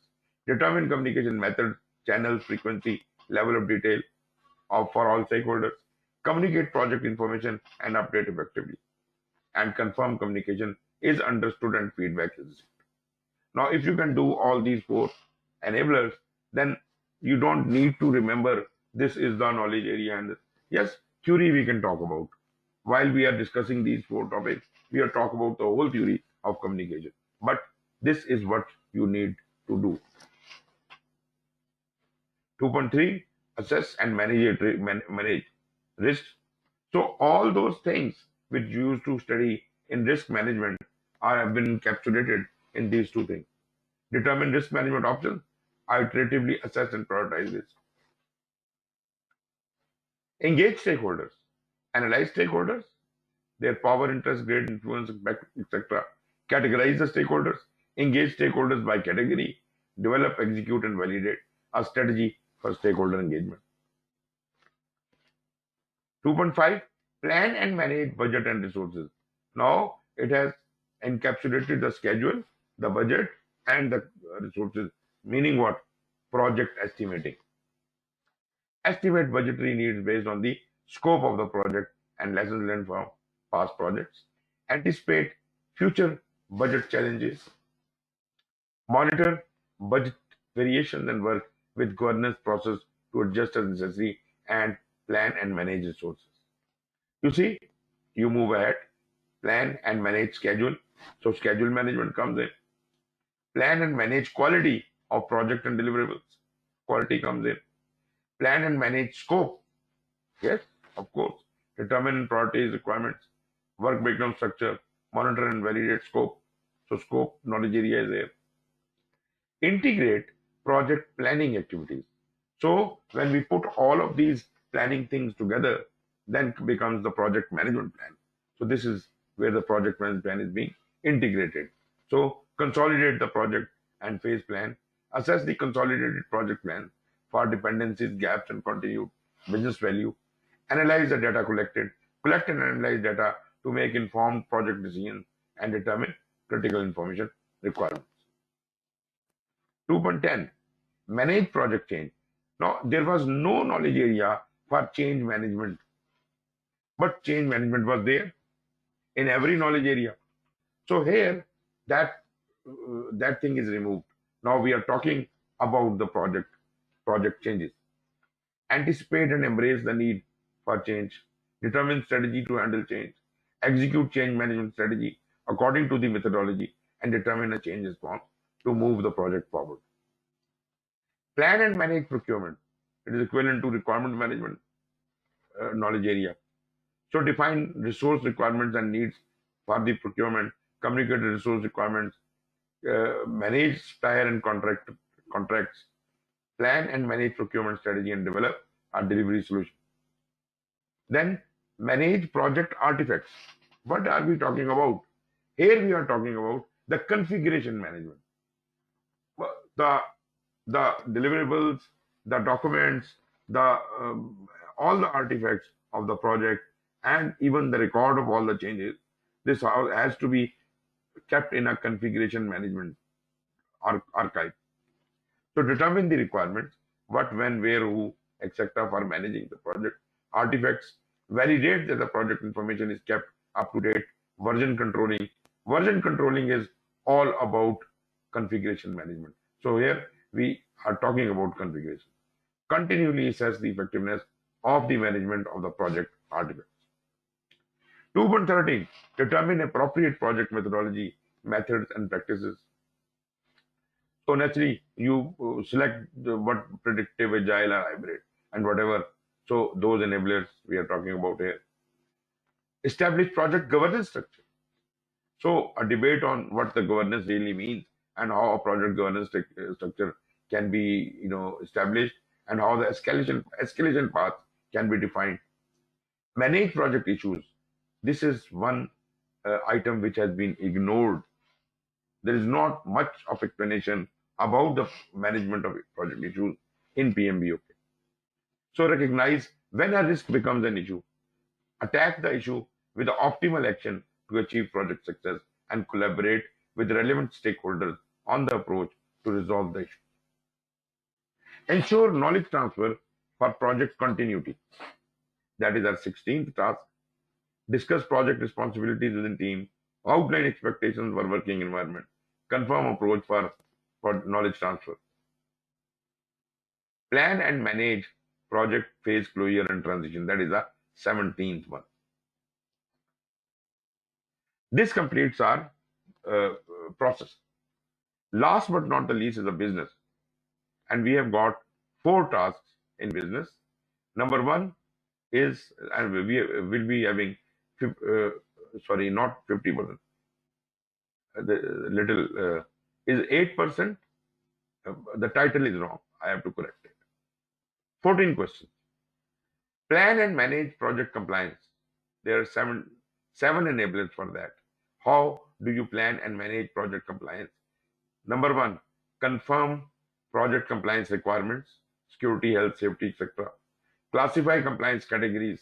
determine communication methods, channels, frequency, level of detail for all stakeholders, communicate project information and update effectively, and confirm communication is understood and feedback is received. Now, if you can do all these 4 enablers, then you don't need to remember this is the knowledge area. And yes, theory we can talk about. While we are discussing these 4 topics, we are talking about the whole theory of communication. But this is what you need to do. 2.3, assess and manage risks. So all those things which you used to study in risk management have been encapsulated in these 2 things. Determine risk management options, iteratively assess and prioritize this. Engage stakeholders, analyze stakeholders, their power, interest, grade, influence, etc. Categorize the stakeholders, engage stakeholders by category, develop, execute, and validate a strategy for stakeholder engagement. 2.5, plan and manage budget and resources. Now it has encapsulated the schedule, the budget, and the resources, meaning what? Project estimating. Estimate budgetary needs based on the scope of the project and lessons learned from past projects. Anticipate future budget challenges. Monitor budget variations and work with governance process to adjust as necessary, and plan and manage resources. You see, you move ahead, plan and manage schedule. So schedule management comes in. Plan and manage quality of project and deliverables. Quality comes in. Plan and manage scope. Yes, of course. Determine and prioritize requirements. Work breakdown structure. Monitor and validate scope. So scope, knowledge area is there. Integrate project planning activities. So when we put all of these planning things together, then becomes the project management plan. So this is where the project management plan is being integrated. So consolidate the project and phase plan. Assess the consolidated project plan for dependencies, gaps, and continued business value. Analyze the data collected. Collect and analyze data to make informed project decisions and determine critical information requirements. 2.10, manage project change. Now, there was no knowledge area for change management, but change management was there in every knowledge area. So here, that thing is removed. Now we are talking about the project changes. Anticipate and embrace the need for change. Determine strategy to handle change. Execute change management strategy according to the methodology and determine a change response to move the project forward. Plan and manage procurement. It is equivalent to requirement management knowledge area. So define resource requirements and needs for the procurement, communicate the resource requirements, manage supplier and contracts, plan and manage procurement strategy and develop a delivery solution. Then manage project artifacts. What are we talking about? Here we are talking about the configuration management. The deliverables, the documents, all the artifacts of the project, and even the record of all the changes. This has to be kept in a configuration management archive. So determine the requirements, what, when, where, who, etc. for managing the project artifacts. Validate that the project information is kept up to date. Version controlling. Version controlling is all about configuration management. So here we are talking about configuration. Continually assess the effectiveness of the management of the project artifacts. 2.13, determine appropriate project methodology, methods, and practices. So naturally, you select what predictive, agile, or hybrid, and whatever. So those enablers we are talking about here. Establish project governance structure. So a debate on what the governance really means and how a project governance structure can be, established, and how the escalation path can be defined. Manage project issues. This is one item which has been ignored. There is not much of explanation about the management of project issues in PMBOK. So recognize when a risk becomes an issue. Attack the issue with the optimal action to achieve project success, and collaborate with relevant stakeholders on the approach to resolve the issue. Ensure knowledge transfer for project continuity. That is our 16th task. Discuss project responsibilities within team. Outline expectations for working environment. Confirm approach for knowledge transfer. Plan and manage project phase closure and transition. That is the 17th one. This completes our process. Last but not the least is the business. And we have got 4 tasks in business. Number 1 is, and we will be having, not 50%. The little is 8%. The title is wrong. I have to correct it. 14 questions. Plan and manage project compliance. There are seven enablers for that. How do you plan and manage project compliance? Number 1, confirm project compliance requirements, security, health, safety, etc. Classify compliance categories,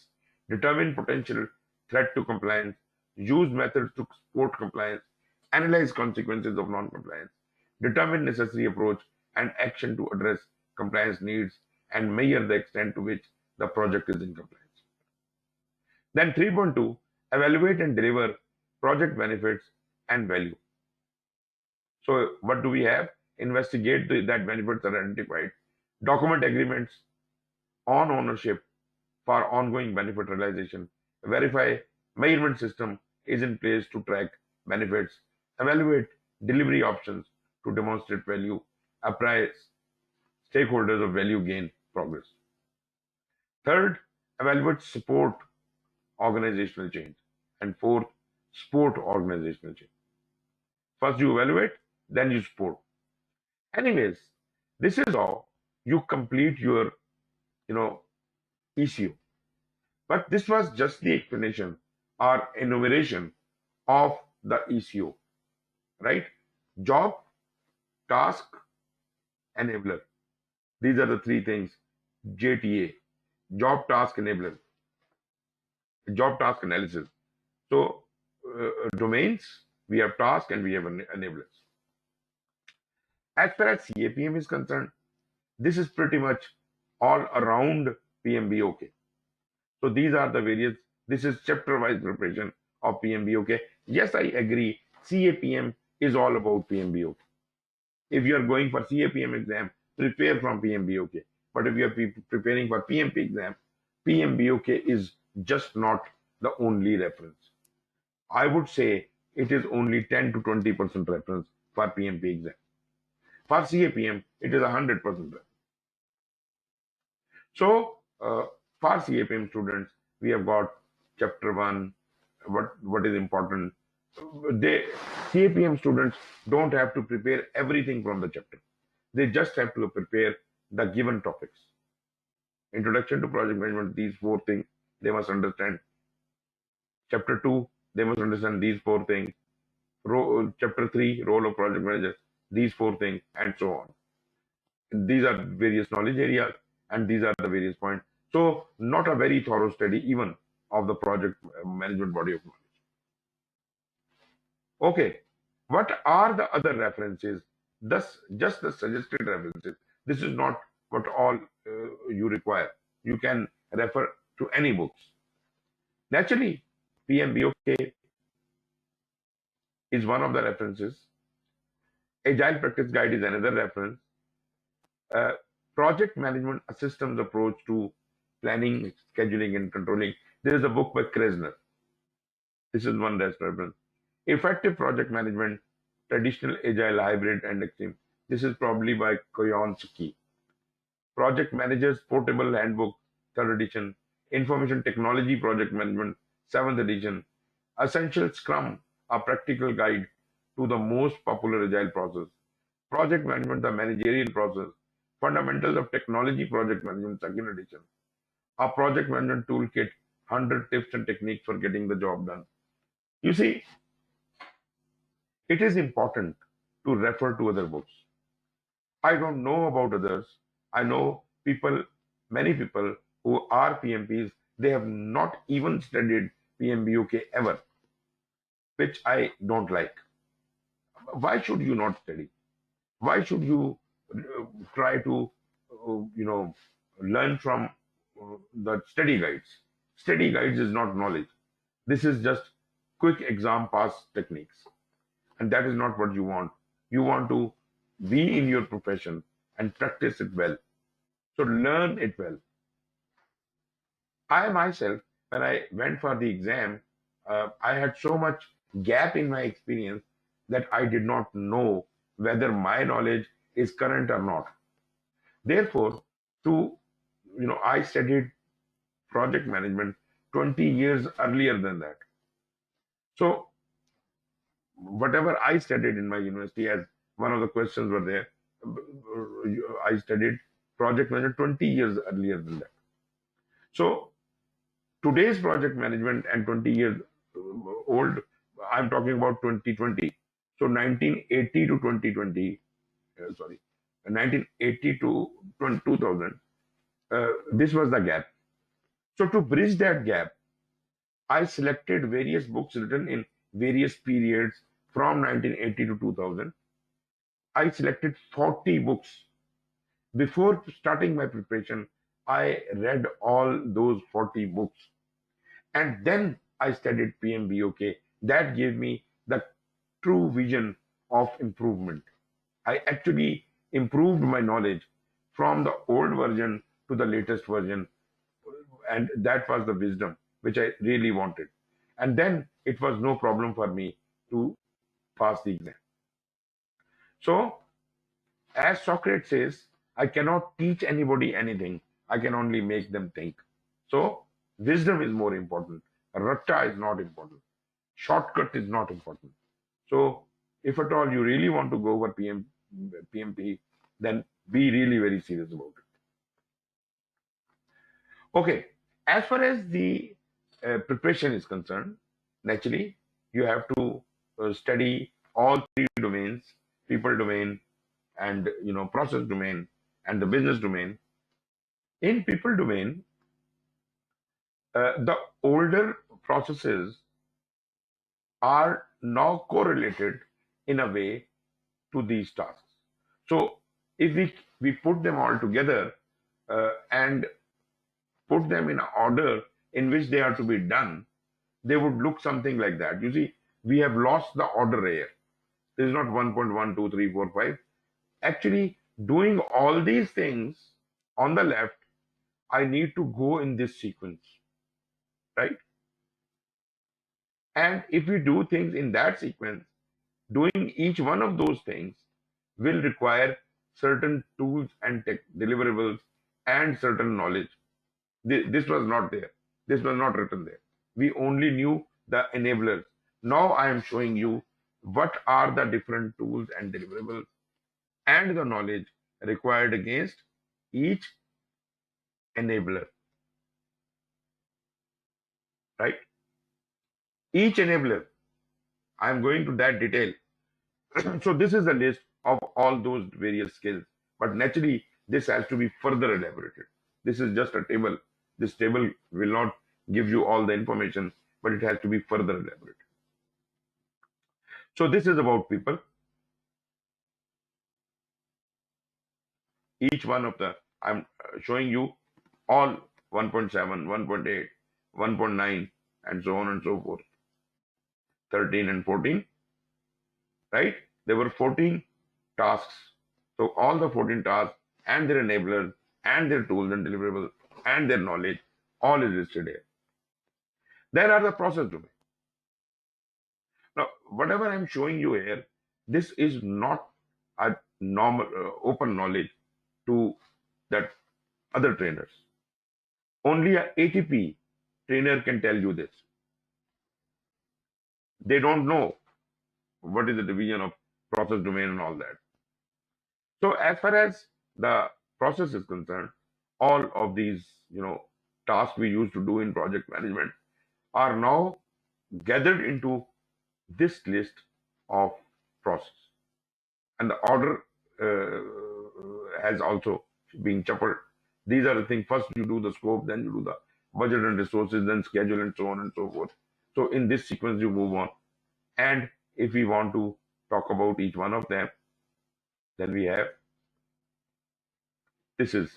determine potential threat to compliance, use methods to support compliance, analyze consequences of non-compliance, determine necessary approach and action to address compliance needs, and measure the extent to which the project is in compliance. Then 3.2, evaluate and deliver project benefits and value. So what do we have? Investigate that benefits are identified. Document agreements on ownership for ongoing benefit realization. Verify measurement system is in place to track benefits. Evaluate delivery options to demonstrate value. Apprise stakeholders of value gain progress. Third, evaluate support organizational change. And 4th, support organizational change. First you evaluate, then you support. Anyways, this is how you complete your, ECO. But this was just the explanation or enumeration of the ECO, right? Job, task, enabler. These are the 3 things. JTA, job, task, enabler, job, task, analysis. So domains, we have task and we have enablers. As far as CAPM is concerned, this is pretty much all around PMBOK. So these are the various, this is chapter-wise preparation of PMBOK. Yes, I agree, CAPM is all about PMBOK. If you are going for CAPM exam, prepare from PMBOK. But if you are preparing for PMP exam, PMBOK is just not the only reference. I would say it is only 10 to 20% reference for PMP exam. For CAPM, it is 100% reference. So, for CAPM students, we have got chapter 1, what is important. CAPM students don't have to prepare everything from the chapter. They just have to prepare the given topics. Introduction to project management, these 4 things they must understand. Chapter 2, they must understand these 4 things. Chapter 3, role of project manager, these 4 things, and so on. These are various knowledge areas, and these are the various points. So not a very thorough study even of the project management body of knowledge. Okay, what are the other references? Thus, just the suggested references. This is not what all you require. You can refer to any books. Naturally, PMBOK is one of the references. Agile Practice Guide is another reference. Project Management, a Systems Approach to Planning, Scheduling, and Controlling. There is a book by Kresner. This is one reference. Effective Project Management, Traditional, Agile, Hybrid, and Extreme. This is probably by Koyansky. Project Managers Portable Handbook, 3rd edition. Information Technology Project Management, 7th edition, Essential Scrum, a practical guide to the most popular agile process, Project Management, the managerial process, Fundamentals of Technology Project Management, 2nd edition, a project management toolkit, 100 tips and techniques for getting the job done. You see, it is important to refer to other books. I don't know about others. I know people, many people who are PMPs, they have not even studied PMBOK ever, which I don't like. Why should you not study? Why should you try to, learn from the study guides? Study guides is not knowledge. This is just quick exam pass techniques. And that is not what you want. You want to be in your profession and practice it well. So learn it well. I myself, when I went for the exam, I had so much gap in my experience that I did not know whether my knowledge is current or not. Therefore, I studied project management 20 years earlier than that. So whatever I studied in my university, as one of the questions were there, I studied project management 20 years earlier than that. So today's project management and 20 years old, I'm talking about 2020. So 1980 to 2020, 1980 to 2000, this was the gap. So to bridge that gap, I selected various books written in various periods from 1980 to 2000. I selected 40 books. Before starting my preparation, I read all those 40 books. And then I studied PMBOK. That gave me the true vision of improvement. I actually improved my knowledge from the old version to the latest version. And that was the wisdom which I really wanted. And then it was no problem for me to pass the exam. So, as Socrates says, I cannot teach anybody anything. I can only make them think. So, wisdom is more important. Ratta is not important. Shortcut is not important. So, if at all you really want to go for PMP, then be really very serious about it. Okay, as far as the preparation is concerned, naturally, you have to study all three domains: people domain, and process domain, and the business domain. In people domain, the older processes are now correlated in a way to these tasks. So if we put them all together and put them in an order in which they are to be done, they would look something like that. You see, we have lost the order here. This is not 1.1, 2, 3, 4, 5. Actually, doing all these things on the left, I need to go in this sequence, right? And if we do things in that sequence, doing each one of those things will require certain tools and deliverables and certain knowledge. This was not there. This was not written there. We only knew the enablers. Now I am showing you what are the different tools and deliverables and the knowledge required against each enabler, right? Each enabler, I am going to that detail. So this is a list of all those various skills, but naturally this has to be further elaborated. This is just a table. This table will not give you all the information, but it has to be further elaborated. So this is about people. Each one of the, I'm showing you all 1.7, 1.8, 1.9, and so on and so forth. 13 and 14, right? There were 14 tasks. So all the 14 tasks and their enablers and their tools and deliverables and their knowledge, all is listed here. Then are the process domain. Now, whatever I'm showing you here, this is not a normal open knowledge to that other trainers. Only a ATP trainer can tell you this. They don't know what is the division of process domain and all that. So as far as the process is concerned, all of these, tasks we used to do in project management are now gathered into this list of process. And the order has also been shuffled. These are the things. First you do the scope, then you do the budget and resources, then schedule, and so on and so forth. So in this sequence you move on. And if we want to talk about each one of them, then we have, this is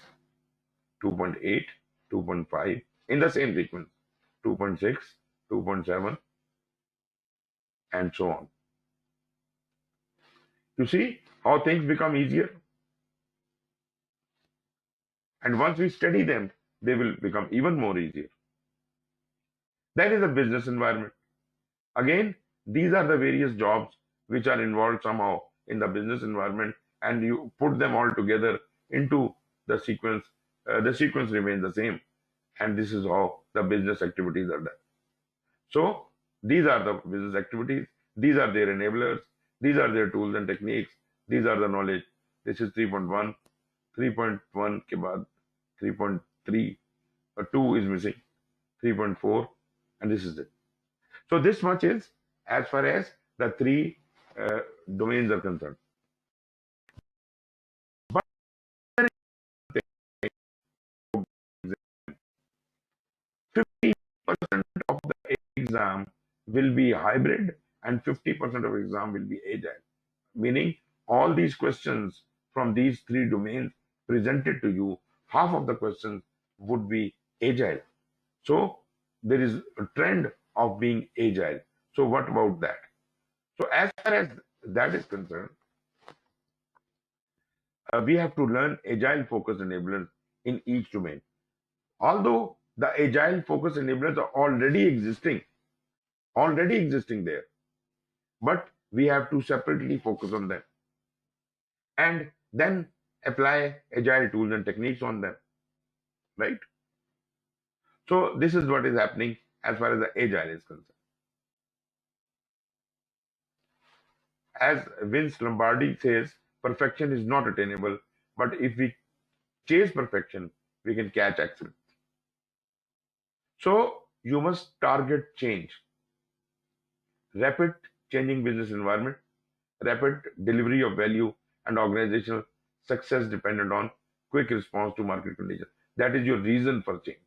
2.8, 2.5 in the same sequence, 2.6, 2.7, and so on. You see how things become easier? And once we study them, they will become even more easier. That is a business environment. Again, these are the various jobs which are involved somehow in the business environment, and you put them all together into the sequence. The sequence remains the same, and this is how the business activities are done. So these are the business activities. These are their enablers. These are their tools and techniques. These are the knowledge. This is 3.1. 3.1 के बाद 3.3, 2 is missing, 3.4, and this is it. So this much is as far as the three domains are concerned. But 50% of the exam will be hybrid and 50% of exam will be agile, meaning all these questions from these three domains presented to you, half of the questions would be agile. So there is a trend of being agile. So what about that? So as far as that is concerned, we have to learn agile focus enablers in each domain. Although the agile focus enablers are already existing there, but we have to separately focus on them and then apply agile tools and techniques on them, right? So this is what is happening as far as the agile is concerned. As Vince Lombardi says, perfection is not attainable, but if we chase perfection, we can catch excellence. So you must target change. Rapid changing business environment, rapid delivery of value, and organizational success dependent on quick response to market conditions. That is your reason for change.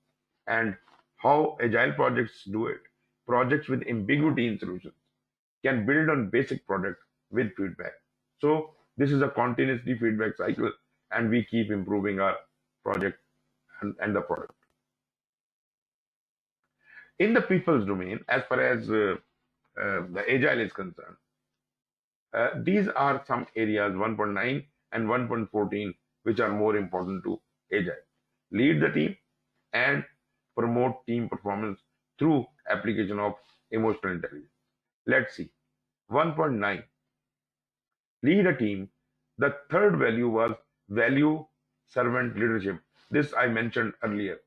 And how agile projects do it. Projects with ambiguity in solutions can build on basic product with feedback. So this is a continuously feedback cycle, and we keep improving our project and the product. In the people's domain, as far as the agile is concerned, these are some areas 1.9 and 1.14 which are more important to agile. Lead the team and promote team performance through application of emotional intelligence. Let's see. 1.9, lead a team. The third value was value servant leadership. This I mentioned earlier.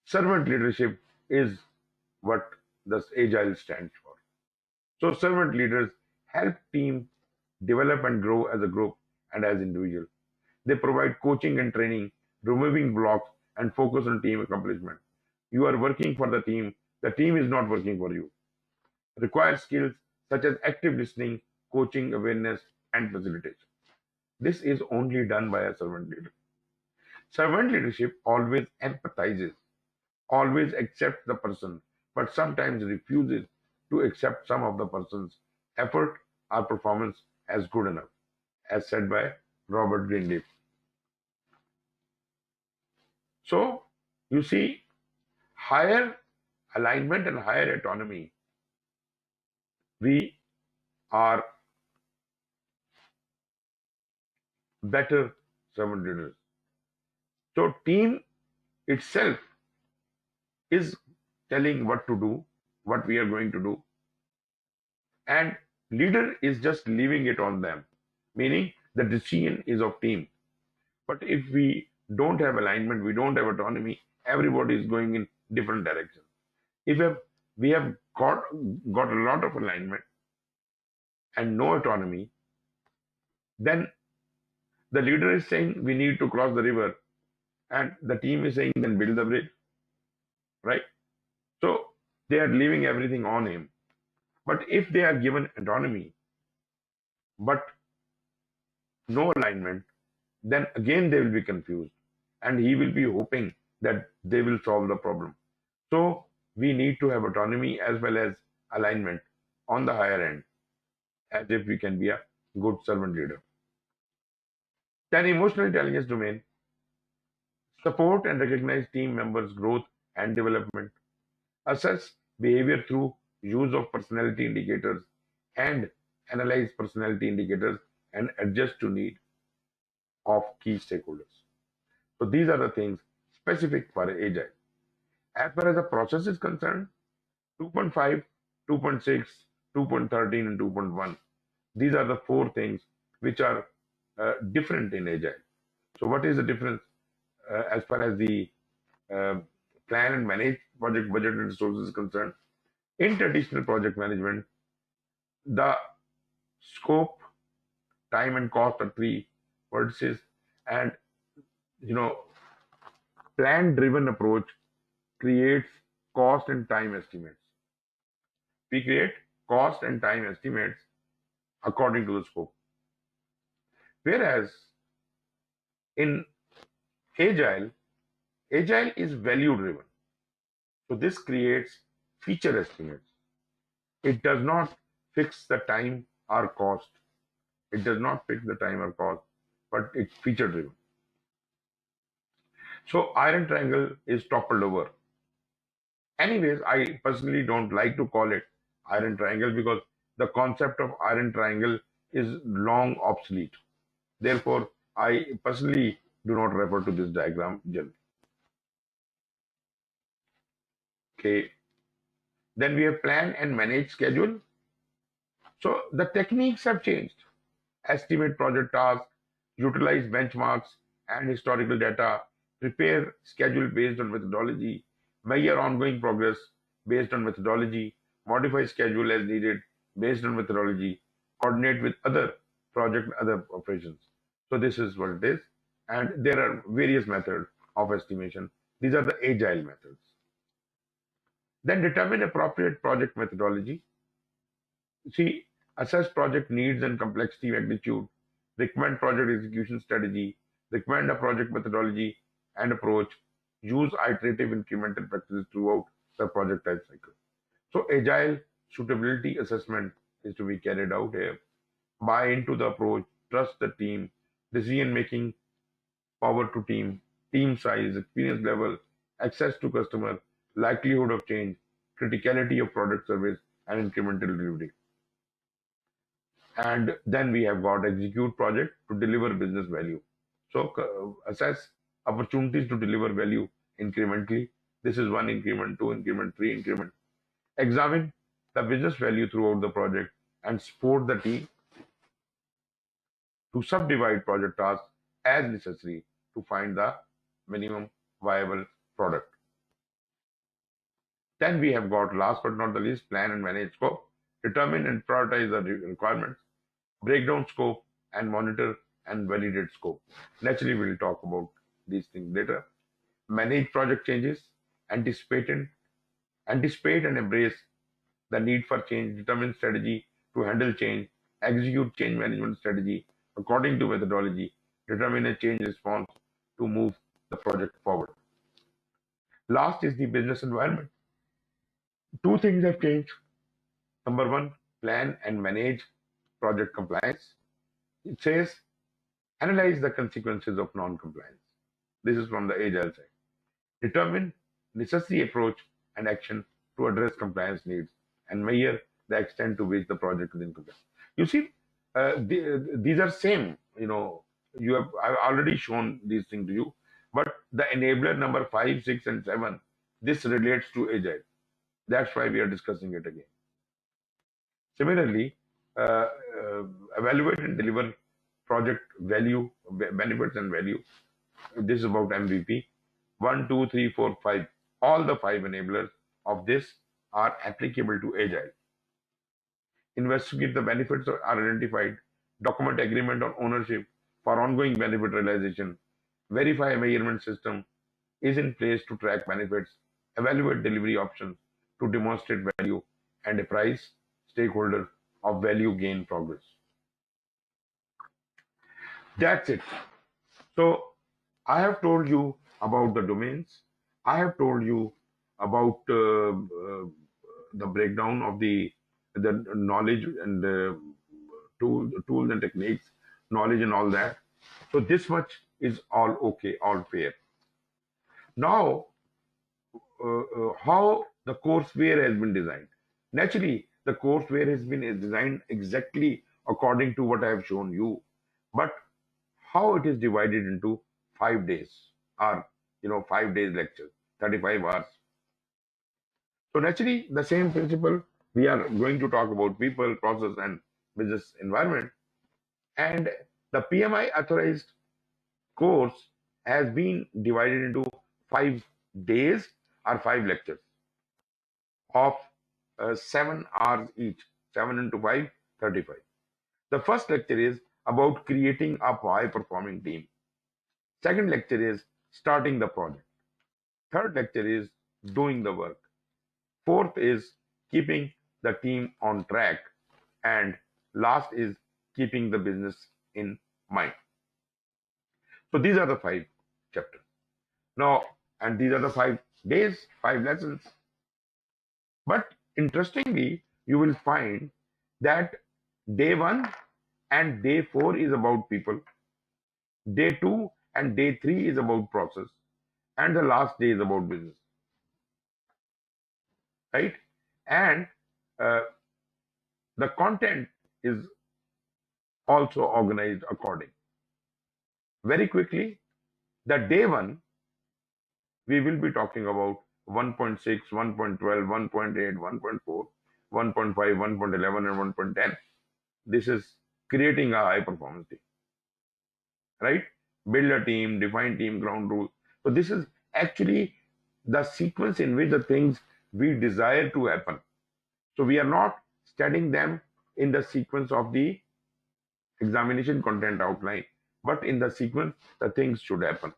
Servant leadership is what this agile stands for. So servant leaders help teams develop and grow as a group and as individuals. They provide coaching and training, removing blocks, and focus on team accomplishment. You are working for the team is not working for you. Require skills such as active listening, coaching, awareness, and facilitation. This is only done by a servant leader. Servant leadership always empathizes, always accepts the person, but sometimes refuses to accept some of the person's effort or performance as good enough, as said by Robert Greenleaf. So, you see, higher alignment and higher autonomy, we are better servant leaders. So, team itself is telling what to do, what we are going to do, and leader is just leaving it on them, meaning the decision is of team. But if we don't have alignment, we don't have autonomy, everybody is going in different directions. If we have got a lot of alignment and no autonomy, then the leader is saying we need to cross the river, and the team is saying then build the bridge, right? So they are leaving everything on him. But if they are given autonomy, but no alignment, then again they will be confused, and he will be hoping that they will solve the problem. So we need to have autonomy as well as alignment on the higher end, as if we can be a good servant leader. Then emotional intelligence domain, support and recognize team members' growth and development, assess behavior through use of personality indicators, and analyze personality indicators and adjust to need of key stakeholders. So these are the things specific for Agile. As far as the process is concerned, 2.5, 2.6, 2.13 and 2.1. These are the 4 things which are different in Agile. So what is the difference as far as the plan and manage project budget and resources is concerned? In traditional project management, the scope, time and cost are 3 vertices, and plan-driven approach creates cost and time estimates. We create cost and time estimates according to the scope. Whereas in Agile is value-driven. So this creates feature estimates. It does not fix the time or cost. It does not fix the time or cost, but it's feature-driven. So iron triangle is toppled over. Anyways, I personally don't like to call it iron triangle because the concept of iron triangle is long obsolete. Therefore, I personally do not refer to this diagram generally. Okay. Then we have plan and manage schedule. So the techniques have changed. Estimate project tasks, utilize benchmarks and historical data, prepare schedule based on methodology, measure ongoing progress based on methodology, modify schedule as needed based on methodology, coordinate with other project and other operations. So this is what it is. And there are various methods of estimation. These are the agile methods. Then determine appropriate project methodology. See, assess project needs and complexity magnitude, recommend project execution strategy, recommend a project methodology and approach, use iterative incremental practices throughout the project life cycle. So agile suitability assessment is to be carried out here. Buy into the approach, trust the team, decision making power to team, team size, experience level, access to customer, likelihood of change, criticality of product service, and incremental delivery. And then we have got execute project to deliver business value. So assess opportunities to deliver value incrementally. This is 1 increment, 2 increment, 3 increment. Examine the business value throughout the project and support the team to subdivide project tasks as necessary to find the minimum viable product. Then we have got, last but not the least, plan and manage scope. Determine and prioritize the requirements, break down scope, and monitor and validate scope. Naturally, we'll talk about these things later. Manage project changes, anticipate and embrace the need for change, determine strategy to handle change, execute change management strategy according to methodology, determine a change response to move the project forward. Last is the business environment. 2 things have changed. Number 1, plan and manage project compliance. It says, analyze the consequences of non-compliance. This is from the agile side. Determine necessary approach and action to address compliance needs and measure the extent to which the project is in compliance. You see, these are same. I've already shown these things to you, but the enabler number 5, 6, and 7, this relates to agile. That's why we are discussing it again. Similarly, evaluate and deliver project value, benefits and value. This is about MVP. 1, 2, 3, 4, 5. All the 5 enablers of this are applicable to Agile. Investigate the benefits are identified. Document agreement on ownership for ongoing benefit realization. Verify measurement system is in place to track benefits. Evaluate delivery options to demonstrate value and apprise stakeholders of value gain progress. That's it. So I have told you about the domains. I have told you about the breakdown of the knowledge and tools and techniques, knowledge and all that. So this much is all okay, all fair. Now, how the courseware has been designed. Naturally, the courseware has been designed exactly according to what I have shown you, but how it is divided into 5 days or 5 days lecture, 35 hours. So naturally, the same principle, we are going to talk about people, process, and business environment. And the PMI authorized course has been divided into 5 days or 5 lectures of 7 hours each. 7 into 5, 35. The first lecture is about creating a high-performing team. Second lecture is starting the project. Third lecture is doing the work. Fourth is keeping the team on track. And last is keeping the business in mind. So these are the 5 chapters. Now, and these are the 5 days, 5 lessons. But interestingly, you will find that day 1 and day 4 is about people. Day 2 and day 3 is about process. And the last day is about business. Right? And the content is also organized according. Very quickly, the day 1, we will be talking about 1.6, 1.12, 1.8, 1.4, 1.5, 1.11, and 1.10. This is creating a high performance team. Right? Build a team, define team ground rules. So this is actually the sequence in which the things we desire to happen. So we are not studying them in the sequence of the examination content outline, but in the sequence the things should happen.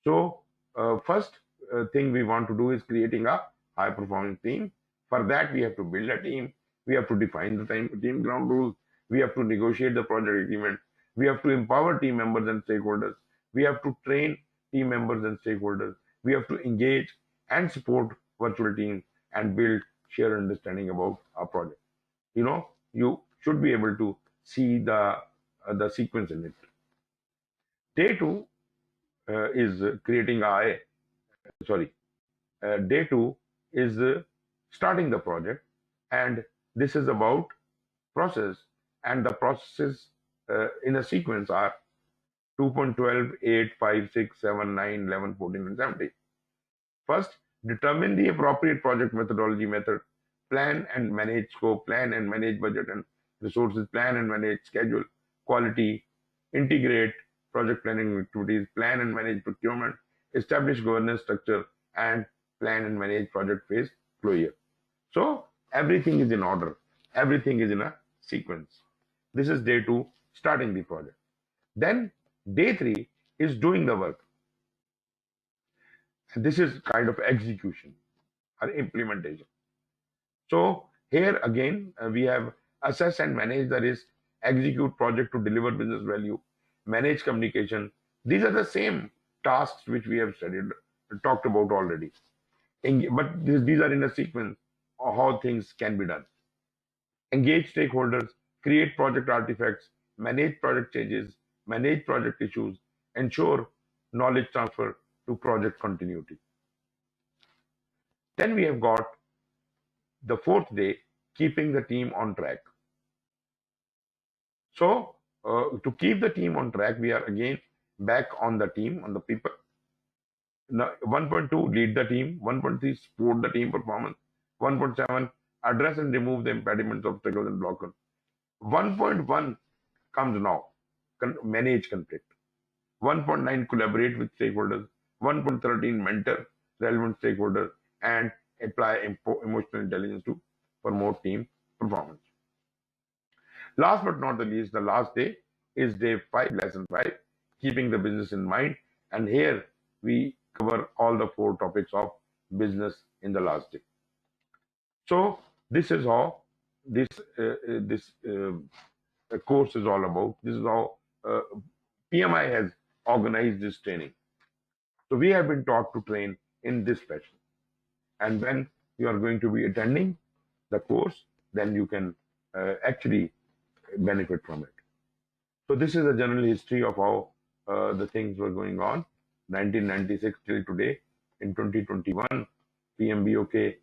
So first thing we want to do is creating a high performing team. For that we have to build a team, we have to define the team ground rules, we have to negotiate the project agreement, we have to empower team members and stakeholders, we have to train team members and stakeholders, we have to engage and support virtual teams and build shared understanding about our project. You should be able to see the sequence in it. Day 2 is creating day 2 is starting the project, and this is about process, and the processes in a sequence are 2.12, 8, 5, 6, 7, 9, 11, 14, and 17. First, determine the appropriate project methodology method, plan and manage scope, plan and manage budget and resources, plan and manage schedule, quality, integrate project planning activities, plan and manage procurement, establish governance structure, and plan and manage project phase closure. So everything is in order. Everything is in a sequence. This is day 2, starting the project. Then day 3 is doing the work. And this is kind of execution or implementation. So here again, we have assess and manage the risk, execute project to deliver business value, manage communication. These are the same tasks which we have talked about already. But these are in a sequence of how things can be done. Engage stakeholders, create project artifacts, manage project changes, manage project issues, ensure knowledge transfer to project continuity. Then we have got the 4th day, keeping the team on track. So to keep the team on track, we are again back on the team, on the people. Now, 1.2, lead the team. 1.3, support the team performance. 1.7, address and remove the impediments, obstacles, and blockers. 1.1 comes now, manage conflict. 1.9, collaborate with stakeholders. 1.13, mentor relevant stakeholders. And apply emotional intelligence to promote team performance. Last but not the least, the last day is day 5, lesson 5, keeping the business in mind. And here we cover all the 4 topics of business in the last day. So this is how this course is all about. This is how PMI has organized this training. So we have been taught to train in this fashion. And when you are going to be attending the course, then you can actually benefit from it. So this is a general history of how the things were going on, 1996 till today. In 2021, PMBOK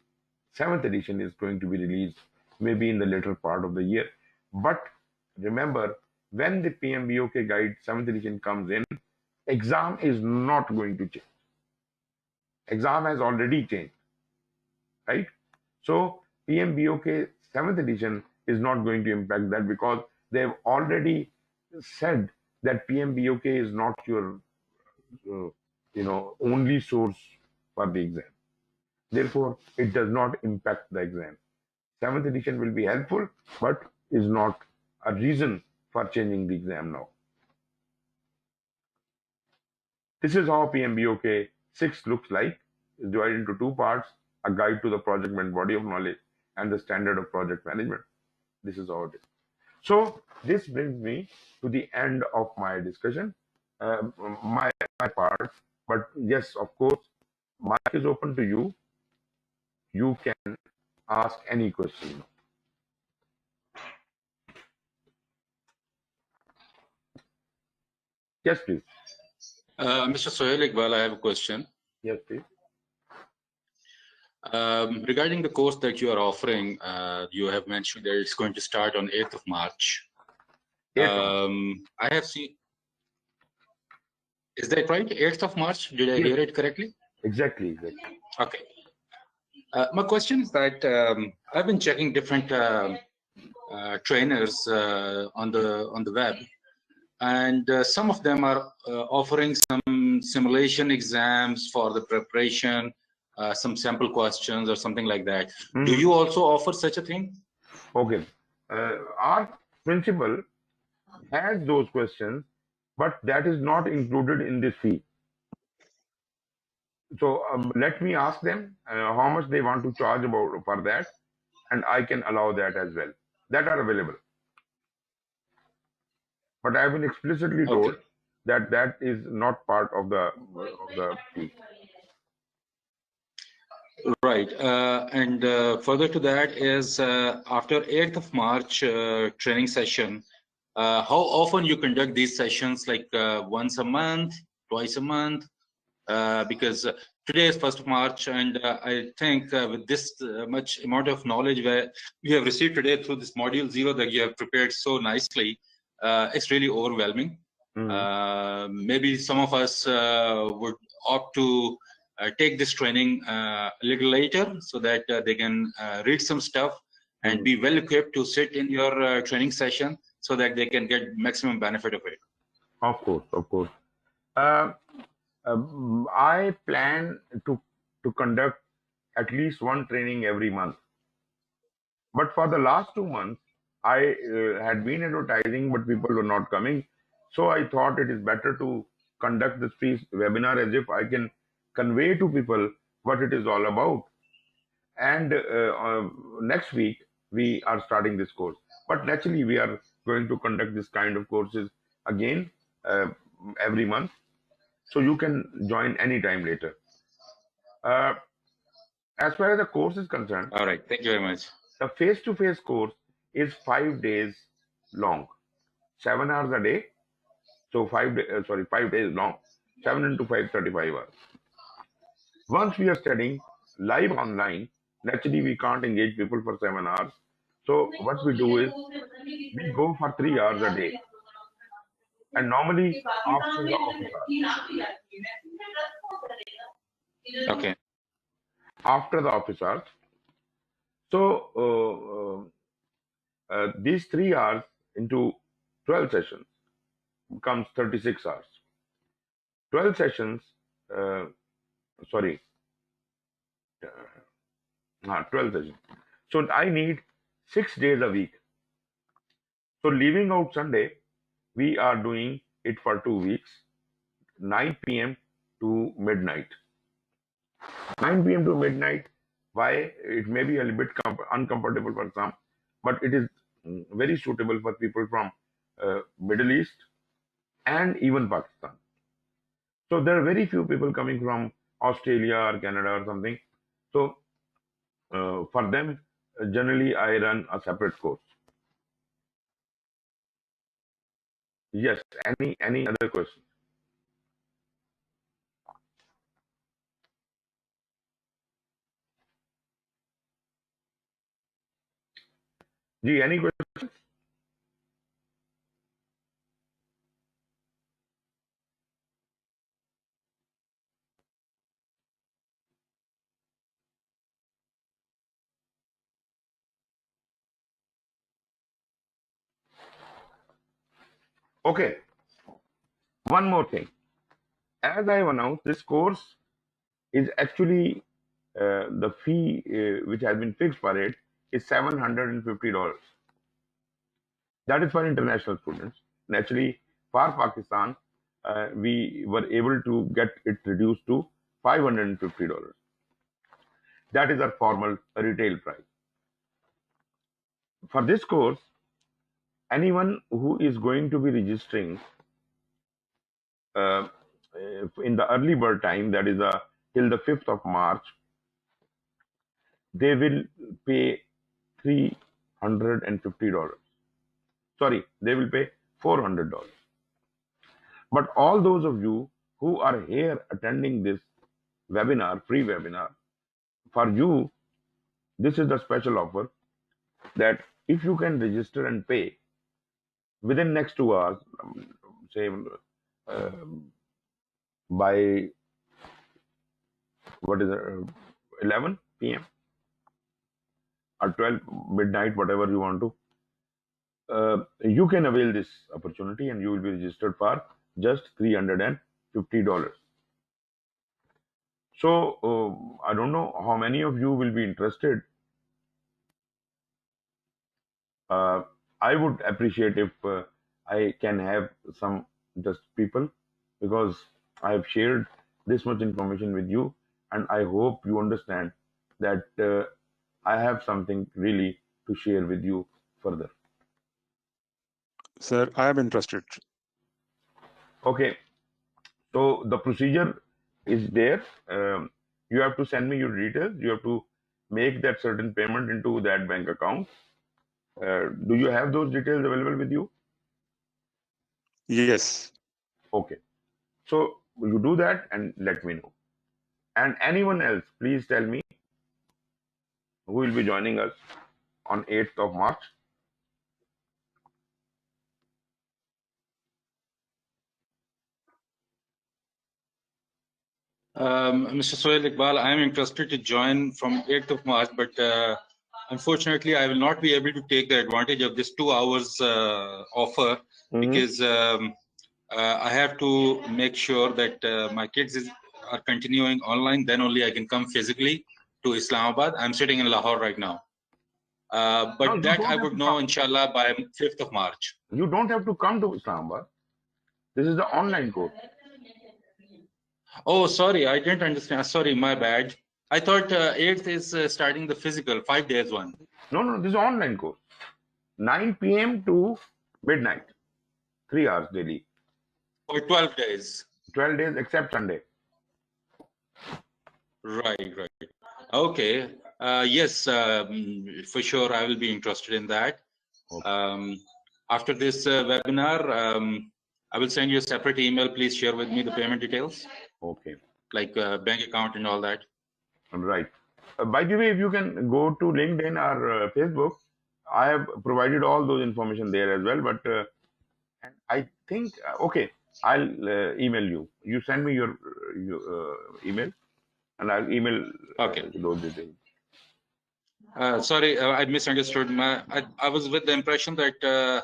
7th edition is going to be released maybe in the later part of the year. But remember, when the PMBOK guide 7th edition comes in, exam is not going to change. Exam has already changed, right? So PMBOK 7th edition is not going to impact that, because they've already said that PMBOK is not your only source for the exam. Therefore, it does not impact the exam. 7th edition will be helpful, but is not a reason for changing the exam now. This is how PMBOK 6 looks like. It's divided into 2 parts: a guide to the project and body of knowledge, and the standard of project management. This is how it is. So this brings me to the end of my discussion, my part. But yes, of course, mic is open to you. You can ask any question. Yes, please. Mr. Suhail Iqbal, I have a question. Yes, please. Regarding the course that you are offering, you have mentioned that it's going to start on 8th of March. I have seen, is that right? 8th of March? Did I hear it correctly? Exactly. Okay. My question is that I've been checking different trainers on the web, and some of them are offering some simulation exams for the preparation, some sample questions or something like that. Mm-hmm. Do you also offer such a thing? Okay. Our principal has those questions, but that is not included in this fee. So let me ask them how much they want to charge for that, and I can allow that as well. That are available. But I have been explicitly told that that is not part of the fee. Right. And further to that is after 8th of March training session, how often you conduct these sessions, like once a month, twice a month? Because today is 1st of March, and I think with this much amount of knowledge where we have received today through this module 0 that you have prepared so nicely, it's really overwhelming. Mm-hmm. Maybe some of us would opt to take this training a little later, so that they can read some stuff and be well equipped to sit in your training session, so that they can get maximum benefit of it. Of course. I plan to conduct at least one training every month. But for the last 2 months, I had been advertising, but people were not coming. So I thought it is better to conduct this free webinar, as if I can convey to people what it is all about. And next week, we are starting this course. But naturally, we are going to conduct this kind of courses again every month. So you can join anytime later. As far as the course is concerned, all right, thank you very much. The face-to-face course is 5 days long, 7 hours a day. So 5 days long, 7 into 5, 35 hours. Once we are studying live online, naturally we can't engage people for 7 hours. So what we do is we go for 3 hours a day. And normally after the office hours. Okay. After the office hours. So these 3 hours into 12 sessions becomes 36 hours. 12 sessions, 12 sessions. So I need 6 days a week. So leaving out Sunday, we are doing it for 2 weeks, 9 p.m. to midnight. 9 p.m. to midnight. Why? It may be a little bit uncomfortable for some, but it is very suitable for people from Middle East and even Pakistan. So there are very few people coming from Australia or Canada or something. So for them, generally I run a separate course. Yes. Any other question? Ji, any question? Okay. One more thing. As I have announced, this course is actually the fee which has been fixed for it is $750. That is for international students. Naturally, for Pakistan, we were able to get it reduced to $550. That is our formal retail price. For this course, anyone who is going to be registering in the early bird time, that is till the 5th of March, they will pay $350. Sorry, they will pay $400. But all those of you who are here attending this webinar, free webinar, for you, this is the special offer that if you can register and pay within next 2 hours, say by 11 p.m. or 12 midnight, whatever you want to, you can avail this opportunity and you will be registered for just $350. So I don't know how many of you will be interested. I would appreciate if I can have some just people, because I have shared this much information with you, and I hope you understand that I have something really to share with you further. Sir, I am interested. Okay, so the procedure is there. You have to send me your details. You have to make that certain payment into that bank account. Do you have those details available with you? Yes. Okay. So you do that and let me know. And anyone else, please tell me who will be joining us on 8th of March. Mr. Suhail Iqbal, I am interested to join from 8th of March, but unfortunately, I will not be able to take the advantage of this 2 hours offer because I have to make sure that my kids are continuing online. Then only I can come physically to Islamabad. I'm sitting in Lahore right now. But that I would know, inshallah, by 5th of March. You don't have to come to Islamabad. This is the online course. Oh, sorry, I didn't understand. Sorry, my bad. I thought 8th is starting the physical, 5 days one. No, this is online course. 9 p.m. to midnight. 3 hours daily. For 12 days. 12 days except Sunday. Right. Okay. Yes, for sure, I will be interested in that. Okay. After this webinar, I will send you a separate email. Please share with me the payment details. Okay. Like bank account and all that. Right. By the way, if you can go to LinkedIn or Facebook, I have provided all those information there as well. But I think, okay, I'll email you. You send me your email, and I'll email those details. Sorry, I misunderstood. I was with the impression that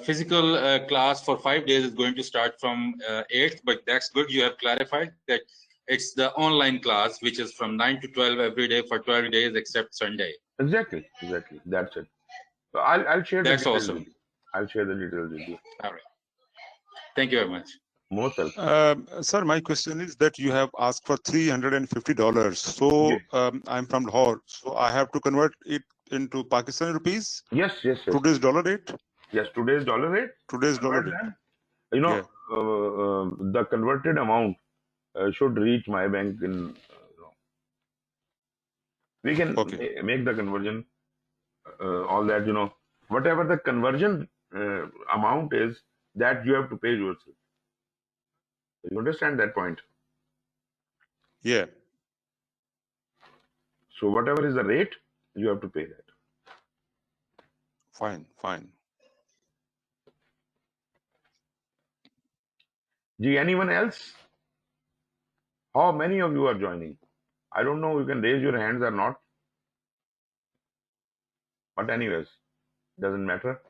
physical class for 5 days is going to start from 8th, but that's good. You have clarified that it's the online class, which is from 9 to 12 every day for 12 days except Sunday. Exactly. That's it. So I'll share the That's details awesome. with you. I'll share the details with you. All right. Thank you very much. Most welcome. Sir, my question is that you have asked for $350. So Yes. I'm from Lahore, so I have to convert it into Pakistani rupees. Yes. Today's dollar rate. Yes, today's dollar rate. Today's dollar Convert rate. them. You know, the converted amount should reach my bank in. We can Okay. make the conversion. All that, whatever the conversion amount is, that you have to pay yourself. You understand that point? Yeah. So whatever is the rate, you have to pay that. Fine. Gee, anyone else? How many of you are joining? I don't know. You can raise your hands or not. But anyways, doesn't matter.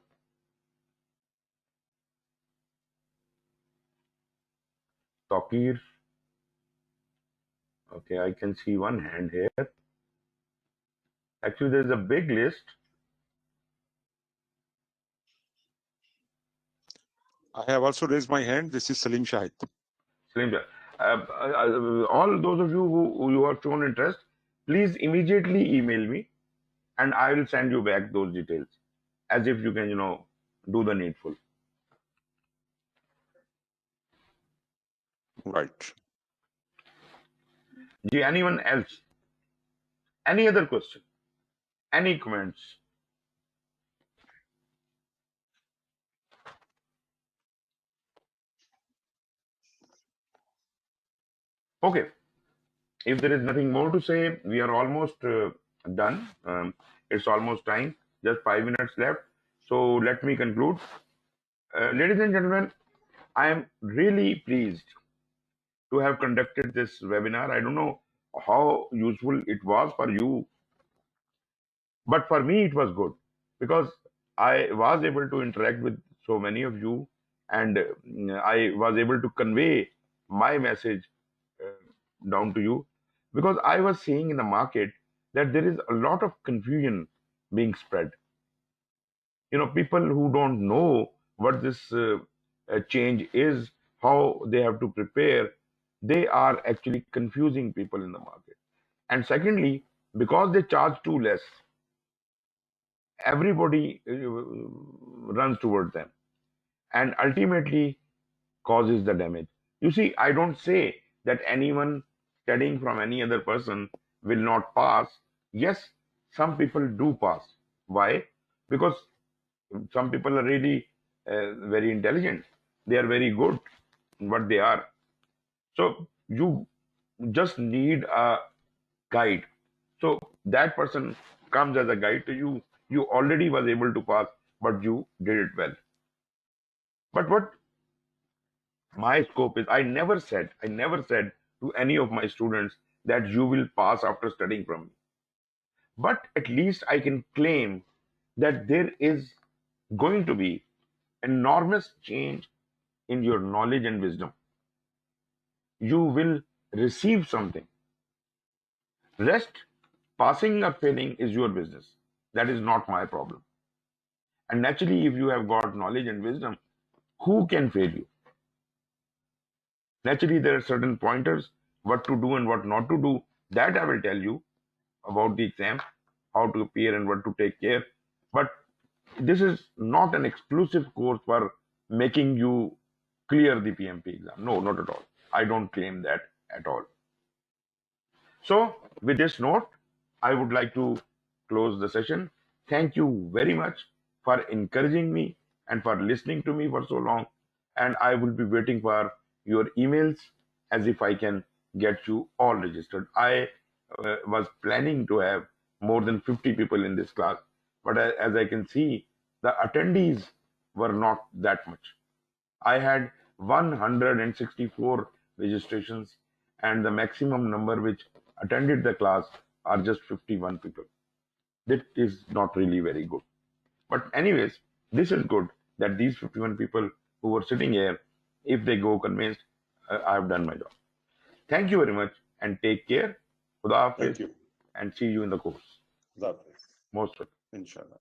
Takir. Okay, I can see one hand here. Actually, there's a big list. I have also raised my hand. This is Salim Shahid. Salim Shah. All those of you who you have shown interest, please immediately email me and I will send you back those details as if you can, do the needful. Right. Gee, anyone else? Any other question? Any comments? Okay. If there is nothing more to say, we are almost done. It's almost time. Just 5 minutes left. So let me conclude. Ladies and gentlemen, I am really pleased to have conducted this webinar. I don't know how useful it was for you, but for me it was good because I was able to interact with so many of you, and I was able to convey my message down to you, because I was seeing in the market that there is a lot of confusion being spread. People who don't know what this change is, how they have to prepare, they are actually confusing people in the market. And secondly, because they charge too less, everybody runs towards them and ultimately causes the damage. You see, I don't say that anyone studying from any other person will not pass. Yes, some people do pass. Why? Because some people are really very intelligent. They are very good in what they are. So you just need a guide. So that person comes as a guide to you. You already was able to pass, but you did it well. But what my scope is, I never said to any of my students that you will pass after studying from me. But at least I can claim that there is going to be enormous change in your knowledge and wisdom. You will receive something. Rest, passing or failing is your business. That is not my problem. And naturally, if you have got knowledge and wisdom, who can fail you? Naturally, there are certain pointers, what to do and what not to do. That I will tell you about the exam, how to appear and what to take care. But this is not an exclusive course for making you clear the PMP exam. No, not at all. I don't claim that at all. So with this note, I would like to close the session. Thank you very much for encouraging me and for listening to me for so long. And I will be waiting for your emails as if I can get you all registered. I was planning to have more than 50 people in this class, but as I can see, the attendees were not that much. I had 164 registrations, and the maximum number which attended the class are just 51 people. That is not really very good. But anyways, this is good that these 51 people who were sitting here, if they go convinced, I have done my job. Thank you very much and take care. Khuda Hafiz, Thank you. and see you in the course. Love it. Most welcome. Inshallah.